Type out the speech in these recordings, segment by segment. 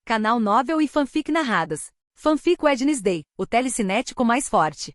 Canal Novel e Fanfic narradas. Fanfic Wednesday, o telecinético mais forte.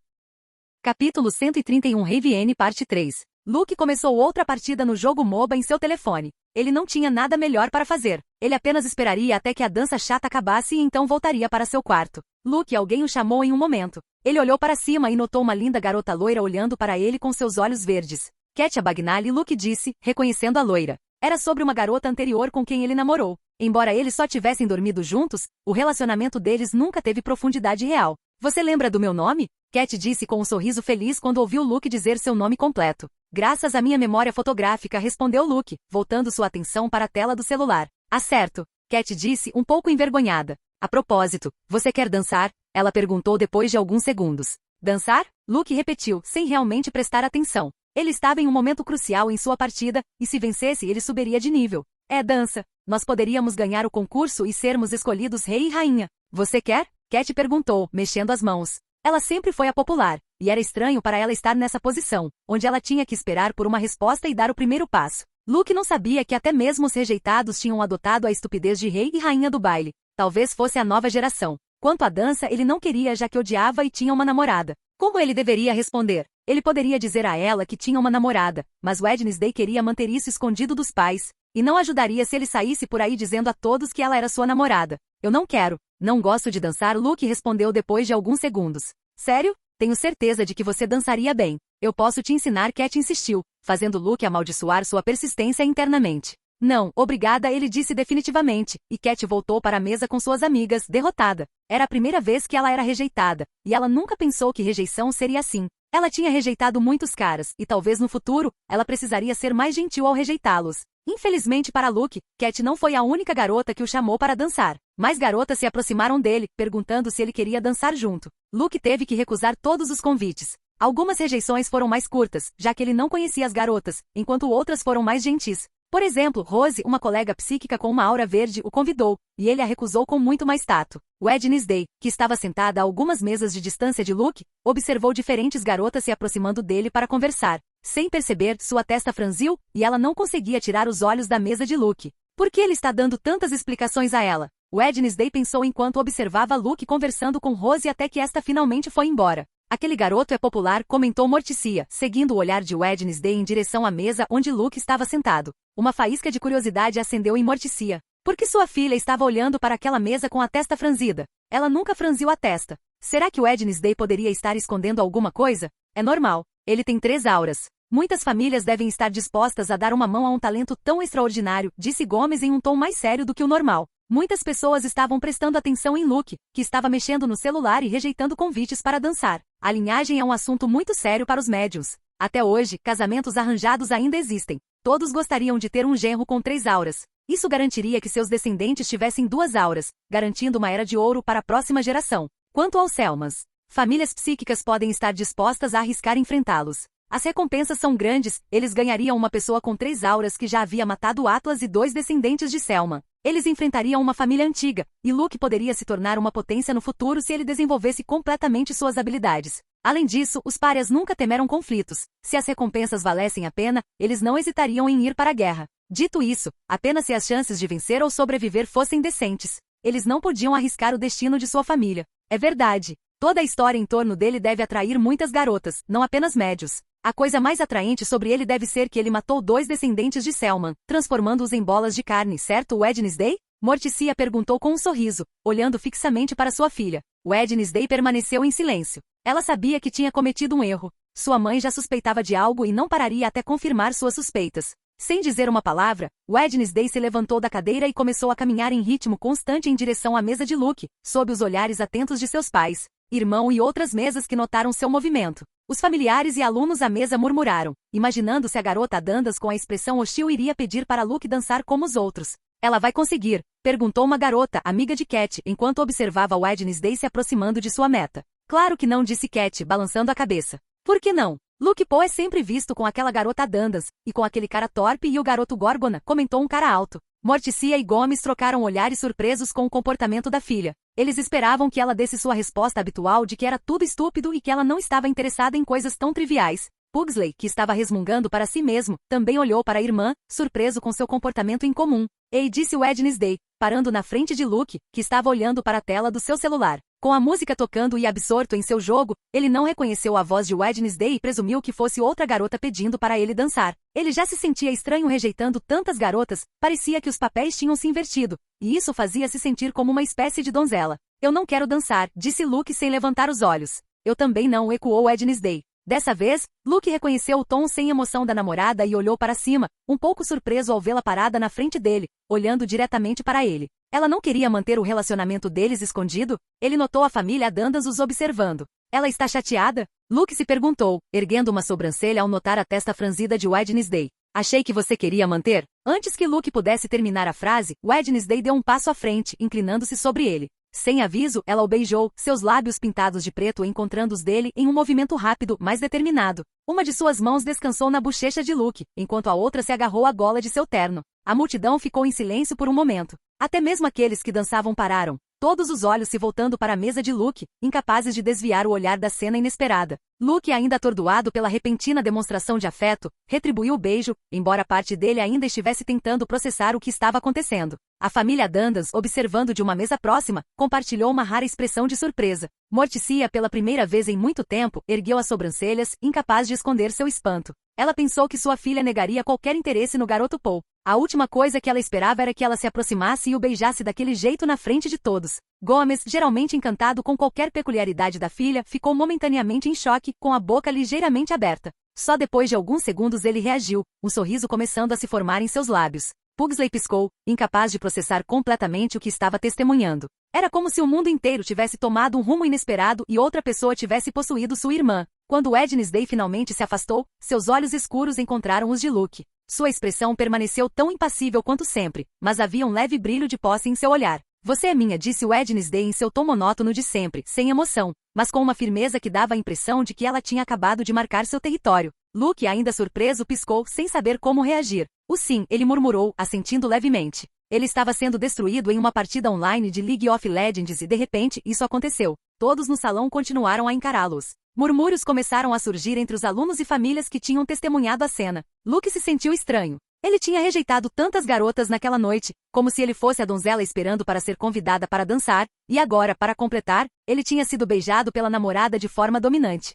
Capítulo 131 Ravienne Parte 3. Luke começou outra partida no jogo MOBA em seu telefone. Ele não tinha nada melhor para fazer. Ele apenas esperaria até que a dança chata acabasse e então voltaria para seu quarto. Luke, alguém o chamou em um momento. Ele olhou para cima e notou uma linda garota loira olhando para ele com seus olhos verdes. Cat Abagnale, Luke disse, reconhecendo a loira. Era sobre uma garota anterior com quem ele namorou. Embora eles só tivessem dormido juntos, o relacionamento deles nunca teve profundidade real. Você lembra do meu nome? Cat disse com um sorriso feliz quando ouviu Luke dizer seu nome completo. Graças à minha memória fotográfica, respondeu Luke, voltando sua atenção para a tela do celular. Ah, certo. Cat disse um pouco envergonhada. A propósito, você quer dançar? Ela perguntou depois de alguns segundos. Dançar? Luke repetiu, sem realmente prestar atenção. Ele estava em um momento crucial em sua partida, e se vencesse ele subiria de nível. É dança. Nós poderíamos ganhar o concurso e sermos escolhidos rei e rainha. Você quer? Cat perguntou, mexendo as mãos. Ela sempre foi a popular, e era estranho para ela estar nessa posição, onde ela tinha que esperar por uma resposta e dar o primeiro passo. Luke não sabia que até mesmo os rejeitados tinham adotado a estupidez de rei e rainha do baile. Talvez fosse a nova geração. Quanto à dança, ele não queria já que odiava e tinha uma namorada. Como ele deveria responder? Ele poderia dizer a ela que tinha uma namorada, mas Wednesday queria manter isso escondido dos pais. E não ajudaria se ele saísse por aí dizendo a todos que ela era sua namorada. Eu não quero. Não gosto de dançar, Luke respondeu depois de alguns segundos. Sério? Tenho certeza de que você dançaria bem. Eu posso te ensinar, Cat insistiu, fazendo Luke amaldiçoar sua persistência internamente. Não, obrigada, ele disse definitivamente, e Cat voltou para a mesa com suas amigas, derrotada. Era a primeira vez que ela era rejeitada, e ela nunca pensou que rejeição seria assim. Ela tinha rejeitado muitos caras, e talvez no futuro, ela precisaria ser mais gentil ao rejeitá-los. Infelizmente para Luke, Cat não foi a única garota que o chamou para dançar. Mais garotas se aproximaram dele, perguntando se ele queria dançar junto. Luke teve que recusar todos os convites. Algumas rejeições foram mais curtas, já que ele não conhecia as garotas, enquanto outras foram mais gentis. Por exemplo, Rose, uma colega psíquica com uma aura verde, o convidou, e ele a recusou com muito mais tato. Wednesday, que estava sentada a algumas mesas de distância de Luke, observou diferentes garotas se aproximando dele para conversar. Sem perceber, sua testa franziu, e ela não conseguia tirar os olhos da mesa de Luke. Por que ele está dando tantas explicações a ela? Wednesday pensou enquanto observava Luke conversando com Rose até que esta finalmente foi embora. Aquele garoto é popular, comentou Morticia, seguindo o olhar de Wednesday em direção à mesa onde Luke estava sentado. Uma faísca de curiosidade acendeu em Morticia. Por que sua filha estava olhando para aquela mesa com a testa franzida? Ela nunca franziu a testa. Será que Wednesday poderia estar escondendo alguma coisa? É normal. Ele tem 3 auras. Muitas famílias devem estar dispostas a dar uma mão a um talento tão extraordinário, disse Gomes em um tom mais sério do que o normal. Muitas pessoas estavam prestando atenção em Luke, que estava mexendo no celular e rejeitando convites para dançar. A linhagem é um assunto muito sério para os médiuns. Até hoje, casamentos arranjados ainda existem. Todos gostariam de ter um genro com 3 auras. Isso garantiria que seus descendentes tivessem 2 auras, garantindo uma era de ouro para a próxima geração. Quanto aos Selmans, famílias psíquicas podem estar dispostas a arriscar enfrentá-los. As recompensas são grandes, eles ganhariam uma pessoa com 3 auras que já havia matado Atlas e 2 descendentes de Selman. Eles enfrentariam uma família antiga, e Luke poderia se tornar uma potência no futuro se ele desenvolvesse completamente suas habilidades. Além disso, os párias nunca temeram conflitos. Se as recompensas valessem a pena, eles não hesitariam em ir para a guerra. Dito isso, apenas se as chances de vencer ou sobreviver fossem decentes. Eles não podiam arriscar o destino de sua família. É verdade. Toda a história em torno dele deve atrair muitas garotas, não apenas médios. A coisa mais atraente sobre ele deve ser que ele matou 2 descendentes de Selman, transformando-os em bolas de carne, certo, Wednesday? Morticia perguntou com um sorriso, olhando fixamente para sua filha. Wednesday permaneceu em silêncio. Ela sabia que tinha cometido um erro. Sua mãe já suspeitava de algo e não pararia até confirmar suas suspeitas. Sem dizer uma palavra, Wednesday se levantou da cadeira e começou a caminhar em ritmo constante em direção à mesa de Luke, sob os olhares atentos de seus pais, irmão e outras mesas que notaram seu movimento. Os familiares e alunos à mesa murmuraram, imaginando se a garota Dandas com a expressão hostil iria pedir para Luke dançar como os outros. Ela vai conseguir? Perguntou uma garota, amiga de Cat, enquanto observava Wednesday se aproximando de sua meta. Claro que não, disse Cat, balançando a cabeça. Por que não? Luke Poe é sempre visto com aquela garota Dandas, e com aquele cara torpe e o garoto Gorgona, comentou um cara alto. Morticia e Gomes trocaram olhares surpresos com o comportamento da filha. Eles esperavam que ela desse sua resposta habitual de que era tudo estúpido e que ela não estava interessada em coisas tão triviais. Pugsley, que estava resmungando para si mesmo, também olhou para a irmã, surpreso com seu comportamento incomum. Ei, disse Wednesday, parando na frente de Luke, que estava olhando para a tela do seu celular. Com a música tocando e absorto em seu jogo, ele não reconheceu a voz de Wednesday e presumiu que fosse outra garota pedindo para ele dançar. Ele já se sentia estranho rejeitando tantas garotas, parecia que os papéis tinham se invertido, e isso fazia se sentir como uma espécie de donzela. Eu não quero dançar, disse Luke sem levantar os olhos. Eu também não, ecoou Wednesday. Dessa vez, Luke reconheceu o tom sem emoção da namorada e olhou para cima, um pouco surpreso ao vê-la parada na frente dele, olhando diretamente para ele. Ela não queria manter o relacionamento deles escondido? Ele notou a família Dundas os observando. Ela está chateada? Luke se perguntou, erguendo uma sobrancelha ao notar a testa franzida de Wednesday. Achei que você queria manter? Antes que Luke pudesse terminar a frase, Wednesday deu um passo à frente, inclinando-se sobre ele. Sem aviso, ela o beijou, seus lábios pintados de preto encontrando os dele em um movimento rápido, mas determinado. Uma de suas mãos descansou na bochecha de Luke, enquanto a outra se agarrou à gola de seu terno. A multidão ficou em silêncio por um momento. Até mesmo aqueles que dançavam pararam, todos os olhos se voltando para a mesa de Luke, incapazes de desviar o olhar da cena inesperada. Luke, ainda atordoado pela repentina demonstração de afeto, retribuiu o beijo, embora parte dele ainda estivesse tentando processar o que estava acontecendo. A família Dundas, observando de uma mesa próxima, compartilhou uma rara expressão de surpresa. Morticia, pela primeira vez em muito tempo, ergueu as sobrancelhas, incapaz de esconder seu espanto. Ela pensou que sua filha negaria qualquer interesse no garoto Paul. A última coisa que ela esperava era que ela se aproximasse e o beijasse daquele jeito na frente de todos. Gomes, geralmente encantado com qualquer peculiaridade da filha, ficou momentaneamente em choque, com a boca ligeiramente aberta. Só depois de alguns segundos ele reagiu, um sorriso começando a se formar em seus lábios. Pugsley piscou, incapaz de processar completamente o que estava testemunhando. Era como se o mundo inteiro tivesse tomado um rumo inesperado e outra pessoa tivesse possuído sua irmã. Quando Wednesday finalmente se afastou, seus olhos escuros encontraram os de Luke. Sua expressão permaneceu tão impassível quanto sempre, mas havia um leve brilho de posse em seu olhar. Você é minha, disse Wednesday em seu tom monótono de sempre, sem emoção, mas com uma firmeza que dava a impressão de que ela tinha acabado de marcar seu território. Luke, ainda surpreso, piscou, sem saber como reagir. O sim, ele murmurou, assentindo levemente. Ele estava sendo destruído em uma partida online de League of Legends e de repente isso aconteceu. Todos no salão continuaram a encará-los. Murmúrios começaram a surgir entre os alunos e famílias que tinham testemunhado a cena. Luke se sentiu estranho. Ele tinha rejeitado tantas garotas naquela noite, como se ele fosse a donzela esperando para ser convidada para dançar, e agora, para completar, ele tinha sido beijado pela namorada de forma dominante.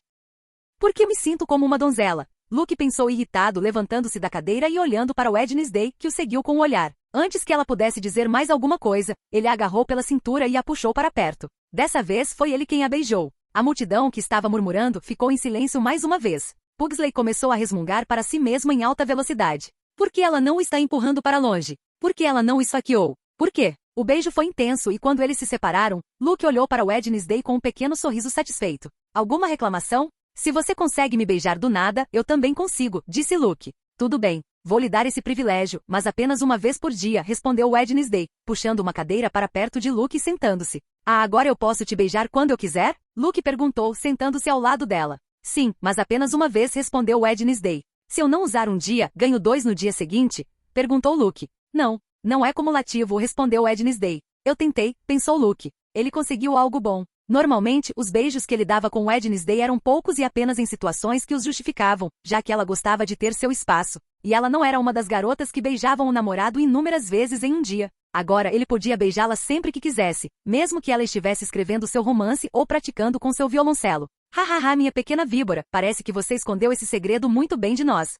Por que me sinto como uma donzela? Luke pensou irritado, levantando-se da cadeira e olhando para Wednesday, que o seguiu com o olhar. Antes que ela pudesse dizer mais alguma coisa, ele a agarrou pela cintura e a puxou para perto. Dessa vez foi ele quem a beijou. A multidão, que estava murmurando, ficou em silêncio mais uma vez. Pugsley começou a resmungar para si mesmo em alta velocidade. Por que ela não o está empurrando para longe? Por que ela não o esfaqueou? Por quê? O beijo foi intenso e quando eles se separaram, Luke olhou para Wednesday com um pequeno sorriso satisfeito. Alguma reclamação? Se você consegue me beijar do nada, eu também consigo, disse Luke. Tudo bem, vou lhe dar esse privilégio, mas apenas uma vez por dia, respondeu Wednesday, puxando uma cadeira para perto de Luke e sentando-se. Ah, agora eu posso te beijar quando eu quiser? Luke perguntou, sentando-se ao lado dela. Sim, mas apenas uma vez, respondeu Wednesday. Se eu não usar um dia, ganho 2 no dia seguinte? Perguntou Luke. Não, não é cumulativo, respondeu Wednesday. Eu tentei, pensou Luke. Ele conseguiu algo bom. Normalmente, os beijos que ele dava com Wednesday eram poucos e apenas em situações que os justificavam, já que ela gostava de ter seu espaço. E ela não era uma das garotas que beijavam o namorado inúmeras vezes em um dia. Agora ele podia beijá-la sempre que quisesse, mesmo que ela estivesse escrevendo seu romance ou praticando com seu violoncelo. Hahaha, minha pequena víbora, parece que você escondeu esse segredo muito bem de nós.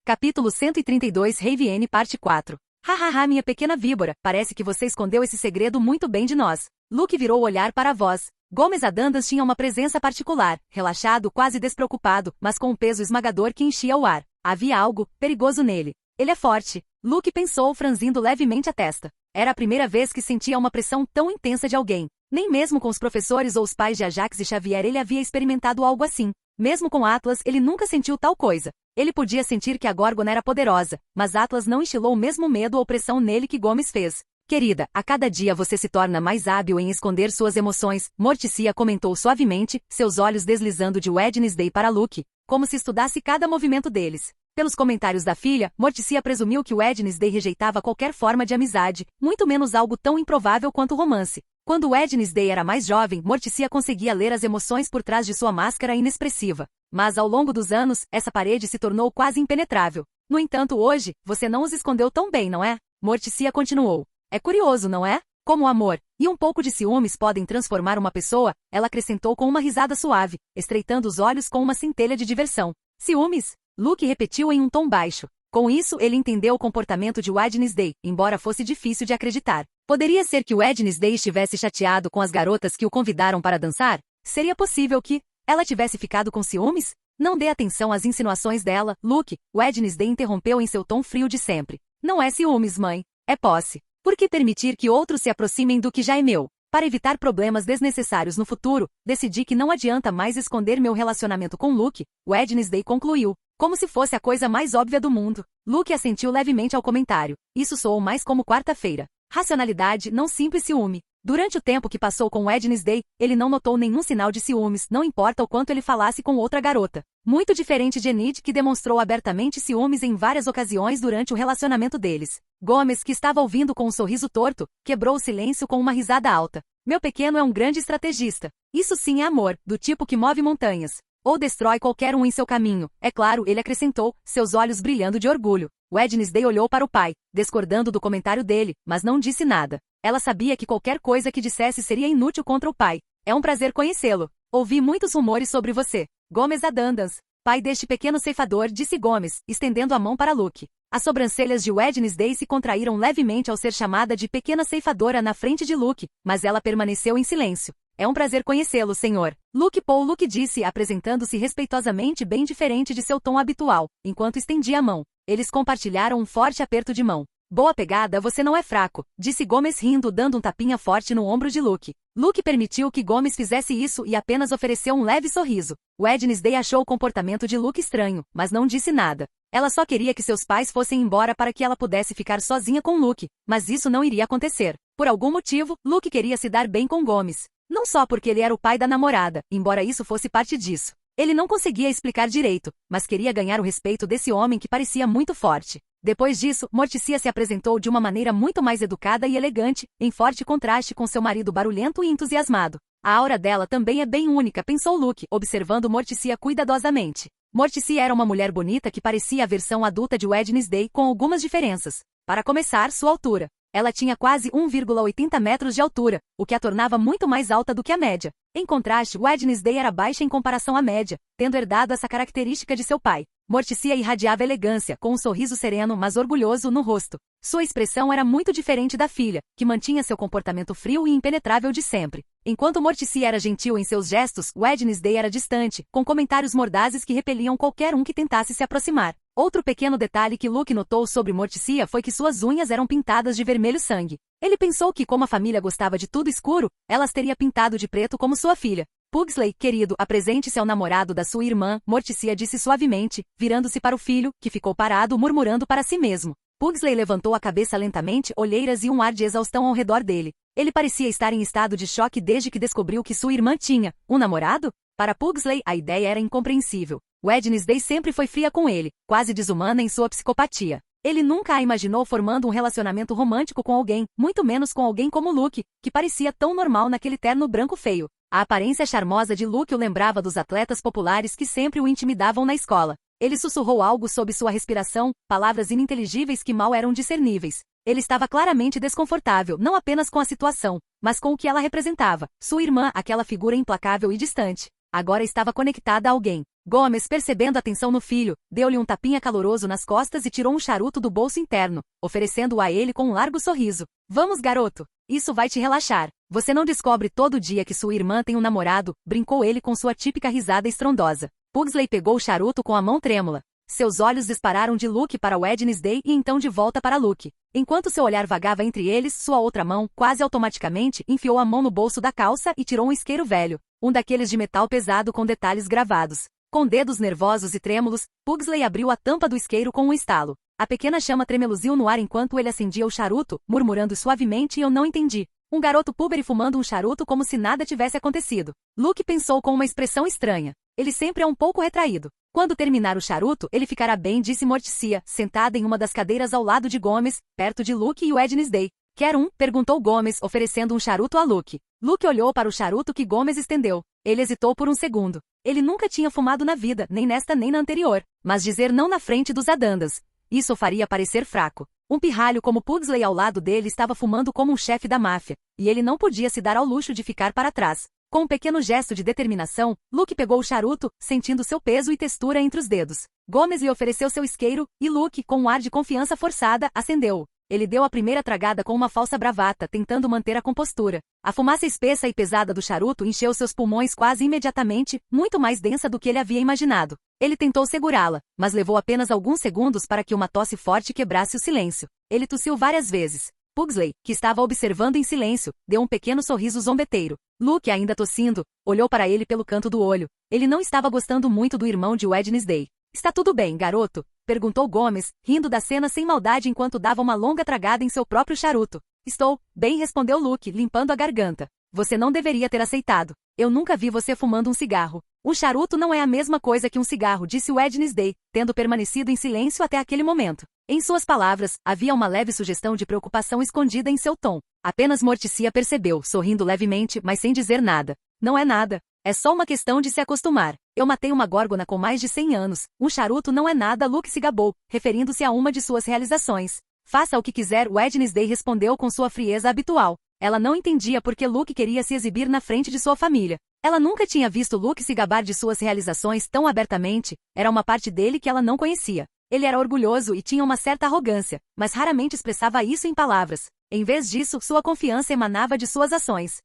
Capítulo 132 Ravienne Parte 4. Hahaha, minha pequena víbora, parece que você escondeu esse segredo muito bem de nós. Luke virou o olhar para a voz. Gomes Adandas tinha uma presença particular, relaxado, quase despreocupado, mas com um peso esmagador que enchia o ar. Havia algo perigoso nele. Ele é forte. Luke pensou, franzindo levemente a testa. Era a primeira vez que sentia uma pressão tão intensa de alguém. Nem mesmo com os professores ou os pais de Ajax e Xavier ele havia experimentado algo assim. Mesmo com Atlas, ele nunca sentiu tal coisa. Ele podia sentir que a Górgona era poderosa, mas Atlas não instilou o mesmo medo ou pressão nele que Gomes fez. Querida, a cada dia você se torna mais hábil em esconder suas emoções, Morticia comentou suavemente, seus olhos deslizando de Wednesday para Luke, como se estudasse cada movimento deles. Pelos comentários da filha, Morticia presumiu que Wednesday rejeitava qualquer forma de amizade, muito menos algo tão improvável quanto romance. Quando Wednesday era mais jovem, Morticia conseguia ler as emoções por trás de sua máscara inexpressiva. Mas ao longo dos anos, essa parede se tornou quase impenetrável. No entanto, hoje, você não os escondeu tão bem, não é? Morticia continuou. É curioso, não é? Como o amor e um pouco de ciúmes podem transformar uma pessoa, ela acrescentou com uma risada suave, estreitando os olhos com uma centelha de diversão. Ciúmes? Luke repetiu em um tom baixo. Com isso, ele entendeu o comportamento de Wednesday, embora fosse difícil de acreditar. Poderia ser que Wednesday estivesse chateado com as garotas que o convidaram para dançar? Seria possível que ela tivesse ficado com ciúmes? Não dê atenção às insinuações dela, Luke, Wednesday interrompeu em seu tom frio de sempre. Não é ciúmes, mãe. É posse. Por que permitir que outros se aproximem do que já é meu? Para evitar problemas desnecessários no futuro, decidi que não adianta mais esconder meu relacionamento com Luke, Wednesday concluiu, como se fosse a coisa mais óbvia do mundo. Luke assentiu levemente ao comentário. Isso soou mais como quarta-feira. Racionalidade, não simples ciúme. Durante o tempo que passou com Wednesday, ele não notou nenhum sinal de ciúmes, não importa o quanto ele falasse com outra garota. Muito diferente de Enid, que demonstrou abertamente ciúmes em várias ocasiões durante o relacionamento deles. Gomes, que estava ouvindo com um sorriso torto, quebrou o silêncio com uma risada alta. Meu pequeno é um grande estrategista. Isso sim é amor, do tipo que move montanhas. Ou destrói qualquer um em seu caminho. É claro, ele acrescentou, seus olhos brilhando de orgulho. Wednesday olhou para o pai, discordando do comentário dele, mas não disse nada. Ela sabia que qualquer coisa que dissesse seria inútil contra o pai. É um prazer conhecê-lo. Ouvi muitos rumores sobre você. Gomes Adandans, pai deste pequeno ceifador, disse Gomes, estendendo a mão para Luke. As sobrancelhas de Wednesday se contraíram levemente ao ser chamada de pequena ceifadora na frente de Luke, mas ela permaneceu em silêncio. É um prazer conhecê-lo, senhor. Luke disse, apresentando-se respeitosamente bem diferente de seu tom habitual, enquanto estendia a mão. Eles compartilharam um forte aperto de mão. Boa pegada, você não é fraco, disse Gomes rindo, dando um tapinha forte no ombro de Luke. Luke permitiu que Gomes fizesse isso e apenas ofereceu um leve sorriso. Wednesday achou o comportamento de Luke estranho, mas não disse nada. Ela só queria que seus pais fossem embora para que ela pudesse ficar sozinha com Luke, mas isso não iria acontecer. Por algum motivo, Luke queria se dar bem com Gomes. Não só porque ele era o pai da namorada, embora isso fosse parte disso. Ele não conseguia explicar direito, mas queria ganhar o respeito desse homem que parecia muito forte. Depois disso, Morticia se apresentou de uma maneira muito mais educada e elegante, em forte contraste com seu marido barulhento e entusiasmado. A aura dela também é bem única, pensou Luke, observando Morticia cuidadosamente. Morticia era uma mulher bonita que parecia a versão adulta de Wednesday, com algumas diferenças. Para começar, sua altura. Ela tinha quase 1,80 metros de altura, o que a tornava muito mais alta do que a média. Em contraste, Wednesday era baixa em comparação à média, tendo herdado essa característica de seu pai. Morticia irradiava elegância, com um sorriso sereno mas orgulhoso no rosto. Sua expressão era muito diferente da filha, que mantinha seu comportamento frio e impenetrável de sempre. Enquanto Morticia era gentil em seus gestos, Wednesday era distante, com comentários mordazes que repeliam qualquer um que tentasse se aproximar. Outro pequeno detalhe que Luke notou sobre Morticia foi que suas unhas eram pintadas de vermelho sangue. Ele pensou que, como a família gostava de tudo escuro, elas teria pintado de preto como sua filha. Pugsley, querido, apresente-se ao namorado da sua irmã, Morticia disse suavemente, virando-se para o filho, que ficou parado murmurando para si mesmo. Pugsley levantou a cabeça lentamente, olheiras e um ar de exaustão ao redor dele. Ele parecia estar em estado de choque desde que descobriu que sua irmã tinha um namorado? Para Pugsley, a ideia era incompreensível. Wednesday sempre foi fria com ele, quase desumana em sua psicopatia. Ele nunca a imaginou formando um relacionamento romântico com alguém, muito menos com alguém como Luke, que parecia tão normal naquele terno branco feio. A aparência charmosa de Luke o lembrava dos atletas populares que sempre o intimidavam na escola. Ele sussurrou algo sob sua respiração, palavras ininteligíveis que mal eram discerníveis. Ele estava claramente desconfortável, não apenas com a situação, mas com o que ela representava. Sua irmã, aquela figura implacável e distante, agora estava conectada a alguém. Gomes, percebendo a tensão no filho, deu-lhe um tapinha caloroso nas costas e tirou um charuto do bolso interno, oferecendo-o a ele com um largo sorriso. Vamos, garoto. Isso vai te relaxar. Você não descobre todo dia que sua irmã tem um namorado, brincou ele com sua típica risada estrondosa. Pugsley pegou o charuto com a mão trêmula. Seus olhos dispararam de Luke para Wednesday e então de volta para Luke. Enquanto seu olhar vagava entre eles, sua outra mão, quase automaticamente, enfiou a mão no bolso da calça e tirou um isqueiro velho, um daqueles de metal pesado com detalhes gravados. Com dedos nervosos e trêmulos, Pugsley abriu a tampa do isqueiro com um estalo. A pequena chama tremeluziu no ar enquanto ele acendia o charuto, murmurando suavemente eu não entendi. Um garoto púbere fumando um charuto como se nada tivesse acontecido. Luke pensou com uma expressão estranha. Ele sempre é um pouco retraído. Quando terminar o charuto, ele ficará bem, disse Morticia, sentada em uma das cadeiras ao lado de Gomes, perto de Luke e Wednesday. Quer um? Perguntou Gomes, oferecendo um charuto a Luke. Luke olhou para o charuto que Gomes estendeu. Ele hesitou por um segundo. Ele nunca tinha fumado na vida, nem nesta nem na anterior. Mas dizer não na frente dos Adandas, isso o faria parecer fraco. Um pirralho como Pugsley ao lado dele estava fumando como um chefe da máfia, e ele não podia se dar ao luxo de ficar para trás. Com um pequeno gesto de determinação, Luke pegou o charuto, sentindo seu peso e textura entre os dedos. Gomes lhe ofereceu seu isqueiro, e Luke, com um ar de confiança forçada, acendeu-o. Ele deu a primeira tragada com uma falsa bravata, tentando manter a compostura. A fumaça espessa e pesada do charuto encheu seus pulmões quase imediatamente, muito mais densa do que ele havia imaginado. Ele tentou segurá-la, mas levou apenas alguns segundos para que uma tosse forte quebrasse o silêncio. Ele tossiu várias vezes. Pugsley, que estava observando em silêncio, deu um pequeno sorriso zombeteiro. Luke, ainda tossindo, olhou para ele pelo canto do olho. Ele não estava gostando muito do irmão de Wednesday. Está tudo bem, garoto? Perguntou Gomes, rindo da cena sem maldade enquanto dava uma longa tragada em seu próprio charuto. Estou bem, respondeu Luke, limpando a garganta. Você não deveria ter aceitado. Eu nunca vi você fumando um cigarro. Um charuto não é a mesma coisa que um cigarro, disse Wednesday, tendo permanecido em silêncio até aquele momento. Em suas palavras, havia uma leve sugestão de preocupação escondida em seu tom. Apenas Morticia percebeu, sorrindo levemente, mas sem dizer nada. Não é nada. É só uma questão de se acostumar. Eu matei uma górgona com mais de 100 anos. Um charuto não é nada, Luke se gabou, referindo-se a uma de suas realizações. Faça o que quiser, Wednesday respondeu com sua frieza habitual. Ela não entendia por que Luke queria se exibir na frente de sua família. Ela nunca tinha visto Luke se gabar de suas realizações tão abertamente, era uma parte dele que ela não conhecia. Ele era orgulhoso e tinha uma certa arrogância, mas raramente expressava isso em palavras. Em vez disso, sua confiança emanava de suas ações.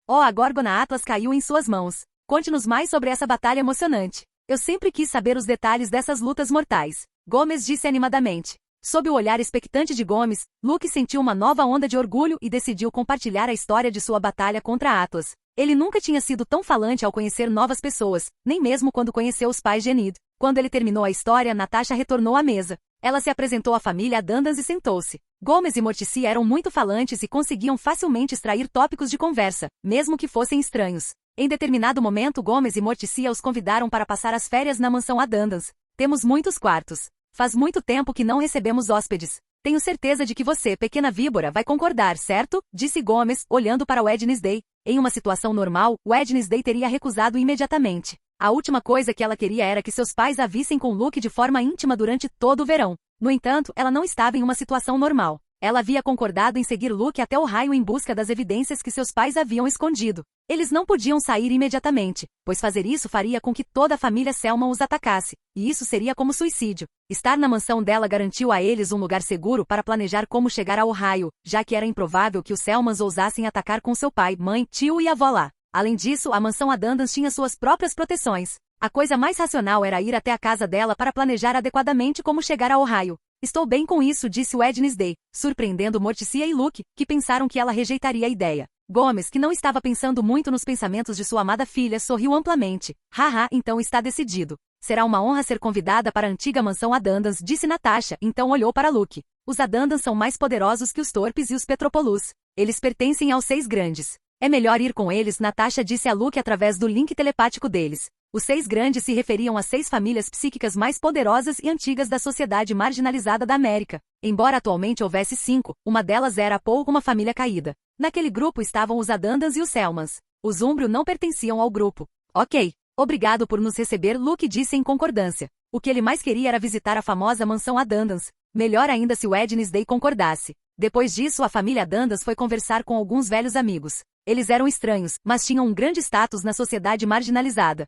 A Górgona Atlas caiu em suas mãos. Conte-nos mais sobre essa batalha emocionante. Eu sempre quis saber os detalhes dessas lutas mortais. Gomes disse animadamente. Sob o olhar expectante de Gomes, Luke sentiu uma nova onda de orgulho e decidiu compartilhar a história de sua batalha contra Atlas. Ele nunca tinha sido tão falante ao conhecer novas pessoas, nem mesmo quando conheceu os pais de Enid. Quando ele terminou a história, Natasha retornou à mesa. Ela se apresentou à família Adandas e sentou-se. Gomes e Morticia eram muito falantes e conseguiam facilmente extrair tópicos de conversa, mesmo que fossem estranhos. Em determinado momento, Gomes e Morticia os convidaram para passar as férias na mansão Adandas. Temos muitos quartos. Faz muito tempo que não recebemos hóspedes. Tenho certeza de que você, pequena víbora, vai concordar, certo? Disse Gomes, olhando para Wednesday. Em uma situação normal, Wednesday teria recusado imediatamente. A última coisa que ela queria era que seus pais a vissem com Luke de forma íntima durante todo o verão. No entanto, ela não estava em uma situação normal. Ela havia concordado em seguir Luke até o raio em busca das evidências que seus pais haviam escondido. Eles não podiam sair imediatamente, pois fazer isso faria com que toda a família Selman os atacasse, e isso seria como suicídio. Estar na mansão dela garantiu a eles um lugar seguro para planejar como chegar ao raio, já que era improvável que os Selmans ousassem atacar com seu pai, mãe, tio e avó lá. Além disso, a mansão Adandas tinha suas próprias proteções. A coisa mais racional era ir até a casa dela para planejar adequadamente como chegar ao raio. Estou bem com isso, disse Wednesday, surpreendendo Morticia e Luke, que pensaram que ela rejeitaria a ideia. Gomes, que não estava pensando muito nos pensamentos de sua amada filha, sorriu amplamente. Haha, então está decidido. Será uma honra ser convidada para a antiga mansão Adandas, disse Natasha, então olhou para Luke. Os Adandas são mais poderosos que os Torpes e os Petropolus. Eles pertencem aos 6 grandes. É melhor ir com eles, Natasha disse a Luke através do link telepático deles. Os 6 grandes se referiam às 6 famílias psíquicas mais poderosas e antigas da sociedade marginalizada da América. Embora atualmente houvesse 5, uma delas era a Paul, uma família caída. Naquele grupo estavam os Adandas e os Selmans. Os Umbrio não pertenciam ao grupo. Ok. Obrigado por nos receber, Luke disse em concordância. O que ele mais queria era visitar a famosa mansão Adandas. Melhor ainda se Wednesday concordasse. Depois disso, a família Adandas foi conversar com alguns velhos amigos. Eles eram estranhos, mas tinham um grande status na sociedade marginalizada.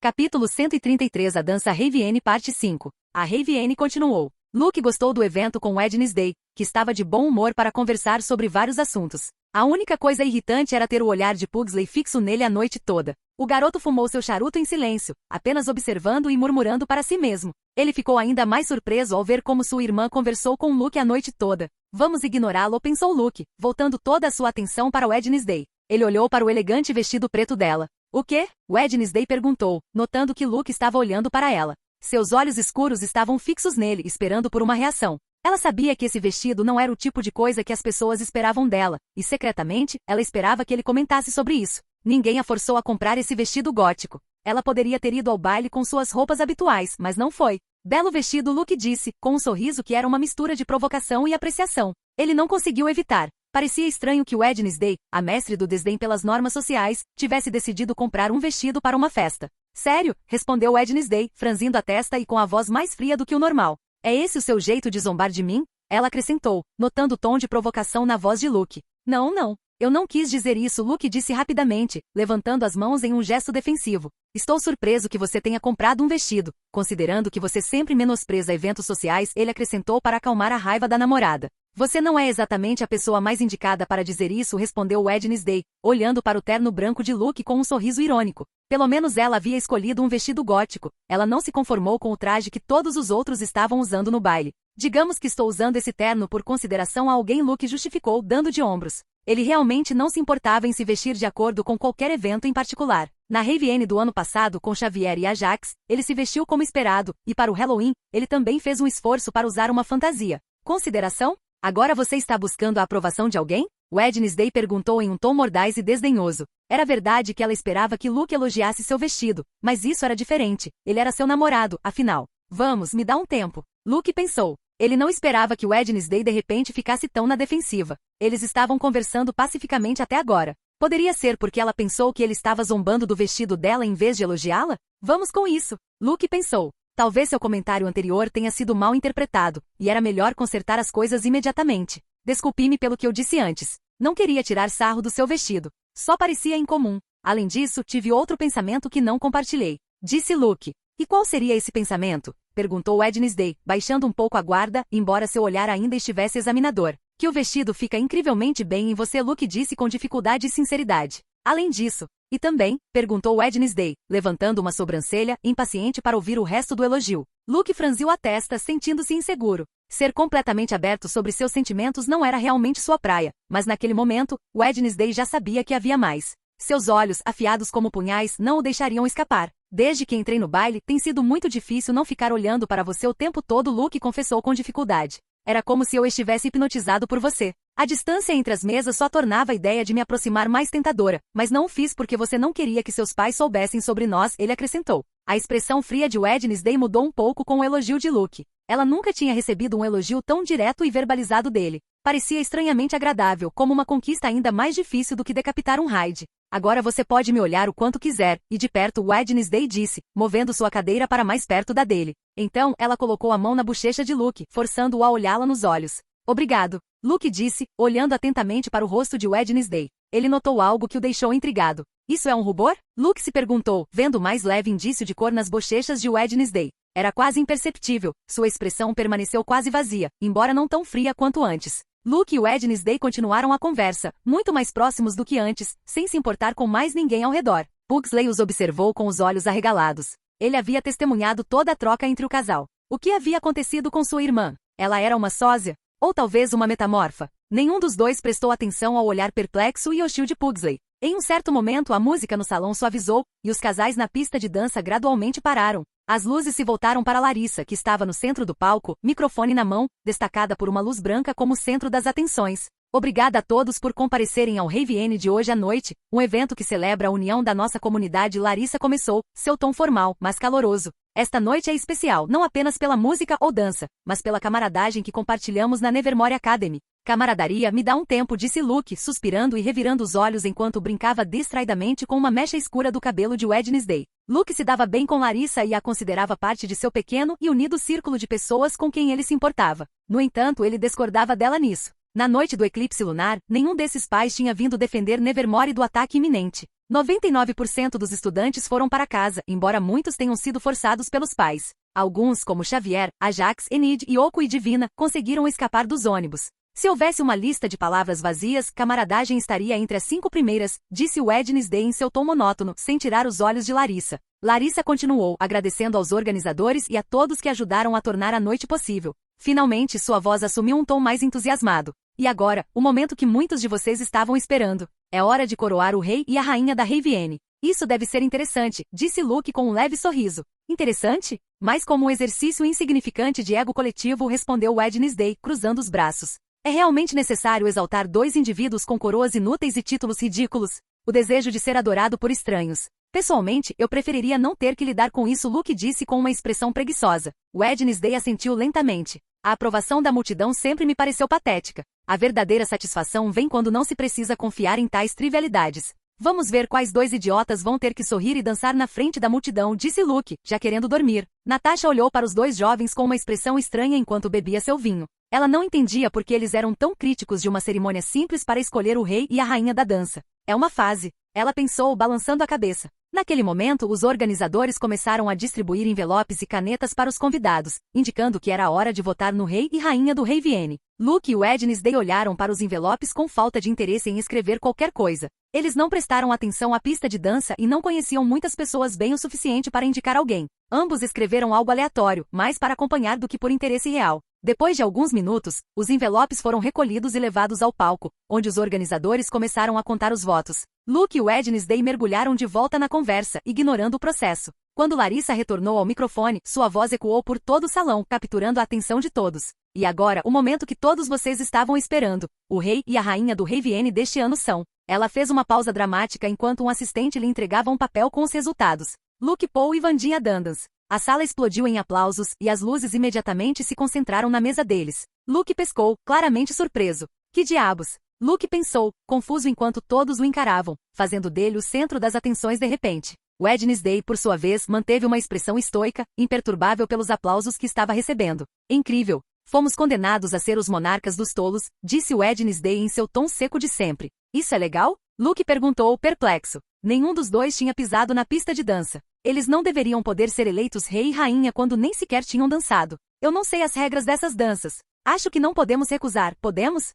Capítulo 133 A Dança Ravienne Parte 5. A Ravienne continuou. Luke gostou do evento com Wednesday, que estava de bom humor para conversar sobre vários assuntos. A única coisa irritante era ter o olhar de Pugsley fixo nele a noite toda. O garoto fumou seu charuto em silêncio, apenas observando e murmurando para si mesmo. Ele ficou ainda mais surpreso ao ver como sua irmã conversou com Luke a noite toda. Vamos ignorá-lo, pensou Luke, voltando toda a sua atenção para Wednesday. Ele olhou para o elegante vestido preto dela. O quê? Wednesday perguntou, notando que Luke estava olhando para ela. Seus olhos escuros estavam fixos nele, esperando por uma reação. Ela sabia que esse vestido não era o tipo de coisa que as pessoas esperavam dela, e secretamente, ela esperava que ele comentasse sobre isso. Ninguém a forçou a comprar esse vestido gótico. Ela poderia ter ido ao baile com suas roupas habituais, mas não foi. Belo vestido, Luke disse, com um sorriso que era uma mistura de provocação e apreciação. Ele não conseguiu evitar. Parecia estranho que Wednesday, a mestre do desdém pelas normas sociais, tivesse decidido comprar um vestido para uma festa. Sério? Respondeu Wednesday, franzindo a testa e com a voz mais fria do que o normal. É esse o seu jeito de zombar de mim? Ela acrescentou, notando o tom de provocação na voz de Luke. Não. Eu não quis dizer isso, Luke disse rapidamente, levantando as mãos em um gesto defensivo. Estou surpreso que você tenha comprado um vestido, considerando que você sempre menospreza eventos sociais, ele acrescentou para acalmar a raiva da namorada. Você não é exatamente a pessoa mais indicada para dizer isso, respondeu Wednesday, olhando para o terno branco de Luke com um sorriso irônico. Pelo menos ela havia escolhido um vestido gótico, ela não se conformou com o traje que todos os outros estavam usando no baile. Digamos que estou usando esse terno por consideração a alguém, Luke justificou, dando de ombros. Ele realmente não se importava em se vestir de acordo com qualquer evento em particular. Na Rivienne do ano passado com Xavier e Ajax, ele se vestiu como esperado, e para o Halloween, ele também fez um esforço para usar uma fantasia. Consideração? Agora você está buscando a aprovação de alguém? Wednesday perguntou em um tom mordaz e desdenhoso. Era verdade que ela esperava que Luke elogiasse seu vestido, mas isso era diferente. Ele era seu namorado, afinal. Vamos, me dá um tempo. Luke pensou. Ele não esperava que Wednesday de repente ficasse tão na defensiva. Eles estavam conversando pacificamente até agora. Poderia ser porque ela pensou que ele estava zombando do vestido dela em vez de elogiá-la? Vamos com isso. Luke pensou. Talvez seu comentário anterior tenha sido mal interpretado, e era melhor consertar as coisas imediatamente. Desculpe-me pelo que eu disse antes. Não queria tirar sarro do seu vestido. Só parecia incomum. Além disso, tive outro pensamento que não compartilhei. Disse Luke. E qual seria esse pensamento? Perguntou Wednesday, baixando um pouco a guarda, embora seu olhar ainda estivesse examinador. Que o vestido fica incrivelmente bem em você, Luke disse com dificuldade e sinceridade. Além disso, e também, perguntou Wednesday, levantando uma sobrancelha, impaciente para ouvir o resto do elogio. Luke franziu a testa, sentindo-se inseguro. Ser completamente aberto sobre seus sentimentos não era realmente sua praia, mas naquele momento, Wednesday já sabia que havia mais. Seus olhos, afiados como punhais, não o deixariam escapar. Desde que entrei no baile, tem sido muito difícil não ficar olhando para você o tempo todo, Luke confessou com dificuldade. Era como se eu estivesse hipnotizado por você. A distância entre as mesas só tornava a ideia de me aproximar mais tentadora, mas não o fiz porque você não queria que seus pais soubessem sobre nós, ele acrescentou. A expressão fria de Wednesday mudou um pouco com o elogio de Luke. Ela nunca tinha recebido um elogio tão direto e verbalizado dele. Parecia estranhamente agradável, como uma conquista ainda mais difícil do que decapitar um Hyde. Agora você pode me olhar o quanto quiser, e de perto Wednesday disse, movendo sua cadeira para mais perto da dele. Então, ela colocou a mão na bochecha de Luke, forçando-o a olhá-la nos olhos. Obrigado, Luke disse, olhando atentamente para o rosto de Wednesday. Ele notou algo que o deixou intrigado. Isso é um rubor? Luke se perguntou, vendo mais leve indício de cor nas bochechas de Wednesday. Era quase imperceptível, sua expressão permaneceu quase vazia, embora não tão fria quanto antes. Luke e Wednesday continuaram a conversa, muito mais próximos do que antes, sem se importar com mais ninguém ao redor. Pugsley os observou com os olhos arregalados. Ele havia testemunhado toda a troca entre o casal. O que havia acontecido com sua irmã? Ela era uma sósia? Ou talvez uma metamorfa? Nenhum dos dois prestou atenção ao olhar perplexo e hostil de Pugsley. Em um certo momento a música no salão suavizou, e os casais na pista de dança gradualmente pararam. As luzes se voltaram para Larissa, que estava no centro do palco, microfone na mão, destacada por uma luz branca como centro das atenções. Obrigada a todos por comparecerem ao Rivienne de hoje à noite, um evento que celebra a união da nossa comunidade. Larissa começou, seu tom formal, mas caloroso. Esta noite é especial, não apenas pela música ou dança, mas pela camaradagem que compartilhamos na Nevermore Academy. Camaradaria, me dá um tempo, disse Luke, suspirando e revirando os olhos enquanto brincava distraidamente com uma mecha escura do cabelo de Wednesday. Luke se dava bem com Larissa e a considerava parte de seu pequeno e unido círculo de pessoas com quem ele se importava. No entanto, ele discordava dela nisso. Na noite do eclipse lunar, nenhum desses pais tinha vindo defender Nevermore do ataque iminente. 99% dos estudantes foram para casa, embora muitos tenham sido forçados pelos pais. Alguns, como Xavier, Ajax, Enid, Yoko e Divina, conseguiram escapar dos ônibus. Se houvesse uma lista de palavras vazias, camaradagem estaria entre as 5 primeiras, disse Wednesday em seu tom monótono, sem tirar os olhos de Larissa. Larissa continuou, agradecendo aos organizadores e a todos que ajudaram a tornar a noite possível. Finalmente sua voz assumiu um tom mais entusiasmado. E agora, o momento que muitos de vocês estavam esperando. É hora de coroar o rei e a rainha da Rivienne. Isso deve ser interessante, disse Luke com um leve sorriso. Interessante? Mas como um exercício insignificante de ego coletivo, respondeu Wednesday, cruzando os braços. É realmente necessário exaltar 2 indivíduos com coroas inúteis e títulos ridículos? o desejo de ser adorado por estranhos. Pessoalmente, eu preferiria não ter que lidar com isso, Luke disse com uma expressão preguiçosa. Wednesday assentiu lentamente. A aprovação da multidão sempre me pareceu patética. A verdadeira satisfação vem quando não se precisa confiar em tais trivialidades. Vamos ver quais dois idiotas vão ter que sorrir e dançar na frente da multidão, disse Luke, já querendo dormir. Natasha olhou para os dois jovens com uma expressão estranha enquanto bebia seu vinho. Ela não entendia por que eles eram tão críticos de uma cerimônia simples para escolher o rei e a rainha da dança. É uma fase, ela pensou, balançando a cabeça. Naquele momento, os organizadores começaram a distribuir envelopes e canetas para os convidados, indicando que era a hora de votar no rei e rainha do Rivienne. Luke e Wednesday olharam para os envelopes com falta de interesse em escrever qualquer coisa. Eles não prestaram atenção à pista de dança e não conheciam muitas pessoas bem o suficiente para indicar alguém. Ambos escreveram algo aleatório, mais para acompanhar do que por interesse real. Depois de alguns minutos, os envelopes foram recolhidos e levados ao palco, onde os organizadores começaram a contar os votos. Luke e Wednesday mergulharam de volta na conversa, ignorando o processo. Quando Larissa retornou ao microfone, sua voz ecoou por todo o salão, capturando a atenção de todos. E agora, o momento que todos vocês estavam esperando. O rei e a rainha do Rivienne deste ano são. Ela fez uma pausa dramática enquanto um assistente lhe entregava um papel com os resultados. Luke Paul e Vandinha Dandans. A sala explodiu em aplausos, e as luzes imediatamente se concentraram na mesa deles. Luke pescou, claramente surpreso. Que diabos? Luke pensou, confuso enquanto todos o encaravam, fazendo dele o centro das atenções de repente. Wednesday, por sua vez, manteve uma expressão estoica, imperturbável pelos aplausos que estava recebendo. Incrível! Fomos condenados a ser os monarcas dos tolos, disse Wednesday em seu tom seco de sempre. Isso é legal? Luke perguntou, perplexo. Nenhum dos dois tinha pisado na pista de dança. Eles não deveriam poder ser eleitos rei e rainha quando nem sequer tinham dançado. Eu não sei as regras dessas danças. Acho que não podemos recusar, podemos?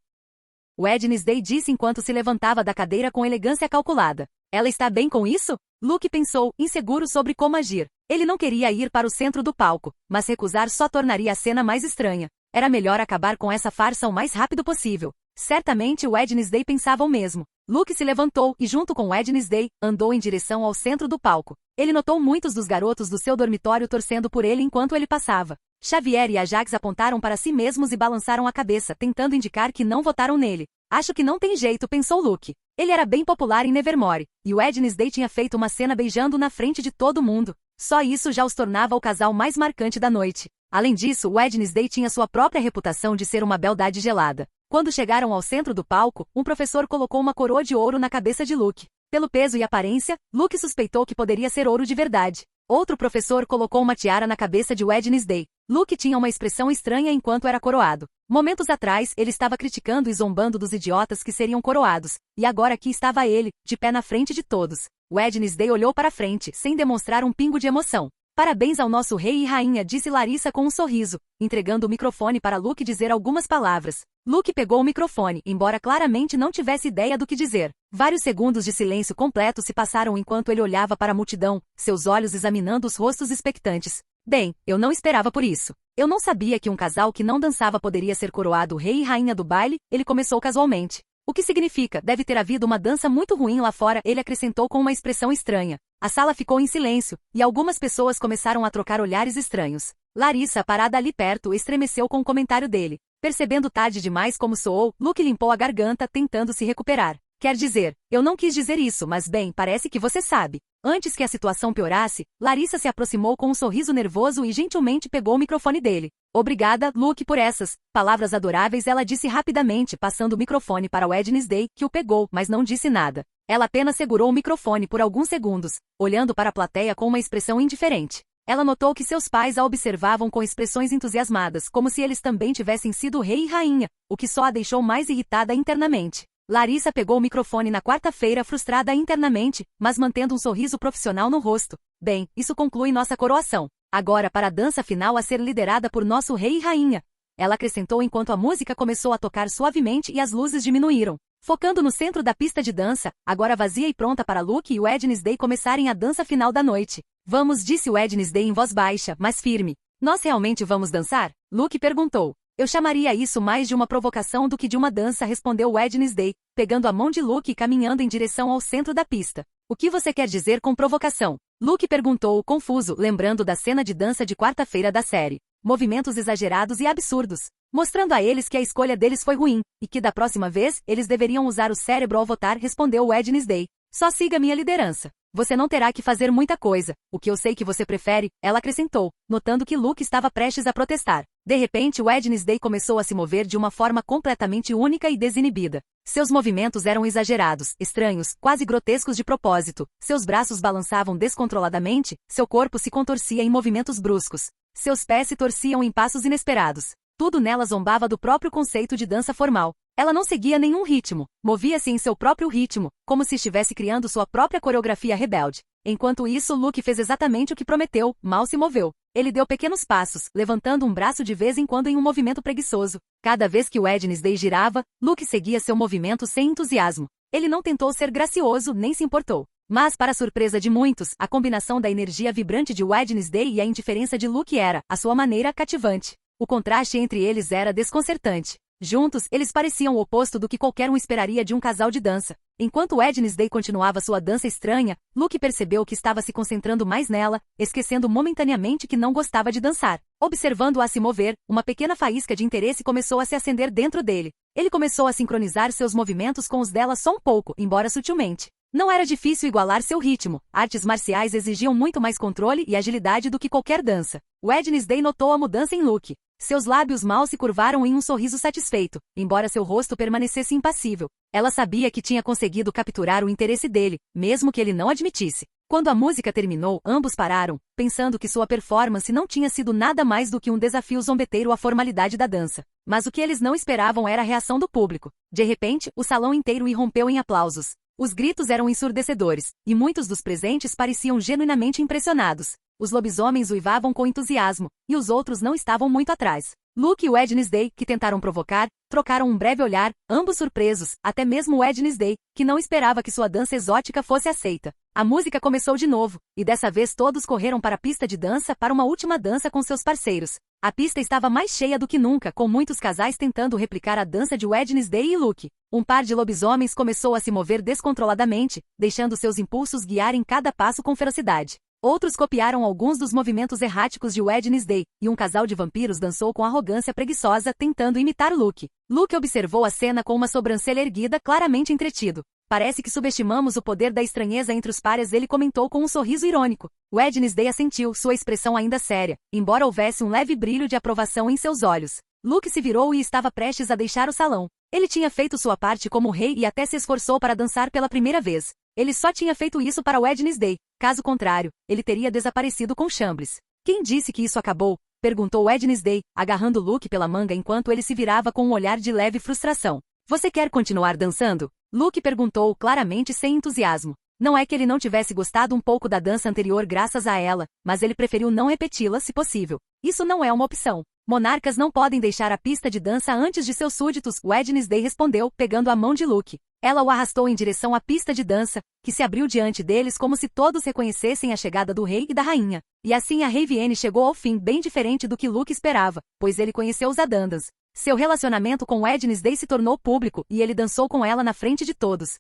Wednesday disse enquanto se levantava da cadeira com elegância calculada. Ela está bem com isso? Luke pensou, inseguro sobre como agir. Ele não queria ir para o centro do palco, mas recusar só tornaria a cena mais estranha. Era melhor acabar com essa farsa o mais rápido possível. Certamente Wednesday pensava o mesmo. Luke se levantou e, junto com Wednesday, andou em direção ao centro do palco. Ele notou muitos dos garotos do seu dormitório torcendo por ele enquanto ele passava. Xavier e Ajax apontaram para si mesmos e balançaram a cabeça, tentando indicar que não votaram nele. Acho que não tem jeito, pensou Luke. Ele era bem popular em Nevermore, e Wednesday tinha feito uma cena beijando na frente de todo mundo. Só isso já os tornava o casal mais marcante da noite. Além disso, Wednesday tinha sua própria reputação de ser uma beldade gelada. Quando chegaram ao centro do palco, um professor colocou uma coroa de ouro na cabeça de Luke. Pelo peso e aparência, Luke suspeitou que poderia ser ouro de verdade. Outro professor colocou uma tiara na cabeça de Wednesday. Luke tinha uma expressão estranha enquanto era coroado. Momentos atrás, ele estava criticando e zombando dos idiotas que seriam coroados, e agora aqui estava ele, de pé na frente de todos. Wednesday olhou para frente, sem demonstrar um pingo de emoção. Parabéns ao nosso rei e rainha, disse Larissa com um sorriso, entregando o microfone para Luke dizer algumas palavras. Luke pegou o microfone, embora claramente não tivesse ideia do que dizer. Vários segundos de silêncio completo se passaram enquanto ele olhava para a multidão, seus olhos examinando os rostos expectantes. Bem, eu não esperava por isso. Eu não sabia que um casal que não dançava poderia ser coroado rei e rainha do baile, ele começou casualmente. O que significa, deve ter havido uma dança muito ruim lá fora, ele acrescentou com uma expressão estranha. A sala ficou em silêncio, e algumas pessoas começaram a trocar olhares estranhos. Larissa, parada ali perto, estremeceu com o comentário dele. Percebendo tarde demais como soou, Luke limpou a garganta, tentando se recuperar. Quer dizer, eu não quis dizer isso, mas bem, parece que você sabe. Antes que a situação piorasse, Larissa se aproximou com um sorriso nervoso e gentilmente pegou o microfone dele. Obrigada, Luke, por essas palavras adoráveis, ela disse rapidamente, passando o microfone para Wednesday, que o pegou, mas não disse nada. Ela apenas segurou o microfone por alguns segundos, olhando para a plateia com uma expressão indiferente. Ela notou que seus pais a observavam com expressões entusiasmadas, como se eles também tivessem sido rei e rainha, o que só a deixou mais irritada internamente. Larissa pegou o microfone na quarta-feira frustrada internamente, mas mantendo um sorriso profissional no rosto. Bem, isso conclui nossa coroação. Agora para a dança final a ser liderada por nosso rei e rainha. Ela acrescentou enquanto a música começou a tocar suavemente e as luzes diminuíram. Focando no centro da pista de dança, agora vazia e pronta para Luke e Wednesday começarem a dança final da noite. Vamos, disse Wednesday em voz baixa, mas firme. Nós realmente vamos dançar? Luke perguntou. Eu chamaria isso mais de uma provocação do que de uma dança, respondeu Wednesday, pegando a mão de Luke e caminhando em direção ao centro da pista. O que você quer dizer com provocação? Luke perguntou, confuso, lembrando da cena de dança de quarta-feira da série. Movimentos exagerados e absurdos, mostrando a eles que a escolha deles foi ruim, e que da próxima vez, eles deveriam usar o cérebro ao votar, respondeu Wednesday. Só siga minha liderança. Você não terá que fazer muita coisa. O que eu sei que você prefere, ela acrescentou, notando que Luke estava prestes a protestar. De repente, Wednesday começou a se mover de uma forma completamente única e desinibida. Seus movimentos eram exagerados, estranhos, quase grotescos de propósito. Seus braços balançavam descontroladamente, seu corpo se contorcia em movimentos bruscos. Seus pés se torciam em passos inesperados. Tudo nela zombava do próprio conceito de dança formal. Ela não seguia nenhum ritmo, movia-se em seu próprio ritmo, como se estivesse criando sua própria coreografia rebelde. Enquanto isso, Luke fez exatamente o que prometeu, mal se moveu. Ele deu pequenos passos, levantando um braço de vez em quando em um movimento preguiçoso. Cada vez que Wednesday girava, Luke seguia seu movimento sem entusiasmo. Ele não tentou ser gracioso nem se importou. Mas, para surpresa de muitos, a combinação da energia vibrante de Wednesday e a indiferença de Luke era, à sua maneira, cativante. O contraste entre eles era desconcertante. Juntos, eles pareciam o oposto do que qualquer um esperaria de um casal de dança. Enquanto Wednesday continuava sua dança estranha, Luke percebeu que estava se concentrando mais nela, esquecendo momentaneamente que não gostava de dançar. Observando-a se mover, uma pequena faísca de interesse começou a se acender dentro dele. Ele começou a sincronizar seus movimentos com os dela só um pouco, embora sutilmente. Não era difícil igualar seu ritmo. Artes marciais exigiam muito mais controle e agilidade do que qualquer dança. Wednesday notou a mudança em Luke. Seus lábios mal se curvaram em um sorriso satisfeito, embora seu rosto permanecesse impassível. Ela sabia que tinha conseguido capturar o interesse dele, mesmo que ele não admitisse. Quando a música terminou, ambos pararam, pensando que sua performance não tinha sido nada mais do que um desafio zombeteiro à formalidade da dança. Mas o que eles não esperavam era a reação do público. De repente, o salão inteiro irrompeu em aplausos. Os gritos eram ensurdecedores, e muitos dos presentes pareciam genuinamente impressionados. Os lobisomens uivavam com entusiasmo, e os outros não estavam muito atrás. Luke e Wednesday, que tentaram provocar, trocaram um breve olhar, ambos surpresos, até mesmo Wednesday, que não esperava que sua dança exótica fosse aceita. A música começou de novo, e dessa vez todos correram para a pista de dança para uma última dança com seus parceiros. A pista estava mais cheia do que nunca, com muitos casais tentando replicar a dança de Wednesday e Luke. Um par de lobisomens começou a se mover descontroladamente, deixando seus impulsos guiarem cada passo com ferocidade. Outros copiaram alguns dos movimentos erráticos de Wednesday, e um casal de vampiros dançou com arrogância preguiçosa, tentando imitar Luke. Luke observou a cena com uma sobrancelha erguida, claramente entretido. Parece que subestimamos o poder da estranheza entre os pares, ele comentou com um sorriso irônico. Wednesday assentiu, sua expressão ainda séria, embora houvesse um leve brilho de aprovação em seus olhos. Luke se virou e estava prestes a deixar o salão. Ele tinha feito sua parte como rei e até se esforçou para dançar pela primeira vez. Ele só tinha feito isso para Wednesday. Caso contrário, ele teria desaparecido com Shambles. Quem disse que isso acabou? Perguntou Wednesday, agarrando Luke pela manga enquanto ele se virava com um olhar de leve frustração. Você quer continuar dançando? Luke perguntou claramente sem entusiasmo. Não é que ele não tivesse gostado um pouco da dança anterior graças a ela, mas ele preferiu não repeti-la se possível. Isso não é uma opção. Monarcas não podem deixar a pista de dança antes de seus súditos, Wednesday respondeu, pegando a mão de Luke. Ela o arrastou em direção à pista de dança, que se abriu diante deles como se todos reconhecessem a chegada do rei e da rainha. E assim a Ravienne chegou ao fim bem diferente do que Luke esperava, pois ele conheceu os Adandans. Seu relacionamento com Wednesday se tornou público e ele dançou com ela na frente de todos.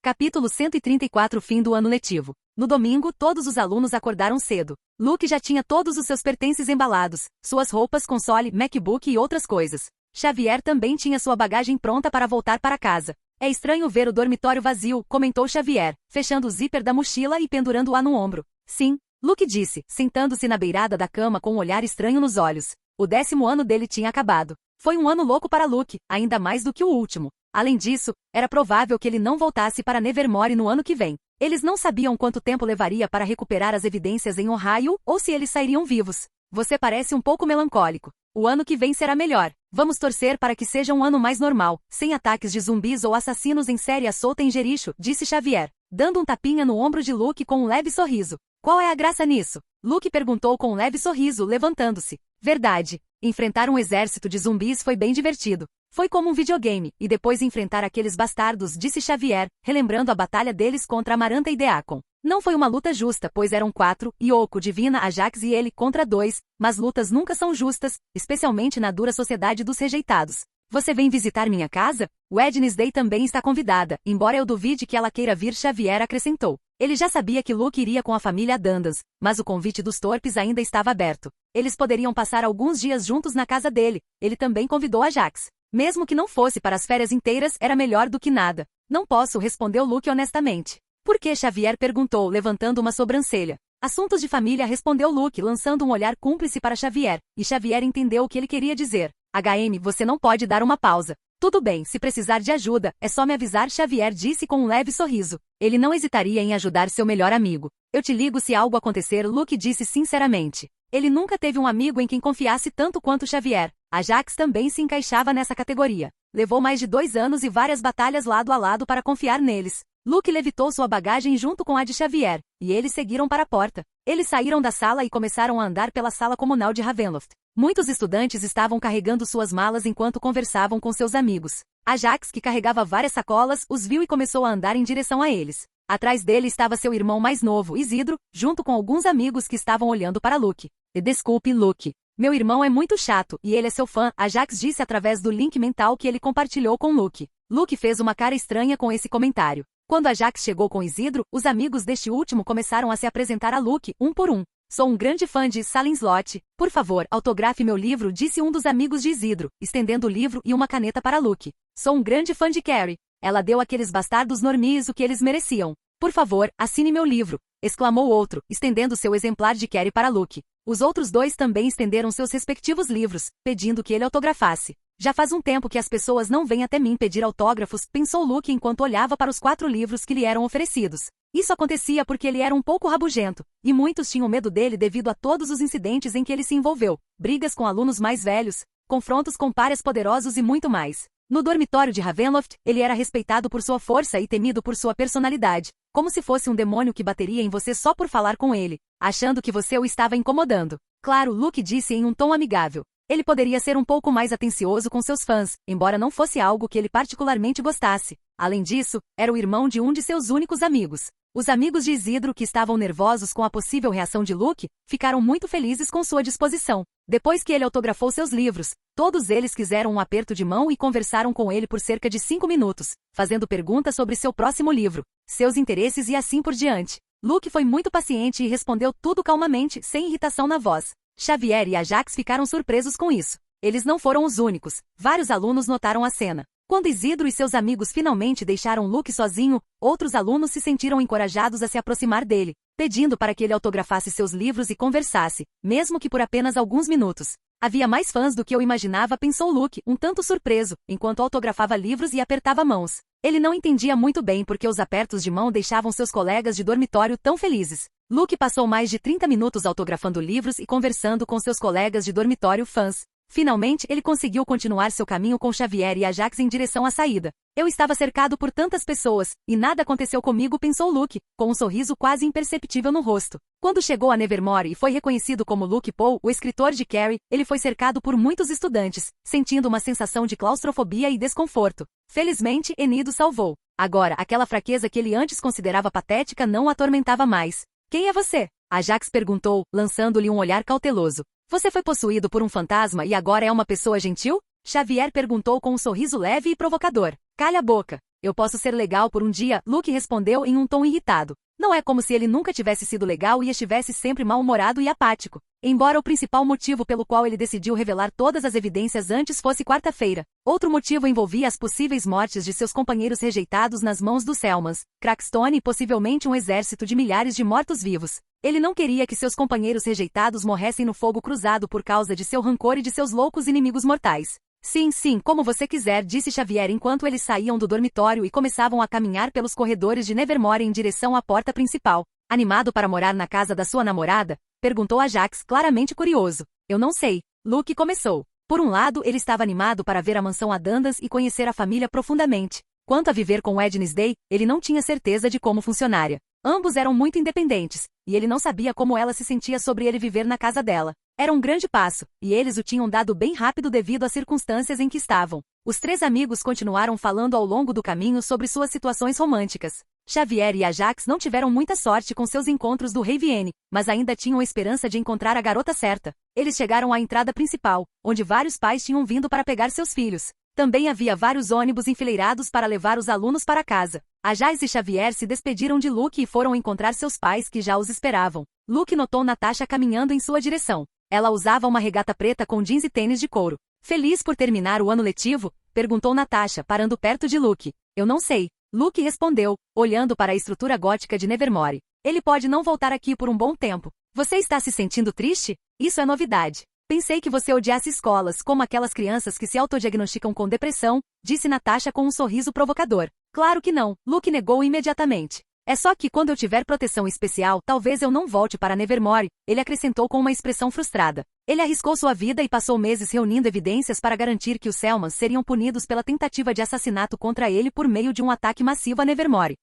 Capítulo 134 Fim do ano letivo. No domingo, todos os alunos acordaram cedo. Luke já tinha todos os seus pertences embalados, suas roupas, console, MacBook e outras coisas. Xavier também tinha sua bagagem pronta para voltar para casa. É estranho ver o dormitório vazio, comentou Xavier, fechando o zíper da mochila e pendurando-a no ombro. Sim, Luke disse, sentando-se na beirada da cama com um olhar estranho nos olhos. O 10º ano dele tinha acabado. Foi um ano louco para Luke, ainda mais do que o último. Além disso, era provável que ele não voltasse para Nevermore no ano que vem. Eles não sabiam quanto tempo levaria para recuperar as evidências em Ohio ou se eles sairiam vivos. Você parece um pouco melancólico. O ano que vem será melhor. Vamos torcer para que seja um ano mais normal, sem ataques de zumbis ou assassinos em série à solta em Jericho, disse Xavier, dando um tapinha no ombro de Luke com um leve sorriso. Qual é a graça nisso? Luke perguntou com um leve sorriso, levantando-se. Verdade. Enfrentar um exército de zumbis foi bem divertido. Foi como um videogame, e depois enfrentar aqueles bastardos, disse Xavier, relembrando a batalha deles contra Amaranta e Deacon. Não foi uma luta justa, pois eram 4, Yoko, Divina, Ajax e ele contra 2, mas lutas nunca são justas, especialmente na dura sociedade dos rejeitados. Você vem visitar minha casa? Wednesday também está convidada, embora eu duvide que ela queira vir, Xavier acrescentou. Ele já sabia que Luke iria com a família Adandans, mas o convite dos torpes ainda estava aberto. Eles poderiam passar alguns dias juntos na casa dele. Ele também convidou Ajax. Mesmo que não fosse para as férias inteiras, era melhor do que nada. Não posso, respondeu Luke honestamente. Por que? Xavier perguntou, levantando uma sobrancelha. Assuntos de família, respondeu Luke, lançando um olhar cúmplice para Xavier, e Xavier entendeu o que ele queria dizer. HM, você não pode dar uma pausa. Tudo bem, se precisar de ajuda, é só me avisar, Xavier disse com um leve sorriso. Ele não hesitaria em ajudar seu melhor amigo. Eu te ligo se algo acontecer, Luke disse sinceramente. Ele nunca teve um amigo em quem confiasse tanto quanto Xavier. Ajax também se encaixava nessa categoria. Levou mais de 2 anos e várias batalhas lado a lado para confiar neles. Luke levitou sua bagagem junto com a de Xavier, e eles seguiram para a porta. Eles saíram da sala e começaram a andar pela sala comunal de Ravenloft. Muitos estudantes estavam carregando suas malas enquanto conversavam com seus amigos. Ajax, que carregava várias sacolas, os viu e começou a andar em direção a eles. Atrás dele estava seu irmão mais novo, Isidro, junto com alguns amigos que estavam olhando para Luke. Desculpe, Luke. Meu irmão é muito chato, e ele é seu fã, Ajax disse através do link mental que ele compartilhou com Luke. Luke fez uma cara estranha com esse comentário. Quando Ajax chegou com Isidro, os amigos deste último começaram a se apresentar a Luke, um por um. Sou um grande fã de Salin Slot. Por favor, autografe meu livro, disse um dos amigos de Isidro, estendendo o livro e uma caneta para Luke. Sou um grande fã de Carrie. Ela deu àqueles bastardos normies o que eles mereciam. Por favor, assine meu livro, exclamou outro, estendendo seu exemplar de Carrie para Luke. Os outros dois também estenderam seus respectivos livros, pedindo que ele autografasse. Já faz um tempo que as pessoas não vêm até mim pedir autógrafos, pensou Luke enquanto olhava para os 4 livros que lhe eram oferecidos. Isso acontecia porque ele era um pouco rabugento, e muitos tinham medo dele devido a todos os incidentes em que ele se envolveu, brigas com alunos mais velhos, confrontos com pares poderosos e muito mais. No dormitório de Ravenloft, ele era respeitado por sua força e temido por sua personalidade, como se fosse um demônio que bateria em você só por falar com ele, achando que você o estava incomodando. Claro, Luke disse em um tom amigável. Ele poderia ser um pouco mais atencioso com seus fãs, embora não fosse algo que ele particularmente gostasse. Além disso, era o irmão de um de seus únicos amigos. Os amigos de Isidro, que estavam nervosos com a possível reação de Luke, ficaram muito felizes com sua disposição. Depois que ele autografou seus livros, todos eles quiseram um aperto de mão e conversaram com ele por cerca de 5 minutos, fazendo perguntas sobre seu próximo livro, seus interesses e assim por diante. Luke foi muito paciente e respondeu tudo calmamente, sem irritação na voz. Xavier e Ajax ficaram surpresos com isso. Eles não foram os únicos. Vários alunos notaram a cena. Quando Isidro e seus amigos finalmente deixaram Luke sozinho, outros alunos se sentiram encorajados a se aproximar dele, pedindo para que ele autografasse seus livros e conversasse, mesmo que por apenas alguns minutos. Havia mais fãs do que eu imaginava, pensou Luke, um tanto surpreso, enquanto autografava livros e apertava mãos. Ele não entendia muito bem porque os apertos de mão deixavam seus colegas de dormitório tão felizes. Luke passou mais de 30 minutos autografando livros e conversando com seus colegas de dormitório fãs. Finalmente, ele conseguiu continuar seu caminho com Xavier e Ajax em direção à saída. Eu estava cercado por tantas pessoas, e nada aconteceu comigo, pensou Luke, com um sorriso quase imperceptível no rosto. Quando chegou a Nevermore e foi reconhecido como Luke Poe, o escritor de Carrie, ele foi cercado por muitos estudantes, sentindo uma sensação de claustrofobia e desconforto. Felizmente, Enid o salvou. Agora, aquela fraqueza que ele antes considerava patética não o atormentava mais. Quem é você? Ajax perguntou, lançando-lhe um olhar cauteloso. Você foi possuído por um fantasma e agora é uma pessoa gentil? Xavier perguntou com um sorriso leve e provocador. Calha a boca. Eu posso ser legal por um dia, Luke respondeu em um tom irritado. Não é como se ele nunca tivesse sido legal e estivesse sempre mal-humorado e apático. Embora o principal motivo pelo qual ele decidiu revelar todas as evidências antes fosse quarta-feira. Outro motivo envolvia as possíveis mortes de seus companheiros rejeitados nas mãos dos Selmans, Crackstone e possivelmente um exército de milhares de mortos-vivos. Ele não queria que seus companheiros rejeitados morressem no fogo cruzado por causa de seu rancor e de seus loucos inimigos mortais. Sim, como você quiser, disse Xavier enquanto eles saíam do dormitório e começavam a caminhar pelos corredores de Nevermore em direção à porta principal. Animado para morar na casa da sua namorada? Perguntou Ajax, claramente curioso. Eu não sei. Luke começou. Por um lado, ele estava animado para ver a mansão Adandas e conhecer a família profundamente. Quanto a viver com Wednesday, ele não tinha certeza de como funcionaria. Ambos eram muito independentes, e ele não sabia como ela se sentia sobre ele viver na casa dela. Era um grande passo, e eles o tinham dado bem rápido devido às circunstâncias em que estavam. Os 3 amigos continuaram falando ao longo do caminho sobre suas situações românticas. Xavier e Ajax não tiveram muita sorte com seus encontros do Rei Vienne, mas ainda tinham esperança de encontrar a garota certa. Eles chegaram à entrada principal, onde vários pais tinham vindo para pegar seus filhos. Também havia vários ônibus enfileirados para levar os alunos para casa. Ajax e Xavier se despediram de Luke e foram encontrar seus pais que já os esperavam. Luke notou Natasha caminhando em sua direção. Ela usava uma regata preta com jeans e tênis de couro. Feliz por terminar o ano letivo? Perguntou Natasha, parando perto de Luke. Eu não sei. Luke respondeu, olhando para a estrutura gótica de Nevermore. Ele pode não voltar aqui por um bom tempo. Você está se sentindo triste? Isso é novidade. Pensei que você odiasse escolas, como aquelas crianças que se autodiagnosticam com depressão, disse Natasha com um sorriso provocador. Claro que não, Luke negou imediatamente. É só que quando eu tiver proteção especial, talvez eu não volte para Nevermore, ele acrescentou com uma expressão frustrada. Ele arriscou sua vida e passou meses reunindo evidências para garantir que os Selmans seriam punidos pela tentativa de assassinato contra ele por meio de um ataque massivo a Nevermore.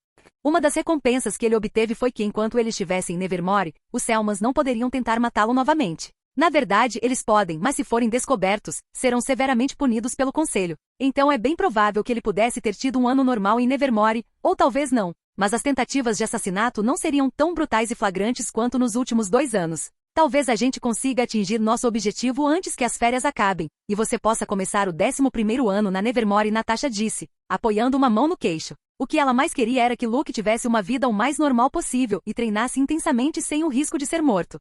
Uma das recompensas que ele obteve foi que enquanto ele estivesse em Nevermore, os Selmans não poderiam tentar matá-lo novamente. Na verdade, eles podem, mas se forem descobertos, serão severamente punidos pelo Conselho. Então é bem provável que ele pudesse ter tido um ano normal em Nevermore, ou talvez não. Mas as tentativas de assassinato não seriam tão brutais e flagrantes quanto nos últimos 2 anos. Talvez a gente consiga atingir nosso objetivo antes que as férias acabem, e você possa começar o 11º ano na Nevermore, Natasha disse, apoiando uma mão no queixo. O que ela mais queria era que Luke tivesse uma vida o mais normal possível e treinasse intensamente sem o risco de ser morto.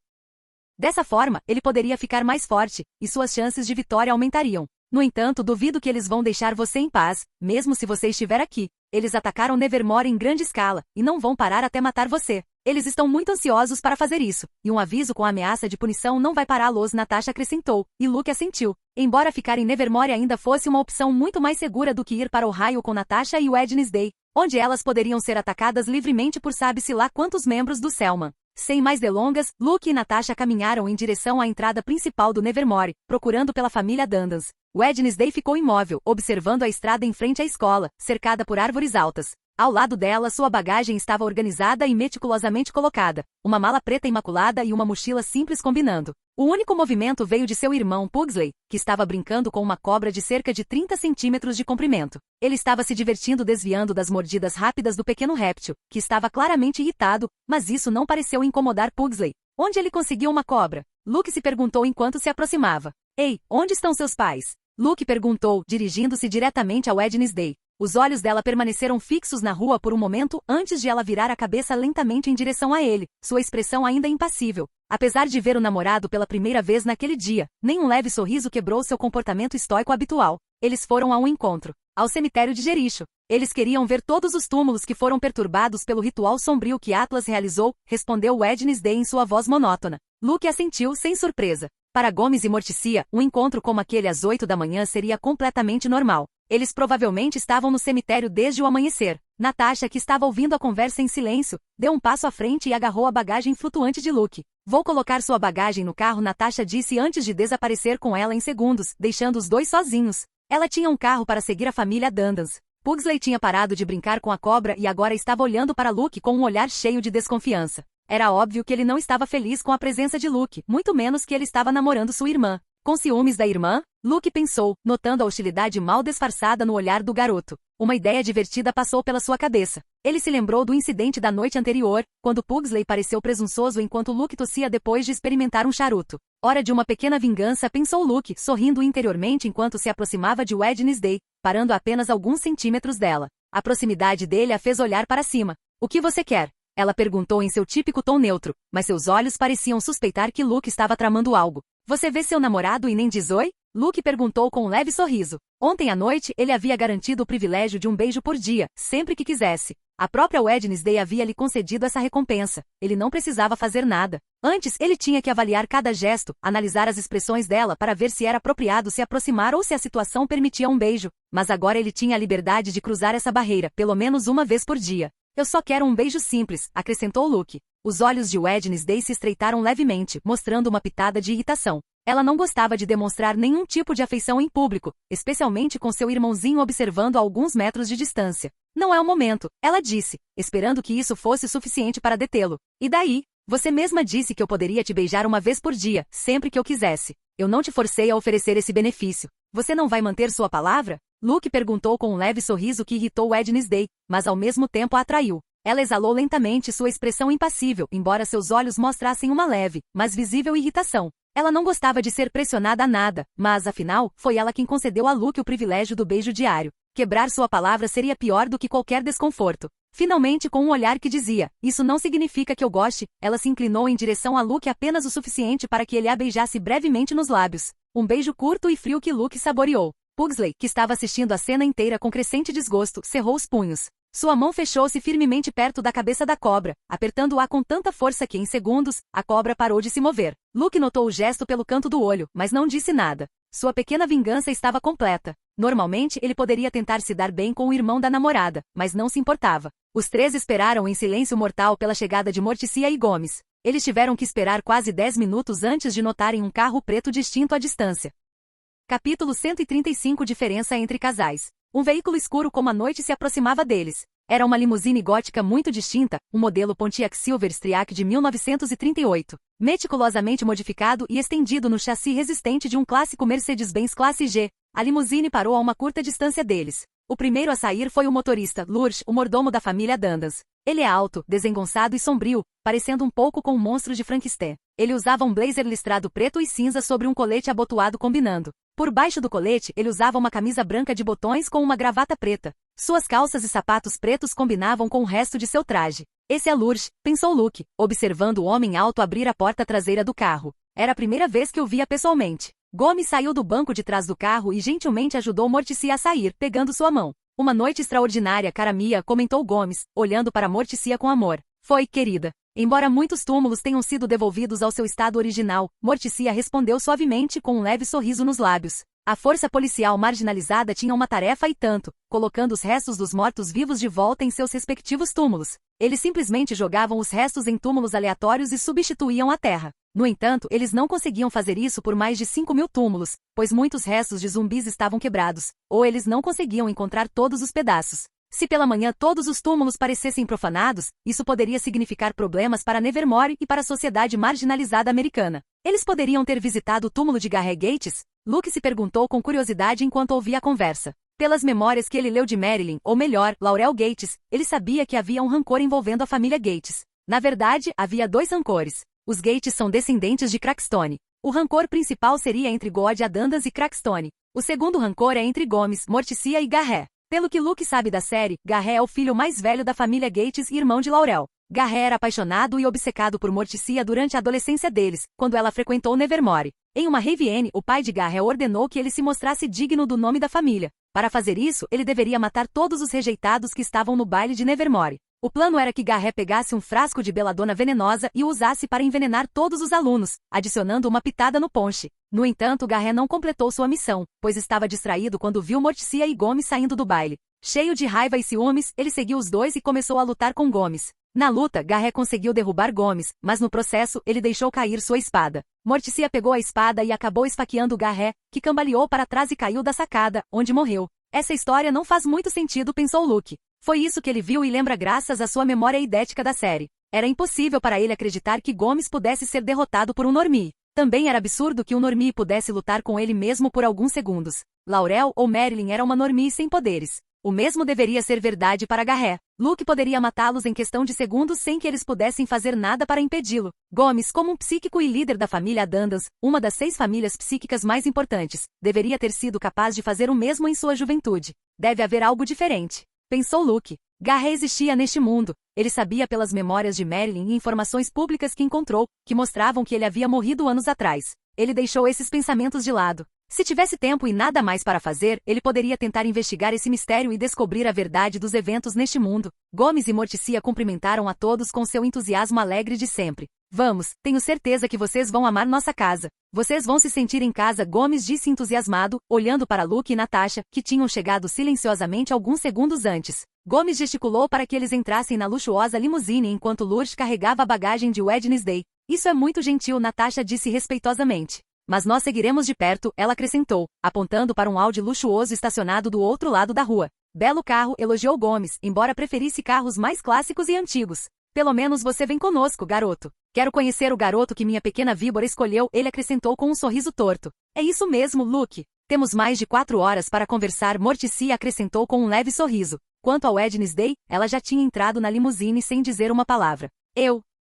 Dessa forma, ele poderia ficar mais forte, e suas chances de vitória aumentariam. No entanto, duvido que eles vão deixar você em paz, mesmo se você estiver aqui. Eles atacaram Nevermore em grande escala, e não vão parar até matar você. Eles estão muito ansiosos para fazer isso, e um aviso com ameaça de punição não vai pará-los, Natasha acrescentou, e Luke assentiu. Embora ficar em Nevermore ainda fosse uma opção muito mais segura do que ir para Ohio com Natasha e Wednesday, onde elas poderiam ser atacadas livremente por sabe-se lá quantos membros do Selman. Sem mais delongas, Luke e Natasha caminharam em direção à entrada principal do Nevermore, procurando pela família Dundans. Wednesday ficou imóvel, observando a estrada em frente à escola, cercada por árvores altas. Ao lado dela, sua bagagem estava organizada e meticulosamente colocada, uma mala preta imaculada e uma mochila simples combinando. O único movimento veio de seu irmão Pugsley, que estava brincando com uma cobra de cerca de 30 centímetros de comprimento. Ele estava se divertindo desviando das mordidas rápidas do pequeno réptil, que estava claramente irritado, mas isso não pareceu incomodar Pugsley. Onde ele conseguiu uma cobra? Luke se perguntou enquanto se aproximava. Ei, onde estão seus pais? Luke perguntou, dirigindo-se diretamente a Wednesday. Os olhos dela permaneceram fixos na rua por um momento antes de ela virar a cabeça lentamente em direção a ele, sua expressão ainda impassível. Apesar de ver o namorado pela primeira vez naquele dia, nem um leve sorriso quebrou seu comportamento estoico habitual. Eles foram a um encontro, ao cemitério de Jericho. Eles queriam ver todos os túmulos que foram perturbados pelo ritual sombrio que Atlas realizou, respondeu Wednesday em sua voz monótona. Luke assentiu sem surpresa. Para Gomes e Morticia, um encontro como aquele às 8 da manhã seria completamente normal. Eles provavelmente estavam no cemitério desde o amanhecer. Natasha, que estava ouvindo a conversa em silêncio, deu um passo à frente e agarrou a bagagem flutuante de Luke. Vou colocar sua bagagem no carro, Natasha disse antes de desaparecer com ela em segundos, deixando os dois sozinhos. Ela tinha um carro para seguir a família Dundans. Pugsley tinha parado de brincar com a cobra e agora estava olhando para Luke com um olhar cheio de desconfiança. Era óbvio que ele não estava feliz com a presença de Luke, muito menos que ele estava namorando sua irmã. Com ciúmes da irmã? Luke pensou, notando a hostilidade mal disfarçada no olhar do garoto. Uma ideia divertida passou pela sua cabeça. Ele se lembrou do incidente da noite anterior, quando Pugsley pareceu presunçoso enquanto Luke tossia depois de experimentar um charuto. Hora de uma pequena vingança, pensou Luke, sorrindo interiormente enquanto se aproximava de Wednesday, parando a apenas alguns centímetros dela. A proximidade dele a fez olhar para cima. O que você quer? Ela perguntou em seu típico tom neutro, mas seus olhos pareciam suspeitar que Luke estava tramando algo. Você vê seu namorado e nem diz oi? Luke perguntou com um leve sorriso. Ontem à noite, ele havia garantido o privilégio de um beijo por dia, sempre que quisesse. A própria Wednesday havia lhe concedido essa recompensa. Ele não precisava fazer nada. Antes, ele tinha que avaliar cada gesto, analisar as expressões dela para ver se era apropriado se aproximar ou se a situação permitia um beijo. Mas agora ele tinha a liberdade de cruzar essa barreira, pelo menos uma vez por dia. Eu só quero um beijo simples, acrescentou Luke. Os olhos de Wednesday se estreitaram levemente, mostrando uma pitada de irritação. Ela não gostava de demonstrar nenhum tipo de afeição em público, especialmente com seu irmãozinho observando a alguns metros de distância. Não é o momento, ela disse, esperando que isso fosse suficiente para detê-lo. E daí? Você mesma disse que eu poderia te beijar uma vez por dia, sempre que eu quisesse. Eu não te forcei a oferecer esse benefício. Você não vai manter sua palavra? Luke perguntou com um leve sorriso que irritou Wednesday, mas ao mesmo tempo a atraiu. Ela exalou lentamente sua expressão impassível, embora seus olhos mostrassem uma leve, mas visível irritação. Ela não gostava de ser pressionada a nada, mas, afinal, foi ela quem concedeu a Luke o privilégio do beijo diário. Quebrar sua palavra seria pior do que qualquer desconforto. Finalmente, com um olhar que dizia, isso não significa que eu goste, ela se inclinou em direção a Luke apenas o suficiente para que ele a beijasse brevemente nos lábios. Um beijo curto e frio que Luke saboreou. Pugsley, que estava assistindo a cena inteira com crescente desgosto, cerrou os punhos. Sua mão fechou-se firmemente perto da cabeça da cobra, apertando-a com tanta força que, em segundos, a cobra parou de se mover. Luke notou o gesto pelo canto do olho, mas não disse nada. Sua pequena vingança estava completa. Normalmente, ele poderia tentar se dar bem com o irmão da namorada, mas não se importava. Os três esperaram em silêncio mortal pela chegada de Morticia e Gomes. Eles tiveram que esperar quase 10 minutos antes de notarem um carro preto distinto à distância. Capítulo 135 Diferença entre casais. Um veículo escuro como a noite se aproximava deles. Era uma limusine gótica muito distinta, um modelo Pontiac Silver Striac de 1938, meticulosamente modificado e estendido no chassi resistente de um clássico Mercedes-Benz Classe G. A limusine parou a uma curta distância deles. O primeiro a sair foi o motorista, Lurch, o mordomo da família Dundas. Ele é alto, desengonçado e sombrio, parecendo um pouco com um monstro de Frankenstein. Ele usava um blazer listrado preto e cinza sobre um colete abotoado combinando. Por baixo do colete, ele usava uma camisa branca de botões com uma gravata preta. Suas calças e sapatos pretos combinavam com o resto de seu traje. Esse é Lurch, pensou Luke, observando o homem alto abrir a porta traseira do carro. Era a primeira vez que o via pessoalmente. Gomes saiu do banco de trás do carro e gentilmente ajudou Morticia a sair, pegando sua mão. Uma noite extraordinária, cara Mia, comentou Gomes, olhando para Morticia com amor. Foi, querida. Embora muitos túmulos tenham sido devolvidos ao seu estado original, Morticia respondeu suavemente com um leve sorriso nos lábios. A força policial marginalizada tinha uma tarefa e tanto, colocando os restos dos mortos-vivos de volta em seus respectivos túmulos. Eles simplesmente jogavam os restos em túmulos aleatórios e substituíam a terra. No entanto, eles não conseguiam fazer isso por mais de 5.000 túmulos, pois muitos restos de zumbis estavam quebrados, ou eles não conseguiam encontrar todos os pedaços. Se pela manhã todos os túmulos parecessem profanados, isso poderia significar problemas para Nevermore e para a sociedade marginalizada americana. Eles poderiam ter visitado o túmulo de Garrett Gates? Luke se perguntou com curiosidade enquanto ouvia a conversa. Pelas memórias que ele leu de Marilyn, ou melhor, Laurel Gates, ele sabia que havia um rancor envolvendo a família Gates. Na verdade, havia 2 rancores. Os Gates são descendentes de Crackstone. O rancor principal seria entre God Dundas e Crackstone. O segundo rancor é entre Gomes, Morticia e Garrett. Pelo que Luke sabe da série, Garrett é o filho mais velho da família Gates e irmão de Laurel. Garrett era apaixonado e obcecado por Morticia durante a adolescência deles, quando ela frequentou Nevermore. Em uma reunião, o pai de Garrett ordenou que ele se mostrasse digno do nome da família. Para fazer isso, ele deveria matar todos os rejeitados que estavam no baile de Nevermore. O plano era que Garrett pegasse um frasco de beladona venenosa e o usasse para envenenar todos os alunos, adicionando uma pitada no ponche. No entanto, Garrett não completou sua missão, pois estava distraído quando viu Morticia e Gomes saindo do baile. Cheio de raiva e ciúmes, ele seguiu os dois e começou a lutar com Gomes. Na luta, Garrett conseguiu derrubar Gomes, mas no processo, ele deixou cair sua espada. Morticia pegou a espada e acabou esfaqueando Garrett, que cambaleou para trás e caiu da sacada, onde morreu. Essa história não faz muito sentido, pensou Luke. Foi isso que ele viu e lembra graças à sua memória idética da série. Era impossível para ele acreditar que Gomes pudesse ser derrotado por um normie. Também era absurdo que um normie pudesse lutar com ele mesmo por alguns segundos. Laurel ou Marilyn era uma normie sem poderes. O mesmo deveria ser verdade para Garrett. Luke poderia matá-los em questão de segundos sem que eles pudessem fazer nada para impedi-lo. Gomes, como um psíquico e líder da família Dundas, uma das 6 famílias psíquicas mais importantes, deveria ter sido capaz de fazer o mesmo em sua juventude. Deve haver algo diferente, pensou Luke. Garrett existia neste mundo. Ele sabia pelas memórias de Marilyn e informações públicas que encontrou, que mostravam que ele havia morrido anos atrás. Ele deixou esses pensamentos de lado. Se tivesse tempo e nada mais para fazer, ele poderia tentar investigar esse mistério e descobrir a verdade dos eventos neste mundo. Gomes e Morticia cumprimentaram a todos com seu entusiasmo alegre de sempre. Vamos, tenho certeza que vocês vão amar nossa casa. Vocês vão se sentir em casa, Gomes disse entusiasmado, olhando para Luke e Natasha, que tinham chegado silenciosamente alguns segundos antes. Gomes gesticulou para que eles entrassem na luxuosa limusine enquanto Lurch carregava a bagagem de Wednesday. Isso é muito gentil, Natasha disse respeitosamente. Mas nós seguiremos de perto, ela acrescentou, apontando para um Audi luxuoso estacionado do outro lado da rua. Belo carro, elogiou Gomes, embora preferisse carros mais clássicos e antigos. Pelo menos você vem conosco, garoto. Quero conhecer o garoto que minha pequena víbora escolheu, ele acrescentou com um sorriso torto. É isso mesmo, Luke. Temos mais de 4 horas para conversar, Morticia acrescentou com um leve sorriso. Quanto ao Wednesday, ela já tinha entrado na limusine sem dizer uma palavra.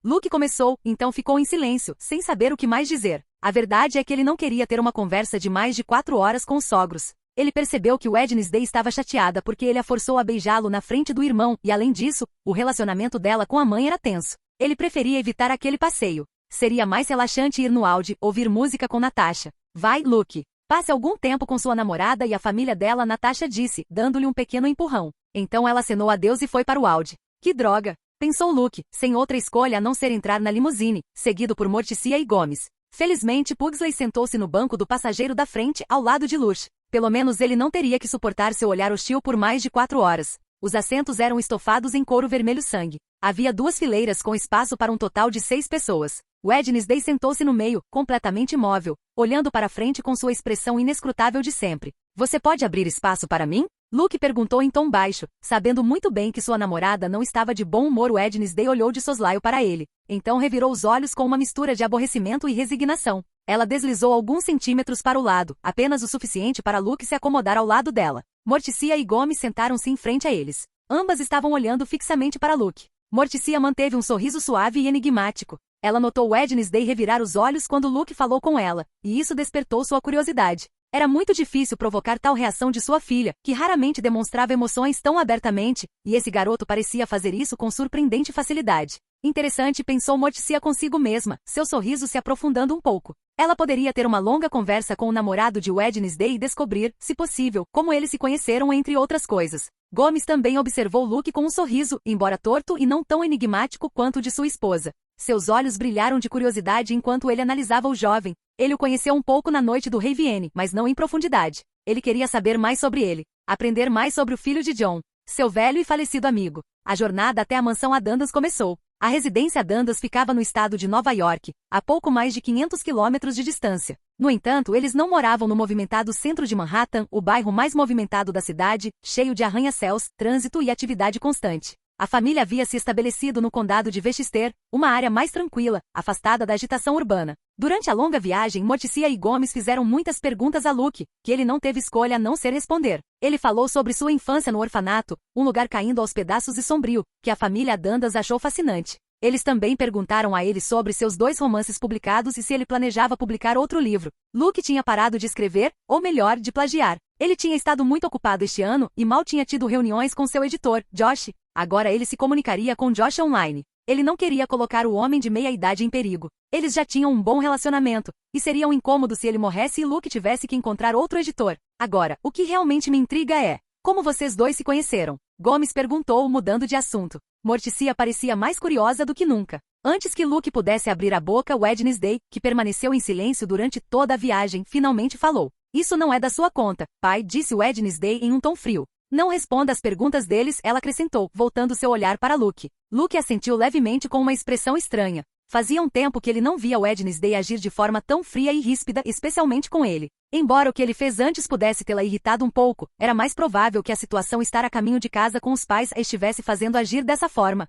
Luke começou, então ficou em silêncio, sem saber o que mais dizer. A verdade é que ele não queria ter uma conversa de mais de 4 horas com os sogros. Ele percebeu que Wednesday estava chateada porque ele a forçou a beijá-lo na frente do irmão e, além disso, o relacionamento dela com a mãe era tenso. Ele preferia evitar aquele passeio. Seria mais relaxante ir no Audi, ouvir música com Natasha. Vai, Luke. Passe algum tempo com sua namorada e a família dela, Natasha disse, dando-lhe um pequeno empurrão. Então ela acenou adeus e foi para o Audi. Que droga! Pensou Luke, sem outra escolha a não ser entrar na limusine, seguido por Morticia e Gomes. Felizmente Pugsley sentou-se no banco do passageiro da frente, ao lado de Lush. Pelo menos ele não teria que suportar seu olhar hostil por mais de 4 horas. Os assentos eram estofados em couro vermelho sangue. Havia 2 fileiras com espaço para um total de 6 pessoas. Wednesday sentou-se no meio, completamente imóvel, olhando para frente com sua expressão inescrutável de sempre. Você pode abrir espaço para mim? Luke perguntou em tom baixo, sabendo muito bem que sua namorada não estava de bom humor. Wednesday olhou de soslaio para ele. Então revirou os olhos com uma mistura de aborrecimento e resignação. Ela deslizou alguns centímetros para o lado, apenas o suficiente para Luke se acomodar ao lado dela. Morticia e Gomes sentaram-se em frente a eles. Ambas estavam olhando fixamente para Luke. Morticia manteve um sorriso suave e enigmático. Ela notou Wednesday revirar os olhos quando Luke falou com ela, e isso despertou sua curiosidade. Era muito difícil provocar tal reação de sua filha, que raramente demonstrava emoções tão abertamente, e esse garoto parecia fazer isso com surpreendente facilidade. Interessante, pensou Morticia consigo mesma, seu sorriso se aprofundando um pouco. Ela poderia ter uma longa conversa com o namorado de Wednesday e descobrir, se possível, como eles se conheceram entre outras coisas. Gomes também observou Luke com um sorriso, embora torto e não tão enigmático quanto o de sua esposa. Seus olhos brilharam de curiosidade enquanto ele analisava o jovem. Ele o conheceu um pouco na noite do Rivienne, mas não em profundidade. Ele queria saber mais sobre ele, aprender mais sobre o filho de John, seu velho e falecido amigo. A jornada até a mansão Adandas começou. A residência Adandas ficava no estado de Nova York, a pouco mais de 500 quilômetros de distância. No entanto, eles não moravam no movimentado centro de Manhattan, o bairro mais movimentado da cidade, cheio de arranha-céus, trânsito e atividade constante. A família havia se estabelecido no condado de Westchester, uma área mais tranquila, afastada da agitação urbana. Durante a longa viagem, Morticia e Gomes fizeram muitas perguntas a Luke, que ele não teve escolha a não ser responder. Ele falou sobre sua infância no orfanato, um lugar caindo aos pedaços e sombrio, que a família Adandas achou fascinante. Eles também perguntaram a ele sobre seus 2 romances publicados e se ele planejava publicar outro livro. Luke tinha parado de escrever, ou melhor, de plagiar. Ele tinha estado muito ocupado este ano e mal tinha tido reuniões com seu editor, Josh. Agora ele se comunicaria com Josh online. Ele não queria colocar o homem de meia-idade em perigo. Eles já tinham um bom relacionamento, e seria um incômodo se ele morresse e Luke tivesse que encontrar outro editor. Agora, o que realmente me intriga é: como vocês 2 se conheceram? Gomes perguntou, mudando de assunto. Morticia parecia mais curiosa do que nunca. Antes que Luke pudesse abrir a boca, Wednesday, que permaneceu em silêncio durante toda a viagem, finalmente falou. Isso não é da sua conta, pai, disse Wednesday em um tom frio. Não responda às perguntas deles, ela acrescentou, voltando seu olhar para Luke. Luke assentiu levemente com uma expressão estranha. Fazia um tempo que ele não via Wednesday agir de forma tão fria e ríspida, especialmente com ele. Embora o que ele fez antes pudesse tê-la irritado um pouco, era mais provável que a situação estar a caminho de casa com os pais a estivesse fazendo agir dessa forma.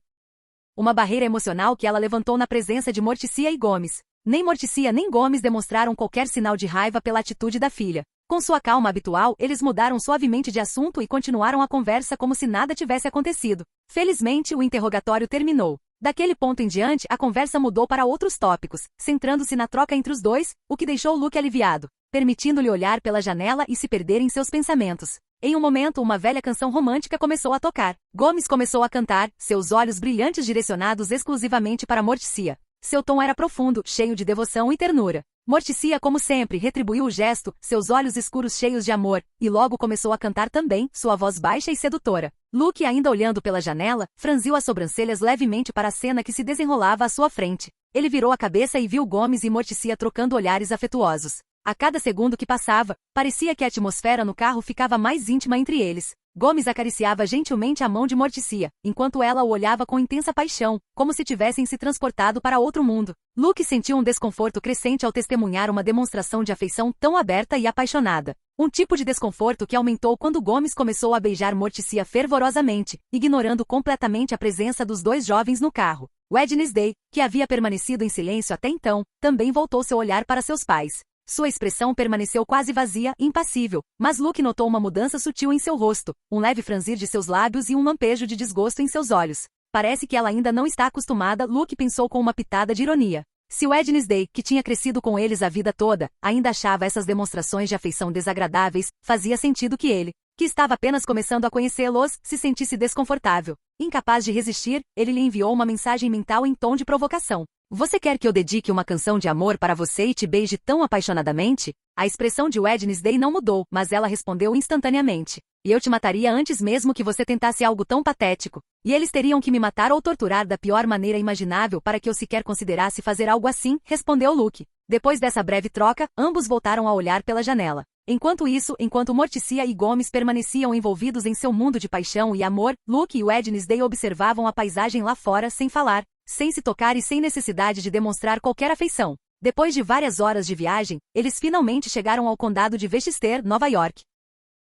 Uma barreira emocional que ela levantou na presença de Morticia e Gomes. Nem Morticia nem Gomes demonstraram qualquer sinal de raiva pela atitude da filha. Com sua calma habitual, eles mudaram suavemente de assunto e continuaram a conversa como se nada tivesse acontecido. Felizmente, o interrogatório terminou. Daquele ponto em diante, a conversa mudou para outros tópicos, centrando-se na troca entre os 2, o que deixou Luke aliviado, permitindo-lhe olhar pela janela e se perder em seus pensamentos. Em um momento, uma velha canção romântica começou a tocar. Gomes começou a cantar, seus olhos brilhantes direcionados exclusivamente para Morticia. Seu tom era profundo, cheio de devoção e ternura. Morticia, como sempre, retribuiu o gesto, seus olhos escuros cheios de amor, e logo começou a cantar também, sua voz baixa e sedutora. Luke, ainda olhando pela janela, franziu as sobrancelhas levemente para a cena que se desenrolava à sua frente. Ele virou a cabeça e viu Gomes e Morticia trocando olhares afetuosos. A cada segundo que passava, parecia que a atmosfera no carro ficava mais íntima entre eles. Gomes acariciava gentilmente a mão de Morticia, enquanto ela o olhava com intensa paixão, como se tivessem se transportado para outro mundo. Luke sentiu um desconforto crescente ao testemunhar uma demonstração de afeição tão aberta e apaixonada. Um tipo de desconforto que aumentou quando Gomes começou a beijar Morticia fervorosamente, ignorando completamente a presença dos 2 jovens no carro. Wednesday, que havia permanecido em silêncio até então, também voltou seu olhar para seus pais. Sua expressão permaneceu quase vazia, impassível, mas Luke notou uma mudança sutil em seu rosto, um leve franzir de seus lábios e um lampejo de desgosto em seus olhos. Parece que ela ainda não está acostumada, Luke pensou com uma pitada de ironia. Se Wednesday, que tinha crescido com eles a vida toda, ainda achava essas demonstrações de afeição desagradáveis, fazia sentido que ele, que estava apenas começando a conhecê-los, se sentisse desconfortável. Incapaz de resistir, ele lhe enviou uma mensagem mental em tom de provocação. Você quer que eu dedique uma canção de amor para você e te beije tão apaixonadamente? A expressão de Wednesday não mudou, mas ela respondeu instantaneamente. E eu te mataria antes mesmo que você tentasse algo tão patético. E eles teriam que me matar ou torturar da pior maneira imaginável para que eu sequer considerasse fazer algo assim, respondeu Luke. Depois dessa breve troca, ambos voltaram a olhar pela janela. Enquanto Morticia e Gomes permaneciam envolvidos em seu mundo de paixão e amor, Luke e Wednesday observavam a paisagem lá fora sem falar, sem se tocar e sem necessidade de demonstrar qualquer afeição. Depois de várias horas de viagem, eles finalmente chegaram ao condado de Westchester, Nova York.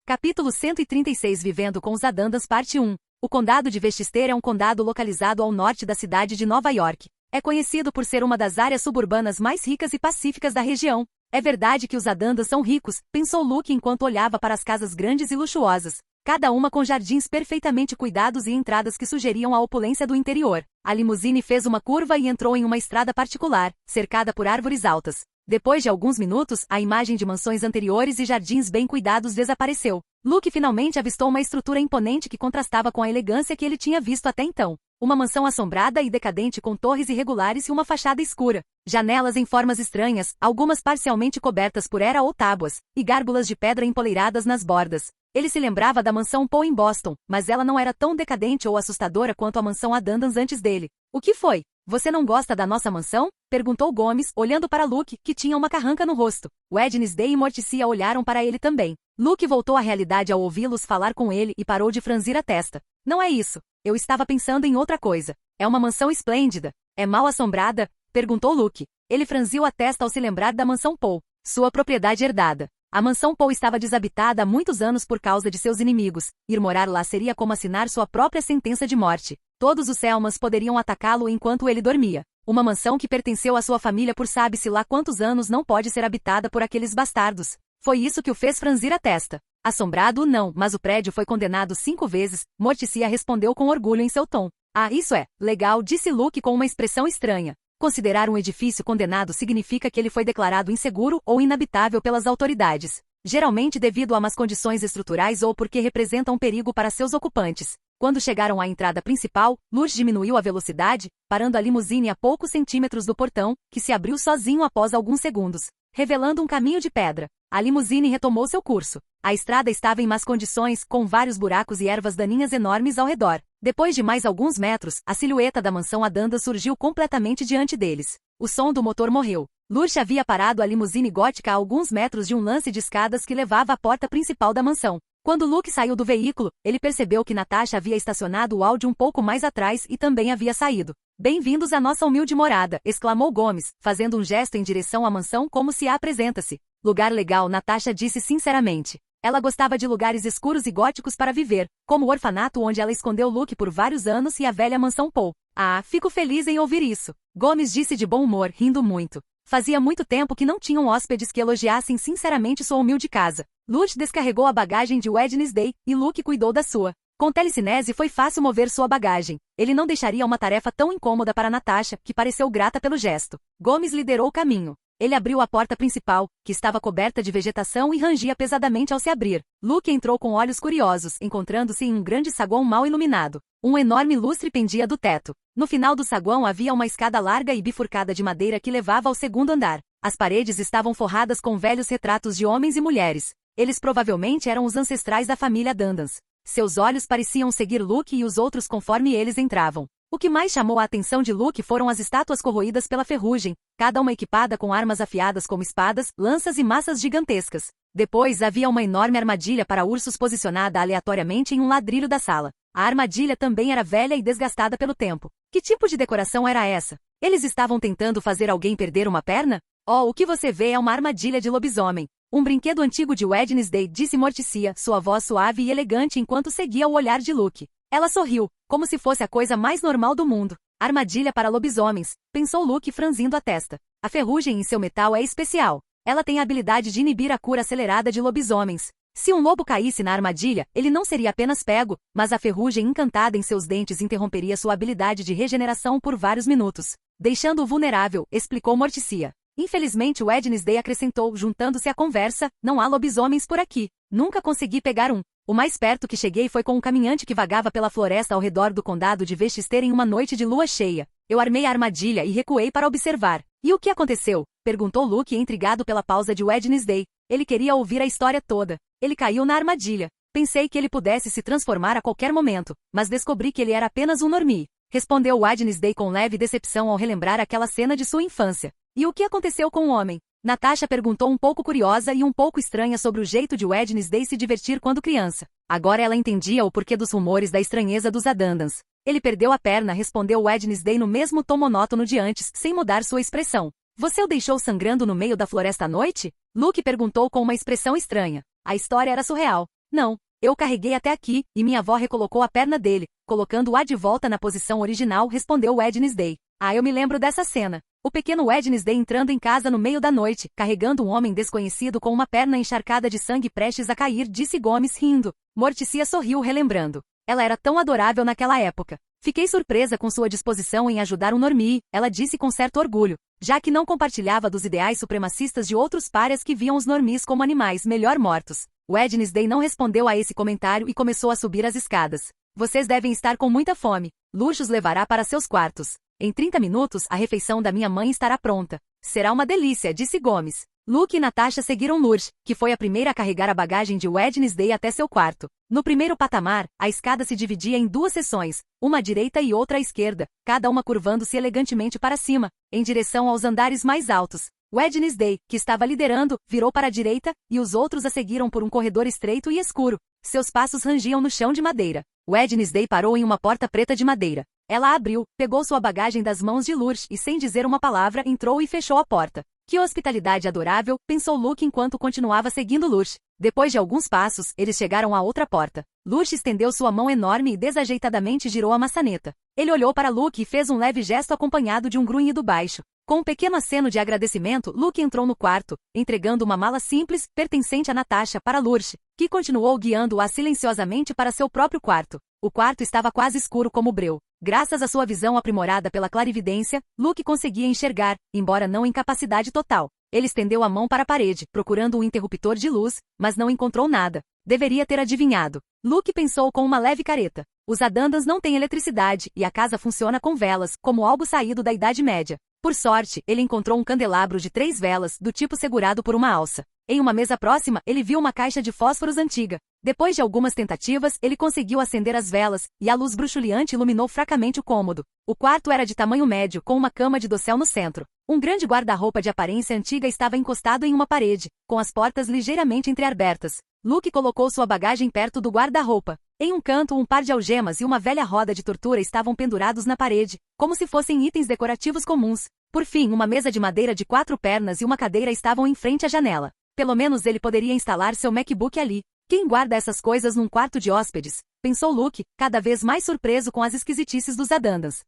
Capítulo 136 Vivendo com os Adandans Parte 1. O condado de Westchester é um condado localizado ao norte da cidade de Nova York. É conhecido por ser uma das áreas suburbanas mais ricas e pacíficas da região. É verdade que os Adandans são ricos, pensou Luke enquanto olhava para as casas grandes e luxuosas, cada uma com jardins perfeitamente cuidados e entradas que sugeriam a opulência do interior. A limusine fez uma curva e entrou em uma estrada particular, cercada por árvores altas. Depois de alguns minutos, a imagem de mansões anteriores e jardins bem cuidados desapareceu. Luke finalmente avistou uma estrutura imponente que contrastava com a elegância que ele tinha visto até então. Uma mansão assombrada e decadente com torres irregulares e uma fachada escura. Janelas em formas estranhas, algumas parcialmente cobertas por era ou tábuas, e gárgulas de pedra empoleiradas nas bordas. Ele se lembrava da mansão Poe em Boston, mas ela não era tão decadente ou assustadora quanto a mansão Adandans antes dele. O que foi? Você não gosta da nossa mansão? Perguntou Gomes, olhando para Luke, que tinha uma carranca no rosto. Wednesday e Morticia olharam para ele também. Luke voltou à realidade ao ouvi-los falar com ele e parou de franzir a testa. Não é isso. Eu estava pensando em outra coisa. É uma mansão esplêndida. É mal assombrada? Perguntou Luke. Ele franziu a testa ao se lembrar da mansão Poe, sua propriedade herdada. A mansão Poe estava desabitada há muitos anos por causa de seus inimigos. Ir morar lá seria como assinar sua própria sentença de morte. Todos os Selmas poderiam atacá-lo enquanto ele dormia. Uma mansão que pertenceu à sua família por sabe-se lá quantos anos não pode ser habitada por aqueles bastardos. Foi isso que o fez franzir a testa. Assombrado não, mas o prédio foi condenado 5 vezes, Morticia respondeu com orgulho em seu tom. Ah, isso é legal, disse Luke com uma expressão estranha. Considerar um edifício condenado significa que ele foi declarado inseguro ou inabitável pelas autoridades, geralmente devido a más condições estruturais ou porque representa um perigo para seus ocupantes. Quando chegaram à entrada principal, Luke diminuiu a velocidade, parando a limusine a poucos centímetros do portão, que se abriu sozinho após alguns segundos, revelando um caminho de pedra. A limusine retomou seu curso. A estrada estava em más condições, com vários buracos e ervas daninhas enormes ao redor. Depois de mais alguns metros, a silhueta da mansão Adanda surgiu completamente diante deles. O som do motor morreu. Luke havia parado a limusine gótica a alguns metros de um lance de escadas que levava à porta principal da mansão. Quando Luke saiu do veículo, ele percebeu que Natasha havia estacionado o Audi um pouco mais atrás e também havia saído. Bem-vindos à nossa humilde morada, exclamou Gomes, fazendo um gesto em direção à mansão como se apresenta-se. Lugar legal, Natasha disse sinceramente. Ela gostava de lugares escuros e góticos para viver, como o orfanato onde ela escondeu Luke por vários anos e a velha mansão Poe. Ah, fico feliz em ouvir isso. Gomes disse de bom humor, rindo muito. Fazia muito tempo que não tinham hóspedes que elogiassem sinceramente sua humilde casa. Luke descarregou a bagagem de Wednesday, e Luke cuidou da sua. Com telecinese foi fácil mover sua bagagem. Ele não deixaria uma tarefa tão incômoda para Natasha, que pareceu grata pelo gesto. Gomes liderou o caminho. Ele abriu a porta principal, que estava coberta de vegetação e rangia pesadamente ao se abrir. Luke entrou com olhos curiosos, encontrando-se em um grande saguão mal iluminado. Um enorme lustre pendia do teto. No final do saguão havia uma escada larga e bifurcada de madeira que levava ao segundo andar. As paredes estavam forradas com velhos retratos de homens e mulheres. Eles provavelmente eram os ancestrais da família Adandans. Seus olhos pareciam seguir Luke e os outros conforme eles entravam. O que mais chamou a atenção de Luke foram as estátuas corroídas pela ferrugem, cada uma equipada com armas afiadas como espadas, lanças e maças gigantescas. Depois havia uma enorme armadilha para ursos posicionada aleatoriamente em um ladrilho da sala. A armadilha também era velha e desgastada pelo tempo. Que tipo de decoração era essa? Eles estavam tentando fazer alguém perder uma perna? Oh, o que você vê é uma armadilha de lobisomem. Um brinquedo antigo de Wednesday, disse Morticia, sua voz suave e elegante enquanto seguia o olhar de Luke. Ela sorriu, como se fosse a coisa mais normal do mundo. Armadilha para lobisomens, pensou Luke franzindo a testa. A ferrugem em seu metal é especial. Ela tem a habilidade de inibir a cura acelerada de lobisomens. Se um lobo caísse na armadilha, ele não seria apenas pego, mas a ferrugem encantada em seus dentes interromperia sua habilidade de regeneração por vários minutos, deixando-o vulnerável, explicou Morticia. Infelizmente Wednesday acrescentou, juntando-se à conversa, não há lobisomens por aqui. Nunca consegui pegar um. O mais perto que cheguei foi com um caminhante que vagava pela floresta ao redor do condado de Westchester em uma noite de lua cheia. Eu armei a armadilha e recuei para observar. E o que aconteceu? Perguntou Luke intrigado pela pausa de Wednesday. Ele queria ouvir a história toda. Ele caiu na armadilha. Pensei que ele pudesse se transformar a qualquer momento, mas descobri que ele era apenas um normie. Respondeu Wednesday com leve decepção ao relembrar aquela cena de sua infância. E o que aconteceu com o homem? Natasha perguntou um pouco curiosa e um pouco estranha sobre o jeito de Wednesday se divertir quando criança. Agora ela entendia o porquê dos rumores da estranheza dos Adandans. Ele perdeu a perna, respondeu Wednesday no mesmo tom monótono de antes, sem mudar sua expressão. Você o deixou sangrando no meio da floresta à noite? Luke perguntou com uma expressão estranha. A história era surreal. Não. Eu o carreguei até aqui, e minha avó recolocou a perna dele, colocando-a de volta na posição original, respondeu Wednesday. Ah, eu me lembro dessa cena. O pequeno Wednesday entrando em casa no meio da noite, carregando um homem desconhecido com uma perna encharcada de sangue prestes a cair, disse Gomes rindo. Morticia sorriu relembrando. Ela era tão adorável naquela época. Fiquei surpresa com sua disposição em ajudar um normie, ela disse com certo orgulho, já que não compartilhava dos ideais supremacistas de outros párias que viam os normies como animais melhor mortos. Wednesday não respondeu a esse comentário e começou a subir as escadas. Vocês devem estar com muita fome. Luxo os levará para seus quartos. Em 30 minutos, a refeição da minha mãe estará pronta. Será uma delícia, disse Gomes. Luke e Natasha seguiram Lurch, que foi a primeira a carregar a bagagem de Wednesday até seu quarto. No primeiro patamar, a escada se dividia em duas seções, uma à direita e outra à esquerda, cada uma curvando-se elegantemente para cima, em direção aos andares mais altos. Wednesday, que estava liderando, virou para a direita, e os outros a seguiram por um corredor estreito e escuro. Seus passos rangiam no chão de madeira. Wednesday parou em uma porta preta de madeira. Ela a abriu, pegou sua bagagem das mãos de Lurch e, sem dizer uma palavra, entrou e fechou a porta. Que hospitalidade adorável, pensou Luke enquanto continuava seguindo Lurch. Depois de alguns passos, eles chegaram à outra porta. Lurch estendeu sua mão enorme e desajeitadamente girou a maçaneta. Ele olhou para Luke e fez um leve gesto acompanhado de um grunhido baixo. Com um pequeno aceno de agradecimento, Luke entrou no quarto, entregando uma mala simples, pertencente a Natasha, para Lurch, que continuou guiando-a silenciosamente para seu próprio quarto. O quarto estava quase escuro como breu. Graças à sua visão aprimorada pela clarividência, Luke conseguia enxergar, embora não em capacidade total. Ele estendeu a mão para a parede, procurando um interruptor de luz, mas não encontrou nada. Deveria ter adivinhado. Luke pensou com uma leve careta. Os Adandans não têm eletricidade, e a casa funciona com velas, como algo saído da Idade Média. Por sorte, ele encontrou um candelabro de 3 velas, do tipo segurado por uma alça. Em uma mesa próxima, ele viu uma caixa de fósforos antiga. Depois de algumas tentativas, ele conseguiu acender as velas, e a luz bruxuleante iluminou fracamente o cômodo. O quarto era de tamanho médio, com uma cama de dossel no centro. Um grande guarda-roupa de aparência antiga estava encostado em uma parede, com as portas ligeiramente entreabertas. Luke colocou sua bagagem perto do guarda-roupa. Em um canto, um par de algemas e uma velha roda de tortura estavam pendurados na parede, como se fossem itens decorativos comuns. Por fim, uma mesa de madeira de 4 pernas e uma cadeira estavam em frente à janela. Pelo menos ele poderia instalar seu MacBook ali. Quem guarda essas coisas num quarto de hóspedes? Pensou Luke, cada vez mais surpreso com as esquisitices dos Adandans.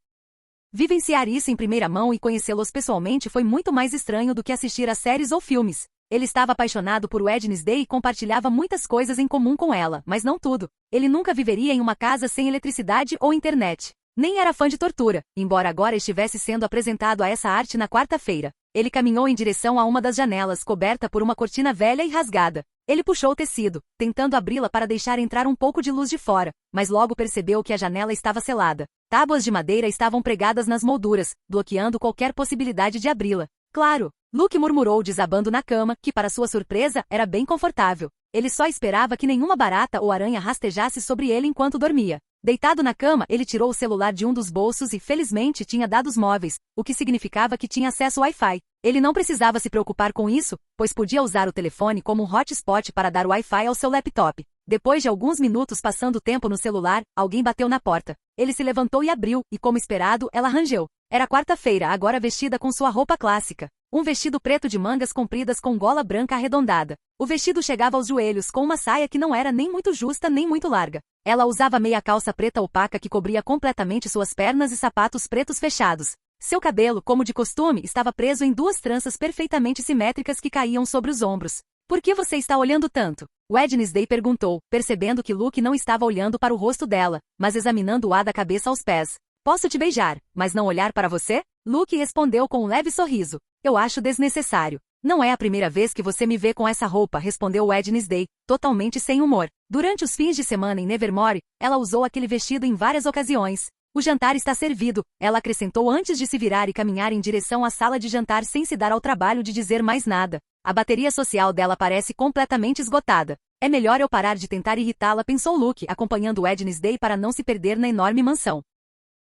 Vivenciar isso em primeira mão e conhecê-los pessoalmente foi muito mais estranho do que assistir a séries ou filmes. Ele estava apaixonado por Wednesday e compartilhava muitas coisas em comum com ela, mas não tudo. Ele nunca viveria em uma casa sem eletricidade ou internet. Nem era fã de tortura, embora agora estivesse sendo apresentado a essa arte na quarta-feira. Ele caminhou em direção a uma das janelas, coberta por uma cortina velha e rasgada. Ele puxou o tecido, tentando abri-la para deixar entrar um pouco de luz de fora, mas logo percebeu que a janela estava selada. Tábuas de madeira estavam pregadas nas molduras, bloqueando qualquer possibilidade de abri-la. Claro! Luke murmurou desabando na cama, que para sua surpresa, era bem confortável. Ele só esperava que nenhuma barata ou aranha rastejasse sobre ele enquanto dormia. Deitado na cama, ele tirou o celular de um dos bolsos e felizmente tinha dados móveis, o que significava que tinha acesso ao Wi-Fi. Ele não precisava se preocupar com isso, pois podia usar o telefone como um hotspot para dar Wi-Fi ao seu laptop. Depois de alguns minutos passando tempo no celular, alguém bateu na porta. Ele se levantou e abriu, e como esperado, ela rangeu. Era quarta-feira, agora vestida com sua roupa clássica. Um vestido preto de mangas compridas com gola branca arredondada. O vestido chegava aos joelhos com uma saia que não era nem muito justa nem muito larga. Ela usava meia calça preta opaca que cobria completamente suas pernas e sapatos pretos fechados. Seu cabelo, como de costume, estava preso em 2 tranças perfeitamente simétricas que caíam sobre os ombros. Por que você está olhando tanto? Wednesday perguntou, percebendo que Luke não estava olhando para o rosto dela, mas examinando-a da cabeça aos pés. Posso te beijar, mas não olhar para você? Luke respondeu com um leve sorriso. Eu acho desnecessário. Não é a primeira vez que você me vê com essa roupa, respondeu Wednesday, totalmente sem humor. Durante os fins de semana em Nevermore, ela usou aquele vestido em várias ocasiões. O jantar está servido, ela acrescentou antes de se virar e caminhar em direção à sala de jantar sem se dar ao trabalho de dizer mais nada. A bateria social dela parece completamente esgotada. É melhor eu parar de tentar irritá-la, pensou Luke, acompanhando Wednesday para não se perder na enorme mansão.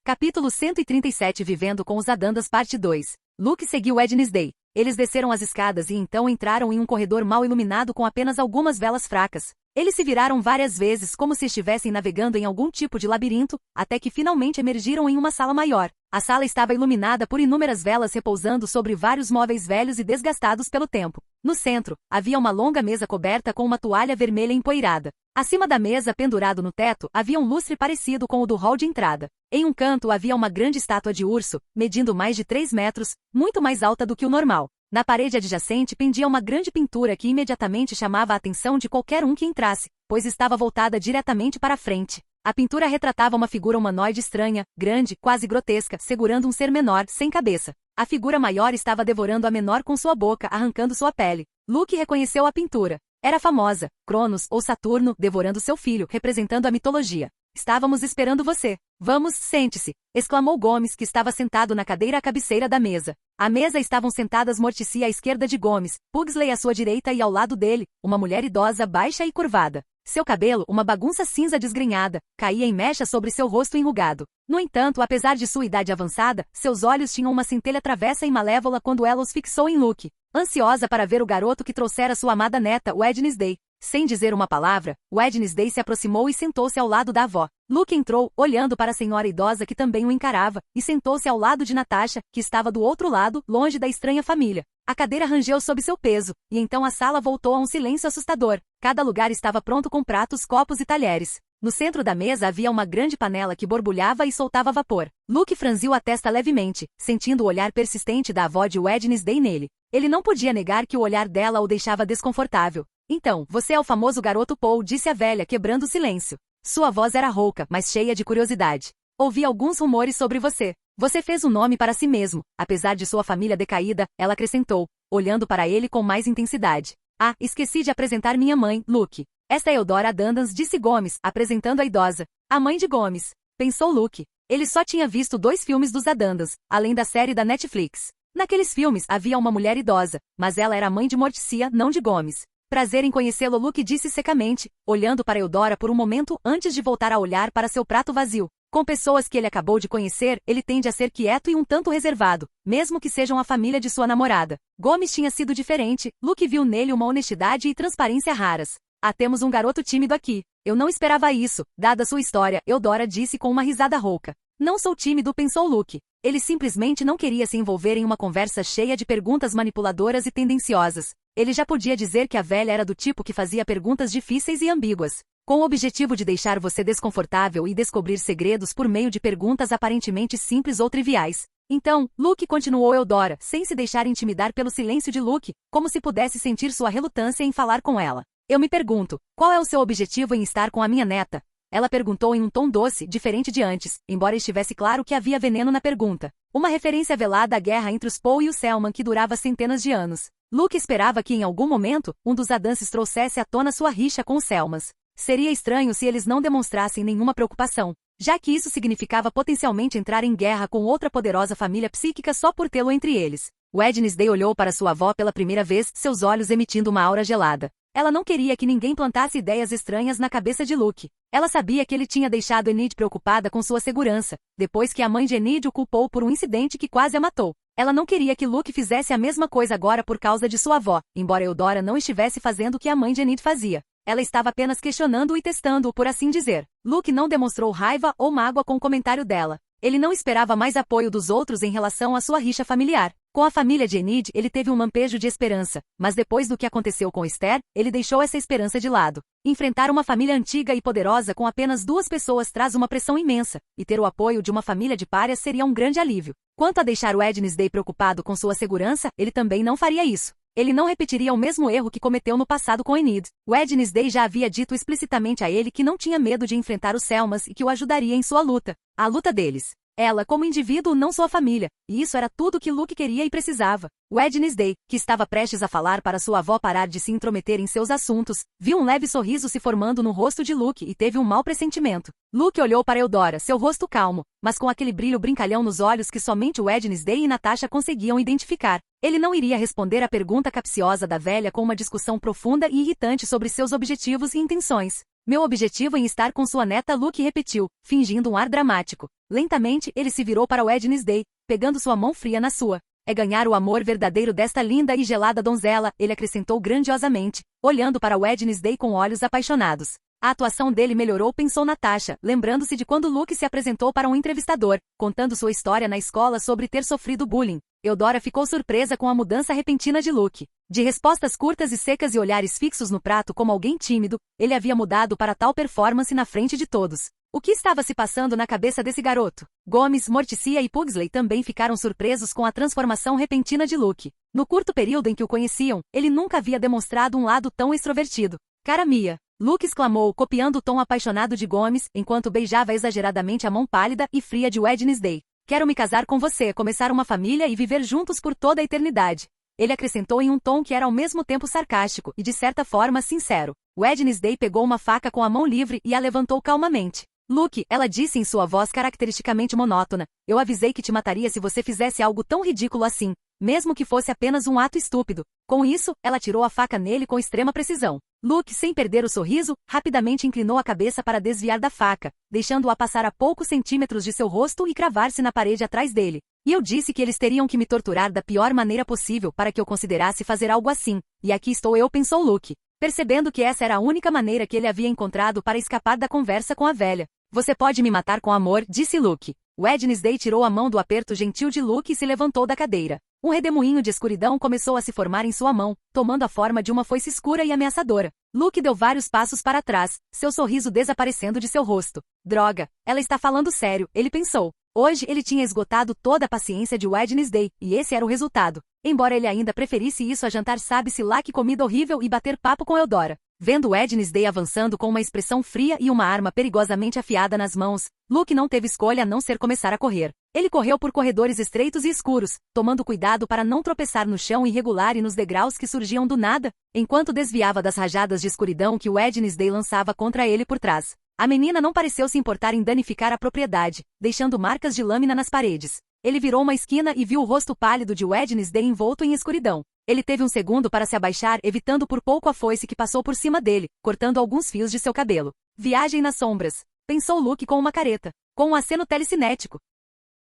Capítulo 137 Vivendo com os Adandas Parte 2. Luke seguiu Wednesday. Eles desceram as escadas e então entraram em um corredor mal iluminado com apenas algumas velas fracas. Eles se viraram várias vezes como se estivessem navegando em algum tipo de labirinto, até que finalmente emergiram em uma sala maior. A sala estava iluminada por inúmeras velas repousando sobre vários móveis velhos e desgastados pelo tempo. No centro, havia uma longa mesa coberta com uma toalha vermelha empoeirada. Acima da mesa, pendurado no teto, havia um lustre parecido com o do hall de entrada. Em um canto havia uma grande estátua de urso, medindo mais de 3 metros, muito mais alta do que o normal. Na parede adjacente pendia uma grande pintura que imediatamente chamava a atenção de qualquer um que entrasse, pois estava voltada diretamente para a frente. A pintura retratava uma figura humanoide estranha, grande, quase grotesca, segurando um ser menor, sem cabeça. A figura maior estava devorando a menor com sua boca, arrancando sua pele. Luke reconheceu a pintura. Era famosa, Cronos ou Saturno, devorando seu filho, representando a mitologia. Estávamos esperando você. Vamos, sente-se, exclamou Gomes, que estava sentado na cadeira à cabeceira da mesa. À mesa estavam sentadas Morticia à esquerda de Gomes, Pugsley à sua direita e ao lado dele, uma mulher idosa baixa e curvada. Seu cabelo, uma bagunça cinza desgrenhada, caía em mecha sobre seu rosto enrugado. No entanto, apesar de sua idade avançada, seus olhos tinham uma centelha travessa e malévola quando ela os fixou em Luke, ansiosa para ver o garoto que trouxera sua amada neta, Wednesday. Sem dizer uma palavra, Wednesday se aproximou e sentou-se ao lado da avó. Luke entrou, olhando para a senhora idosa que também o encarava, e sentou-se ao lado de Natasha, que estava do outro lado, longe da estranha família. A cadeira rangeu sob seu peso, e então a sala voltou a um silêncio assustador. Cada lugar estava pronto com pratos, copos e talheres. No centro da mesa havia uma grande panela que borbulhava e soltava vapor. Luke franziu a testa levemente, sentindo o olhar persistente da avó de Wednesday nele. Ele não podia negar que o olhar dela o deixava desconfortável. Então, você é o famoso garoto Paul, disse a velha, quebrando o silêncio. Sua voz era rouca, mas cheia de curiosidade. Ouvi alguns rumores sobre você. Você fez um nome para si mesmo, apesar de sua família decaída, ela acrescentou, olhando para ele com mais intensidade. Ah, esqueci de apresentar minha mãe, Luke. Esta é Eudora Dandans, disse Gomes, apresentando a idosa. A mãe de Gomes. Pensou Luke. Ele só tinha visto 2 filmes dos Adandans, além da série da Netflix. Naqueles filmes havia uma mulher idosa, mas ela era a mãe de Morticia, não de Gomes. Prazer em conhecê-lo, Luke disse secamente, olhando para Eudora por um momento antes de voltar a olhar para seu prato vazio. Com pessoas que ele acabou de conhecer, ele tende a ser quieto e um tanto reservado, mesmo que sejam a família de sua namorada. Gomes tinha sido diferente, Luke viu nele uma honestidade e transparência raras. Ah, temos um garoto tímido aqui. Eu não esperava isso, dada sua história, Eudora disse com uma risada rouca. Não sou tímido, pensou Luke. Ele simplesmente não queria se envolver em uma conversa cheia de perguntas manipuladoras e tendenciosas. Ele já podia dizer que a velha era do tipo que fazia perguntas difíceis e ambíguas, com o objetivo de deixar você desconfortável e descobrir segredos por meio de perguntas aparentemente simples ou triviais. Então, Luke, continuou Eudora, sem se deixar intimidar pelo silêncio de Luke, como se pudesse sentir sua relutância em falar com ela. Eu me pergunto, qual é o seu objetivo em estar com a minha neta? Ela perguntou em um tom doce, diferente de antes, embora estivesse claro que havia veneno na pergunta. Uma referência velada à guerra entre os Paul e o Selman que durava centenas de anos. Luke esperava que em algum momento, um dos Adanses trouxesse à tona sua rixa com os Selmans. Seria estranho se eles não demonstrassem nenhuma preocupação, já que isso significava potencialmente entrar em guerra com outra poderosa família psíquica só por tê-lo entre eles. Wednesday olhou para sua avó pela primeira vez, seus olhos emitindo uma aura gelada. Ela não queria que ninguém plantasse ideias estranhas na cabeça de Luke. Ela sabia que ele tinha deixado Enid preocupada com sua segurança, depois que a mãe de Enid o culpou por um incidente que quase a matou. Ela não queria que Luke fizesse a mesma coisa agora por causa de sua avó, embora Eudora não estivesse fazendo o que a mãe de Enid fazia. Ela estava apenas questionando-o e testando-o, por assim dizer. Luke não demonstrou raiva ou mágoa com o comentário dela. Ele não esperava mais apoio dos outros em relação à sua rixa familiar. Com a família de Enid, ele teve um lampejo de esperança, mas depois do que aconteceu com Esther, ele deixou essa esperança de lado. Enfrentar uma família antiga e poderosa com apenas 2 pessoas traz uma pressão imensa, e ter o apoio de uma família de párias seria um grande alívio. Quanto a deixar Wednesday preocupado com sua segurança, ele também não faria isso. Ele não repetiria o mesmo erro que cometeu no passado com Enid. Wednesday já havia dito explicitamente a ele que não tinha medo de enfrentar os Selmas e que o ajudaria em sua luta. A luta deles. Ela como indivíduo, não sua família, e isso era tudo que Luke queria e precisava. Wednesday, que estava prestes a falar para sua avó parar de se intrometer em seus assuntos, viu um leve sorriso se formando no rosto de Luke e teve um mau pressentimento. Luke olhou para Eudora, seu rosto calmo, mas com aquele brilho brincalhão nos olhos que somente Wednesday e Natasha conseguiam identificar. Ele não iria responder à pergunta capciosa da velha com uma discussão profunda e irritante sobre seus objetivos e intenções. Meu objetivo em estar com sua neta, Luke repetiu, fingindo um ar dramático. Lentamente, ele se virou para Wednesday, pegando sua mão fria na sua. É ganhar o amor verdadeiro desta linda e gelada donzela, ele acrescentou grandiosamente, olhando para Wednesday com olhos apaixonados. A atuação dele melhorou, pensou Natasha, lembrando-se de quando Luke se apresentou para um entrevistador, contando sua história na escola sobre ter sofrido bullying. Eudora ficou surpresa com a mudança repentina de Luke. De respostas curtas e secas e olhares fixos no prato como alguém tímido, ele havia mudado para tal performance na frente de todos. O que estava se passando na cabeça desse garoto? Gomes, Morticia e Pugsley também ficaram surpresos com a transformação repentina de Luke. No curto período em que o conheciam, ele nunca havia demonstrado um lado tão extrovertido. Cara Mia! Luke exclamou, copiando o tom apaixonado de Gomes, enquanto beijava exageradamente a mão pálida e fria de Wednesday. Quero me casar com você, começar uma família e viver juntos por toda a eternidade. Ele acrescentou em um tom que era ao mesmo tempo sarcástico e de certa forma sincero. Wednesday pegou uma faca com a mão livre e a levantou calmamente. Luke, ela disse em sua voz caracteristicamente monótona, eu avisei que te mataria se você fizesse algo tão ridículo assim, mesmo que fosse apenas um ato estúpido. Com isso, ela tirou a faca nele com extrema precisão. Luke, sem perder o sorriso, rapidamente inclinou a cabeça para desviar da faca, deixando-a passar a poucos centímetros de seu rosto e cravar-se na parede atrás dele. E eu disse que eles teriam que me torturar da pior maneira possível para que eu considerasse fazer algo assim, e aqui estou eu, pensou Luke, percebendo que essa era a única maneira que ele havia encontrado para escapar da conversa com a velha. Você pode me matar com amor, disse Luke. Wednesday tirou a mão do aperto gentil de Luke e se levantou da cadeira. Um redemoinho de escuridão começou a se formar em sua mão, tomando a forma de uma foice escura e ameaçadora. Luke deu vários passos para trás, seu sorriso desaparecendo de seu rosto. Droga, ela está falando sério, ele pensou. Hoje ele tinha esgotado toda a paciência de Wednesday, e esse era o resultado. Embora ele ainda preferisse isso a jantar sabe-se lá que comida horrível e bater papo com Eudora. Vendo Wednesday avançando com uma expressão fria e uma arma perigosamente afiada nas mãos, Luke não teve escolha a não ser começar a correr. Ele correu por corredores estreitos e escuros, tomando cuidado para não tropeçar no chão irregular e nos degraus que surgiam do nada, enquanto desviava das rajadas de escuridão que Wednesday lançava contra ele por trás. A menina não pareceu se importar em danificar a propriedade, deixando marcas de lâmina nas paredes. Ele virou uma esquina e viu o rosto pálido de Wednesday envolto em escuridão. Ele teve um segundo para se abaixar, evitando por pouco a foice que passou por cima dele, cortando alguns fios de seu cabelo. Viagem nas sombras, pensou Luke com uma careta, com um aceno telecinético.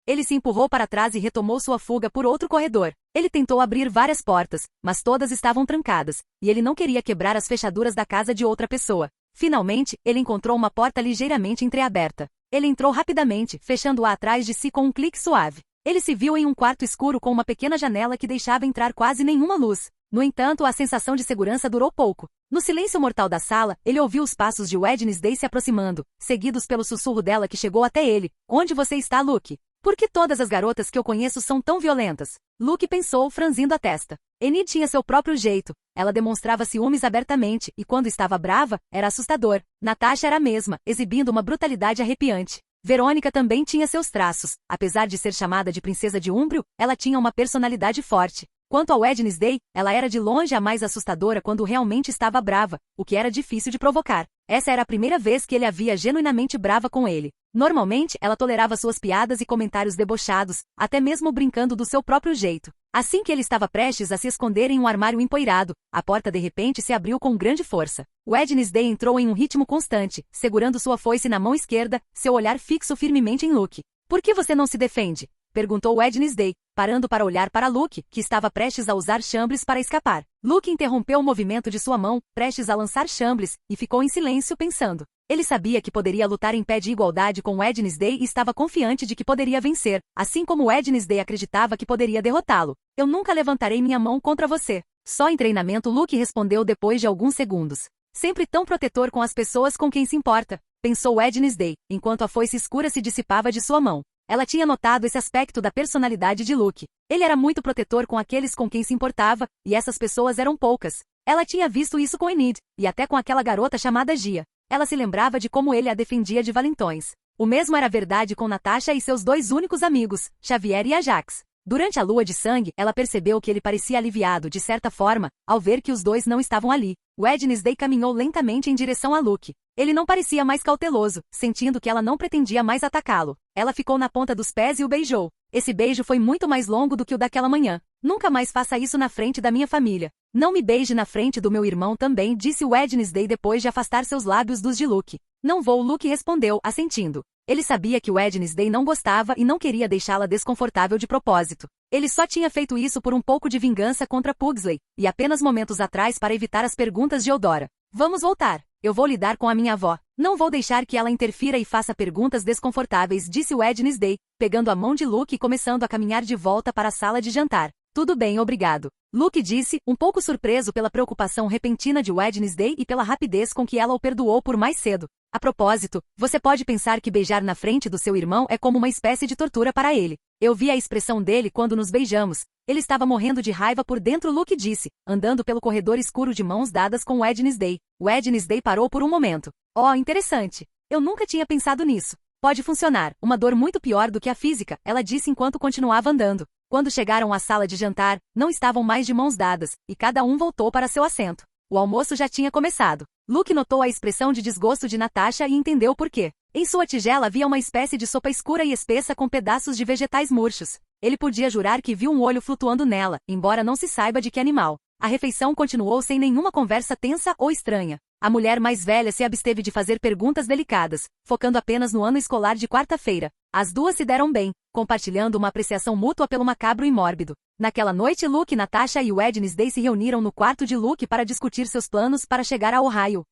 Ele se empurrou para trás e retomou sua fuga por outro corredor. Ele tentou abrir várias portas, mas todas estavam trancadas, e ele não queria quebrar as fechaduras da casa de outra pessoa. Finalmente, ele encontrou uma porta ligeiramente entreaberta. Ele entrou rapidamente, fechando-a atrás de si com um clique suave. Ele se viu em um quarto escuro com uma pequena janela que deixava entrar quase nenhuma luz. No entanto, a sensação de segurança durou pouco. No silêncio mortal da sala, ele ouviu os passos de Wednesday se aproximando, seguidos pelo sussurro dela que chegou até ele. Onde você está, Luke? Por que todas as garotas que eu conheço são tão violentas? Luke pensou, franzindo a testa. Enid tinha seu próprio jeito. Ela demonstrava ciúmes abertamente, e quando estava brava, era assustador. Natasha era a mesma, exibindo uma brutalidade arrepiante. Verônica também tinha seus traços. Apesar de ser chamada de princesa de Úmbrio, ela tinha uma personalidade forte. Quanto a Wednesday, ela era de longe a mais assustadora quando realmente estava brava, o que era difícil de provocar. Essa era a primeira vez que ele a via genuinamente brava com ele. Normalmente, ela tolerava suas piadas e comentários debochados, até mesmo brincando do seu próprio jeito. Assim que ele estava prestes a se esconder em um armário empoeirado, a porta de repente se abriu com grande força. Wednesday entrou em um ritmo constante, segurando sua foice na mão esquerda, seu olhar fixo firmemente em Luke. Por que você não se defende? Perguntou Wednesday, parando para olhar para Luke, que estava prestes a usar Chambliss para escapar. Luke interrompeu o movimento de sua mão, prestes a lançar Chambliss, e ficou em silêncio pensando. Ele sabia que poderia lutar em pé de igualdade com Wednesday e estava confiante de que poderia vencer, assim como Wednesday acreditava que poderia derrotá-lo. Eu nunca levantarei minha mão contra você. Só em treinamento, Luke respondeu depois de alguns segundos. Sempre tão protetor com as pessoas com quem se importa, pensou Wednesday, enquanto a foice escura se dissipava de sua mão. Ela tinha notado esse aspecto da personalidade de Luke. Ele era muito protetor com aqueles com quem se importava, e essas pessoas eram poucas. Ela tinha visto isso com Enid, e até com aquela garota chamada Gia. Ela se lembrava de como ele a defendia de valentões. O mesmo era verdade com Natasha e seus dois únicos amigos, Xavier e Ajax. Durante a lua de sangue, ela percebeu que ele parecia aliviado de certa forma, ao ver que os dois não estavam ali. Wednesday caminhou lentamente em direção a Luke. Ele não parecia mais cauteloso, sentindo que ela não pretendia mais atacá-lo. Ela ficou na ponta dos pés e o beijou. Esse beijo foi muito mais longo do que o daquela manhã. Nunca mais faça isso na frente da minha família. Não me beije na frente do meu irmão também, disse Wednesday depois de afastar seus lábios dos de Luke. Não vou, Luke respondeu, assentindo. Ele sabia que Wednesday não gostava e não queria deixá-la desconfortável de propósito. Ele só tinha feito isso por um pouco de vingança contra Pugsley, e apenas momentos atrás para evitar as perguntas de Eudora. Vamos voltar. Eu vou lidar com a minha avó. Não vou deixar que ela interfira e faça perguntas desconfortáveis, disse Wednesday, pegando a mão de Luke e começando a caminhar de volta para a sala de jantar. Tudo bem, obrigado. Luke disse, um pouco surpreso pela preocupação repentina de Wednesday e pela rapidez com que ela o perdoou por mais cedo. A propósito, você pode pensar que beijar na frente do seu irmão é como uma espécie de tortura para ele. Eu vi a expressão dele quando nos beijamos. Ele estava morrendo de raiva por dentro, Luke disse, andando pelo corredor escuro de mãos dadas com Wednesday. Wednesday parou por um momento. Oh, interessante. Eu nunca tinha pensado nisso. Pode funcionar. Uma dor muito pior do que a física, ela disse enquanto continuava andando. Quando chegaram à sala de jantar, não estavam mais de mãos dadas, e cada um voltou para seu assento. O almoço já tinha começado. Luke notou a expressão de desgosto de Natasha e entendeu por quê. Em sua tigela havia uma espécie de sopa escura e espessa com pedaços de vegetais murchos. Ele podia jurar que viu um olho flutuando nela, embora não se saiba de que animal. A refeição continuou sem nenhuma conversa tensa ou estranha. A mulher mais velha se absteve de fazer perguntas delicadas, focando apenas no ano escolar de quarta-feira. As duas se deram bem, compartilhando uma apreciação mútua pelo macabro e mórbido. Naquela noite, Luke, Natasha e Wednesday se reuniram no quarto de Luke para discutir seus planos para chegar a Ohio.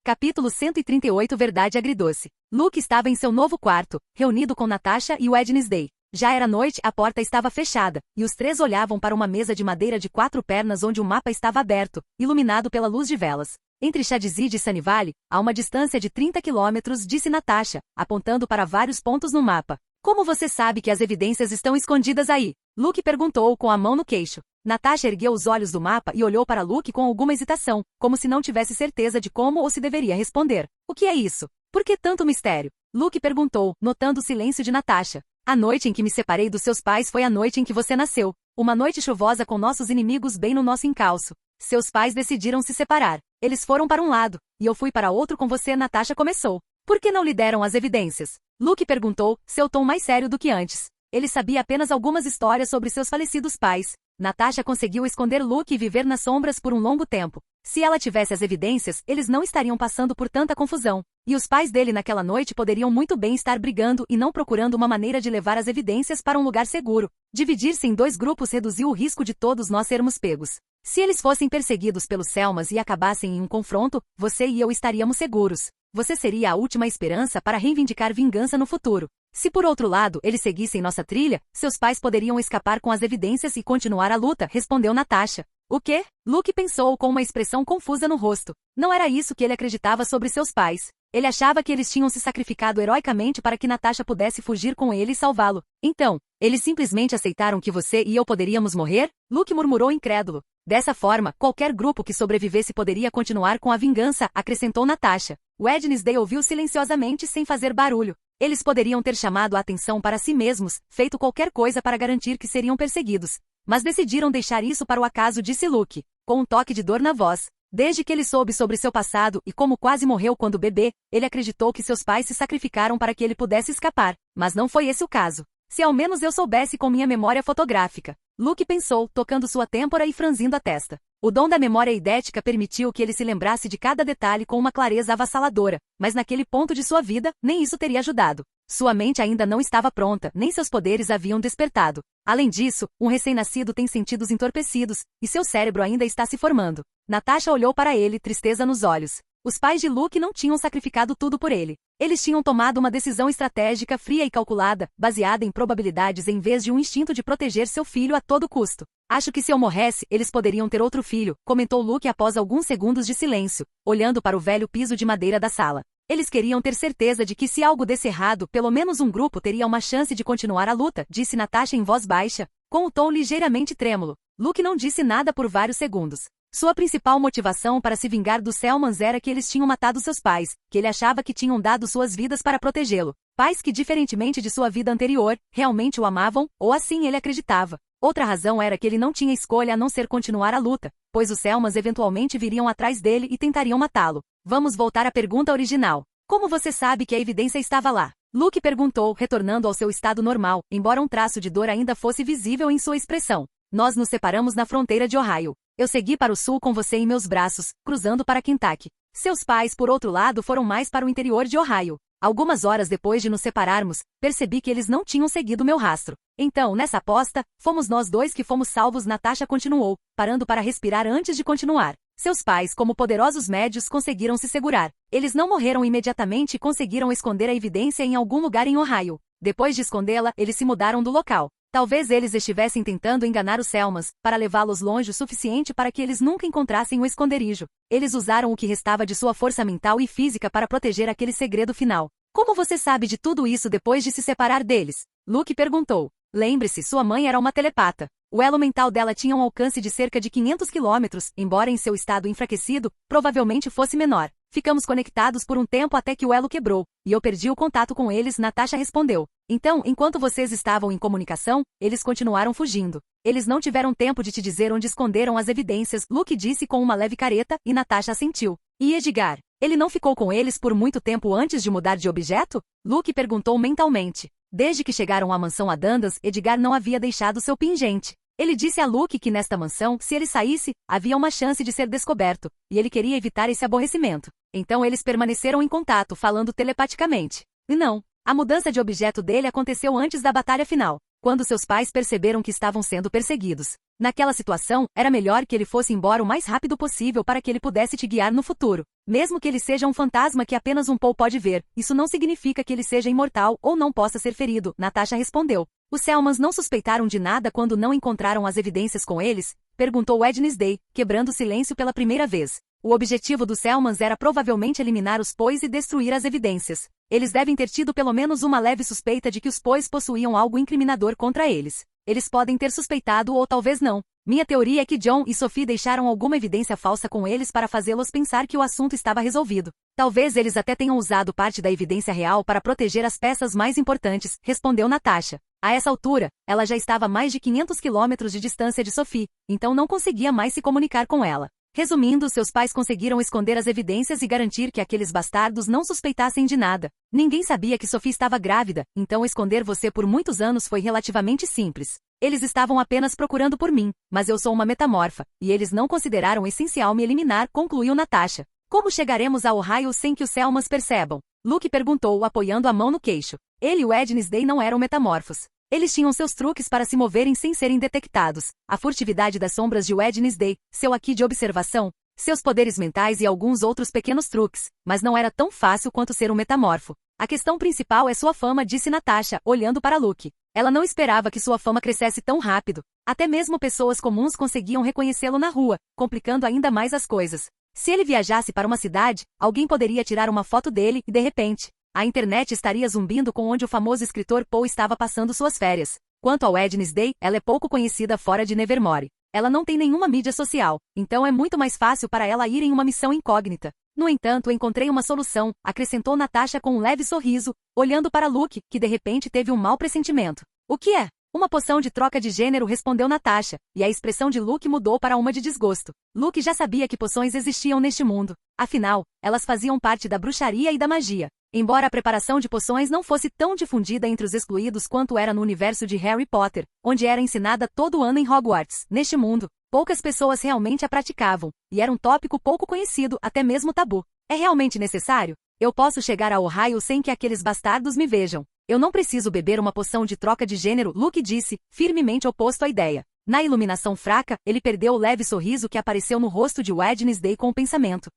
Capítulo 138 Verdade Agridoce. Luke estava em seu novo quarto, reunido com Natasha e Wednesday. Já era noite, a porta estava fechada, e os três olhavam para uma mesa de madeira de 4 pernas onde o mapa estava aberto, iluminado pela luz de velas. Entre Chadzid e Sunnyvale, há uma distância de 30 quilômetros, disse Natasha, apontando para vários pontos no mapa. Como você sabe que as evidências estão escondidas aí? Luke perguntou com a mão no queixo. Natasha ergueu os olhos do mapa e olhou para Luke com alguma hesitação, como se não tivesse certeza de como ou se deveria responder. O que é isso? Por que tanto mistério? Luke perguntou, notando o silêncio de Natasha. A noite em que me separei dos seus pais foi a noite em que você nasceu. Uma noite chuvosa com nossos inimigos bem no nosso encalço. Seus pais decidiram se separar. Eles foram para um lado, e eu fui para outro com você, Natasha começou. Por que não lhe deram as evidências? Luke perguntou, seu tom mais sério do que antes. Ele sabia apenas algumas histórias sobre seus falecidos pais. Natasha conseguiu esconder Luke e viver nas sombras por um longo tempo. Se ela tivesse as evidências, eles não estariam passando por tanta confusão. E os pais dele naquela noite poderiam muito bem estar brigando e não procurando uma maneira de levar as evidências para um lugar seguro. Dividir-se em 2 grupos reduziu o risco de todos nós sermos pegos. Se eles fossem perseguidos pelos Selmas e acabassem em um confronto, você e eu estaríamos seguros. Você seria a última esperança para reivindicar vingança no futuro. Se por outro lado eles seguissem nossa trilha, seus pais poderiam escapar com as evidências e continuar a luta, respondeu Natasha. O quê? Luke pensou com uma expressão confusa no rosto. Não era isso que ele acreditava sobre seus pais. Ele achava que eles tinham se sacrificado heroicamente para que Natasha pudesse fugir com ele e salvá-lo. Então, eles simplesmente aceitaram que você e eu poderíamos morrer? Luke murmurou incrédulo. Dessa forma, qualquer grupo que sobrevivesse poderia continuar com a vingança, acrescentou Natasha. Wednesday ouviu silenciosamente sem fazer barulho. Eles poderiam ter chamado a atenção para si mesmos, feito qualquer coisa para garantir que seriam perseguidos. Mas decidiram deixar isso para o acaso, disse Luke, com um toque de dor na voz. Desde que ele soube sobre seu passado e como quase morreu quando bebê, ele acreditou que seus pais se sacrificaram para que ele pudesse escapar. Mas não foi esse o caso. Se ao menos eu soubesse com minha memória fotográfica. Luke pensou, tocando sua têmpora e franzindo a testa. O dom da memória eidética permitiu que ele se lembrasse de cada detalhe com uma clareza avassaladora, mas naquele ponto de sua vida, nem isso teria ajudado. Sua mente ainda não estava pronta, nem seus poderes haviam despertado. Além disso, um recém-nascido tem sentidos entorpecidos, e seu cérebro ainda está se formando. Natasha olhou para ele, tristeza nos olhos. Os pais de Luke não tinham sacrificado tudo por ele. Eles tinham tomado uma decisão estratégica fria e calculada, baseada em probabilidades em vez de um instinto de proteger seu filho a todo custo. Acho que se eu morresse, eles poderiam ter outro filho, comentou Luke após alguns segundos de silêncio, olhando para o velho piso de madeira da sala. Eles queriam ter certeza de que se algo desse errado, pelo menos um grupo teria uma chance de continuar a luta, disse Natasha em voz baixa, com o tom ligeiramente trêmulo. Luke não disse nada por vários segundos. Sua principal motivação para se vingar dos Selmans era que eles tinham matado seus pais, que ele achava que tinham dado suas vidas para protegê-lo. Pais que, diferentemente de sua vida anterior, realmente o amavam, ou assim ele acreditava. Outra razão era que ele não tinha escolha a não ser continuar a luta, pois os Selmans eventualmente viriam atrás dele e tentariam matá-lo. Vamos voltar à pergunta original. Como você sabe que a evidência estava lá? Luke perguntou, retornando ao seu estado normal, embora um traço de dor ainda fosse visível em sua expressão. Nós nos separamos na fronteira de Ohio. Eu segui para o sul com você em meus braços, cruzando para Kentucky. Seus pais, por outro lado, foram mais para o interior de Ohio. Algumas horas depois de nos separarmos, percebi que eles não tinham seguido meu rastro. Então, nessa aposta, fomos nós dois que fomos salvos. Natasha continuou, parando para respirar antes de continuar. Seus pais, como poderosos médios, conseguiram se segurar. Eles não morreram imediatamente e conseguiram esconder a evidência em algum lugar em Ohio. Depois de escondê-la, eles se mudaram do local. Talvez eles estivessem tentando enganar os Selmans, para levá-los longe o suficiente para que eles nunca encontrassem o esconderijo. Eles usaram o que restava de sua força mental e física para proteger aquele segredo final. Como você sabe de tudo isso depois de se separar deles? Luke perguntou. Lembre-se, sua mãe era uma telepata. O elo mental dela tinha um alcance de cerca de 500 quilômetros, embora em seu estado enfraquecido, provavelmente fosse menor. Ficamos conectados por um tempo até que o elo quebrou, e eu perdi o contato com eles. Natasha respondeu. Então, enquanto vocês estavam em comunicação, eles continuaram fugindo. Eles não tiveram tempo de te dizer onde esconderam as evidências, Luke disse com uma leve careta, e Natasha assentiu. E Edgar? Ele não ficou com eles por muito tempo antes de mudar de objeto? Luke perguntou mentalmente. Desde que chegaram à mansão Adandas, Edgar não havia deixado seu pingente. Ele disse a Luke que nesta mansão, se ele saísse, havia uma chance de ser descoberto, e ele queria evitar esse aborrecimento. Então eles permaneceram em contato, falando telepaticamente. E não, a mudança de objeto dele aconteceu antes da batalha final, quando seus pais perceberam que estavam sendo perseguidos. Naquela situação, era melhor que ele fosse embora o mais rápido possível para que ele pudesse te guiar no futuro. Mesmo que ele seja um fantasma que apenas um Paul pode ver, isso não significa que ele seja imortal ou não possa ser ferido, Natasha respondeu. Os Selmans não suspeitaram de nada quando não encontraram as evidências com eles? Perguntou Wednesday, quebrando o silêncio pela primeira vez. O objetivo dos Selmans era provavelmente eliminar os Poes e destruir as evidências. Eles devem ter tido pelo menos uma leve suspeita de que os Poes possuíam algo incriminador contra eles. Eles podem ter suspeitado ou talvez não. Minha teoria é que John e Sophie deixaram alguma evidência falsa com eles para fazê-los pensar que o assunto estava resolvido. Talvez eles até tenham usado parte da evidência real para proteger as peças mais importantes, respondeu Natasha. A essa altura, ela já estava a mais de 500 quilômetros de distância de Sophie, então não conseguia mais se comunicar com ela. Resumindo, seus pais conseguiram esconder as evidências e garantir que aqueles bastardos não suspeitassem de nada. Ninguém sabia que Sophie estava grávida, então esconder você por muitos anos foi relativamente simples. Eles estavam apenas procurando por mim, mas eu sou uma metamorfa, e eles não consideraram essencial me eliminar, concluiu Natasha. Como chegaremos a Ohio sem que os Selmans percebam? Luke perguntou, apoiando a mão no queixo. Ele e Wednesday não eram metamorfos. Eles tinham seus truques para se moverem sem serem detectados. A furtividade das sombras de Wednesday, seu haki de observação, seus poderes mentais e alguns outros pequenos truques, mas não era tão fácil quanto ser um metamorfo. A questão principal é sua fama, disse Natasha, olhando para Luke. Ela não esperava que sua fama crescesse tão rápido. Até mesmo pessoas comuns conseguiam reconhecê-lo na rua, complicando ainda mais as coisas. Se ele viajasse para uma cidade, alguém poderia tirar uma foto dele e, de repente, a internet estaria zumbindo com onde o famoso escritor Poe estava passando suas férias. Quanto a Wednesday, ela é pouco conhecida fora de Nevermore. Ela não tem nenhuma mídia social, então é muito mais fácil para ela ir em uma missão incógnita. No entanto, encontrei uma solução, acrescentou Natasha com um leve sorriso, olhando para Luke, que de repente teve um mau pressentimento. O que é? Uma poção de troca de gênero, respondeu Natasha, e a expressão de Luke mudou para uma de desgosto. Luke já sabia que poções existiam neste mundo. Afinal, elas faziam parte da bruxaria e da magia. Embora a preparação de poções não fosse tão difundida entre os excluídos quanto era no universo de Harry Potter, onde era ensinada todo ano em Hogwarts, neste mundo, poucas pessoas realmente a praticavam, e era um tópico pouco conhecido, até mesmo tabu. É realmente necessário? Eu posso chegar a Ohio sem que aqueles bastardos me vejam. Eu não preciso beber uma poção de troca de gênero, Luke disse, firmemente oposto à ideia. Na iluminação fraca, ele perdeu o leve sorriso que apareceu no rosto de Wednesday com o pensamento.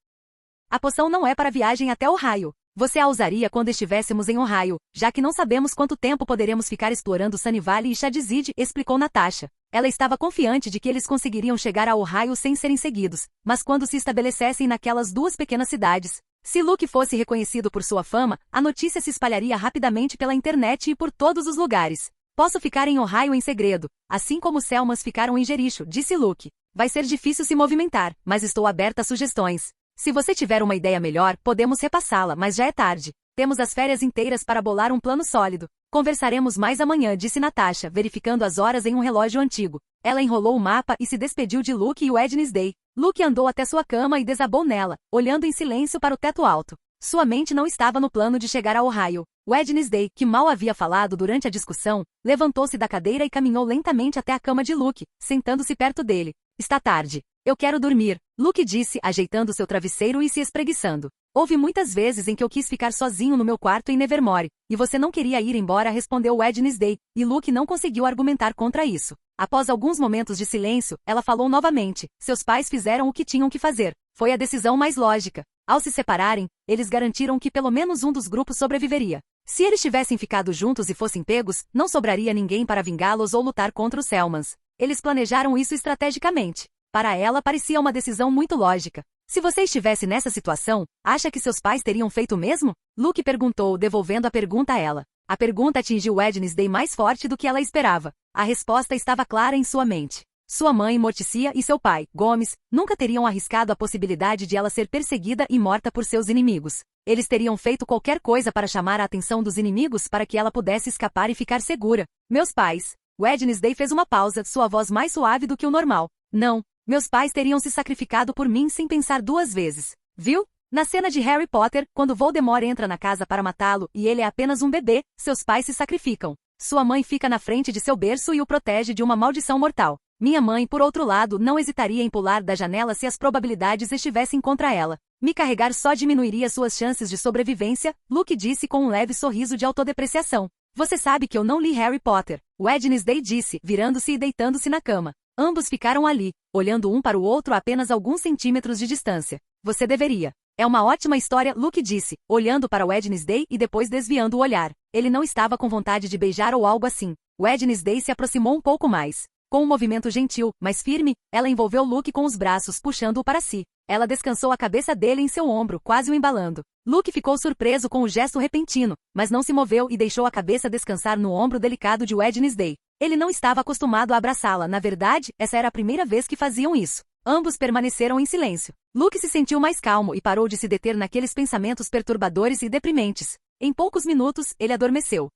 A poção não é para a viagem até Ohio. Você a usaria quando estivéssemos em Ohio, já que não sabemos quanto tempo poderemos ficar explorando Sunny Valley e Shadizid, explicou Natasha. Ela estava confiante de que eles conseguiriam chegar a Ohio sem serem seguidos, mas quando se estabelecessem naquelas duas pequenas cidades. Se Luke fosse reconhecido por sua fama, a notícia se espalharia rapidamente pela internet e por todos os lugares. Posso ficar em Ohio em segredo, assim como os Selmans ficaram em Jericho, disse Luke. Vai ser difícil se movimentar, mas estou aberta a sugestões. Se você tiver uma ideia melhor, podemos repassá-la, mas já é tarde. Temos as férias inteiras para bolar um plano sólido. Conversaremos mais amanhã, disse Natasha, verificando as horas em um relógio antigo. Ela enrolou o mapa e se despediu de Luke e Wednesday. Luke andou até sua cama e desabou nela, olhando em silêncio para o teto alto. Sua mente não estava no plano de chegar a Ohio. Wednesday, que mal havia falado durante a discussão, levantou-se da cadeira e caminhou lentamente até a cama de Luke, sentando-se perto dele. Está tarde. Eu quero dormir, Luke disse, ajeitando seu travesseiro e se espreguiçando. Houve muitas vezes em que eu quis ficar sozinho no meu quarto em Nevermore, e você não queria ir embora, respondeu Wednesday, e Luke não conseguiu argumentar contra isso. Após alguns momentos de silêncio, ela falou novamente. Seus pais fizeram o que tinham que fazer. Foi a decisão mais lógica. Ao se separarem, eles garantiram que pelo menos um dos grupos sobreviveria. Se eles tivessem ficado juntos e fossem pegos, não sobraria ninguém para vingá-los ou lutar contra os Selmans. Eles planejaram isso estrategicamente. Para ela parecia uma decisão muito lógica. Se você estivesse nessa situação, acha que seus pais teriam feito o mesmo? Luke perguntou, devolvendo a pergunta a ela. A pergunta atingiu Wednesday mais forte do que ela esperava. A resposta estava clara em sua mente. Sua mãe, Morticia, e seu pai, Gomes, nunca teriam arriscado a possibilidade de ela ser perseguida e morta por seus inimigos. Eles teriam feito qualquer coisa para chamar a atenção dos inimigos para que ela pudesse escapar e ficar segura. Meus pais. Wednesday fez uma pausa, sua voz mais suave do que o normal. Não. Meus pais teriam se sacrificado por mim sem pensar duas vezes. Viu? Na cena de Harry Potter, quando Voldemort entra na casa para matá-lo e ele é apenas um bebê, seus pais se sacrificam. Sua mãe fica na frente de seu berço e o protege de uma maldição mortal. Minha mãe, por outro lado, não hesitaria em pular da janela se as probabilidades estivessem contra ela. Me carregar só diminuiria suas chances de sobrevivência, Luke disse com um leve sorriso de autodepreciação. Você sabe que eu não li Harry Potter, Wednesday disse, virando-se e deitando-se na cama. Ambos ficaram ali, olhando um para o outro a apenas alguns centímetros de distância. Você deveria. É uma ótima história, Luke disse, olhando para Wednesday e depois desviando o olhar. Ele não estava com vontade de beijar ou algo assim. Wednesday se aproximou um pouco mais. Com um movimento gentil, mas firme, ela envolveu Luke com os braços, puxando-o para si. Ela descansou a cabeça dele em seu ombro, quase o embalando. Luke ficou surpreso com o gesto repentino, mas não se moveu e deixou a cabeça descansar no ombro delicado de Wednesday. Ele não estava acostumado a abraçá-la, na verdade, essa era a primeira vez que faziam isso. Ambos permaneceram em silêncio. Luke se sentiu mais calmo e parou de se deter naqueles pensamentos perturbadores e deprimentes. Em poucos minutos, ele adormeceu.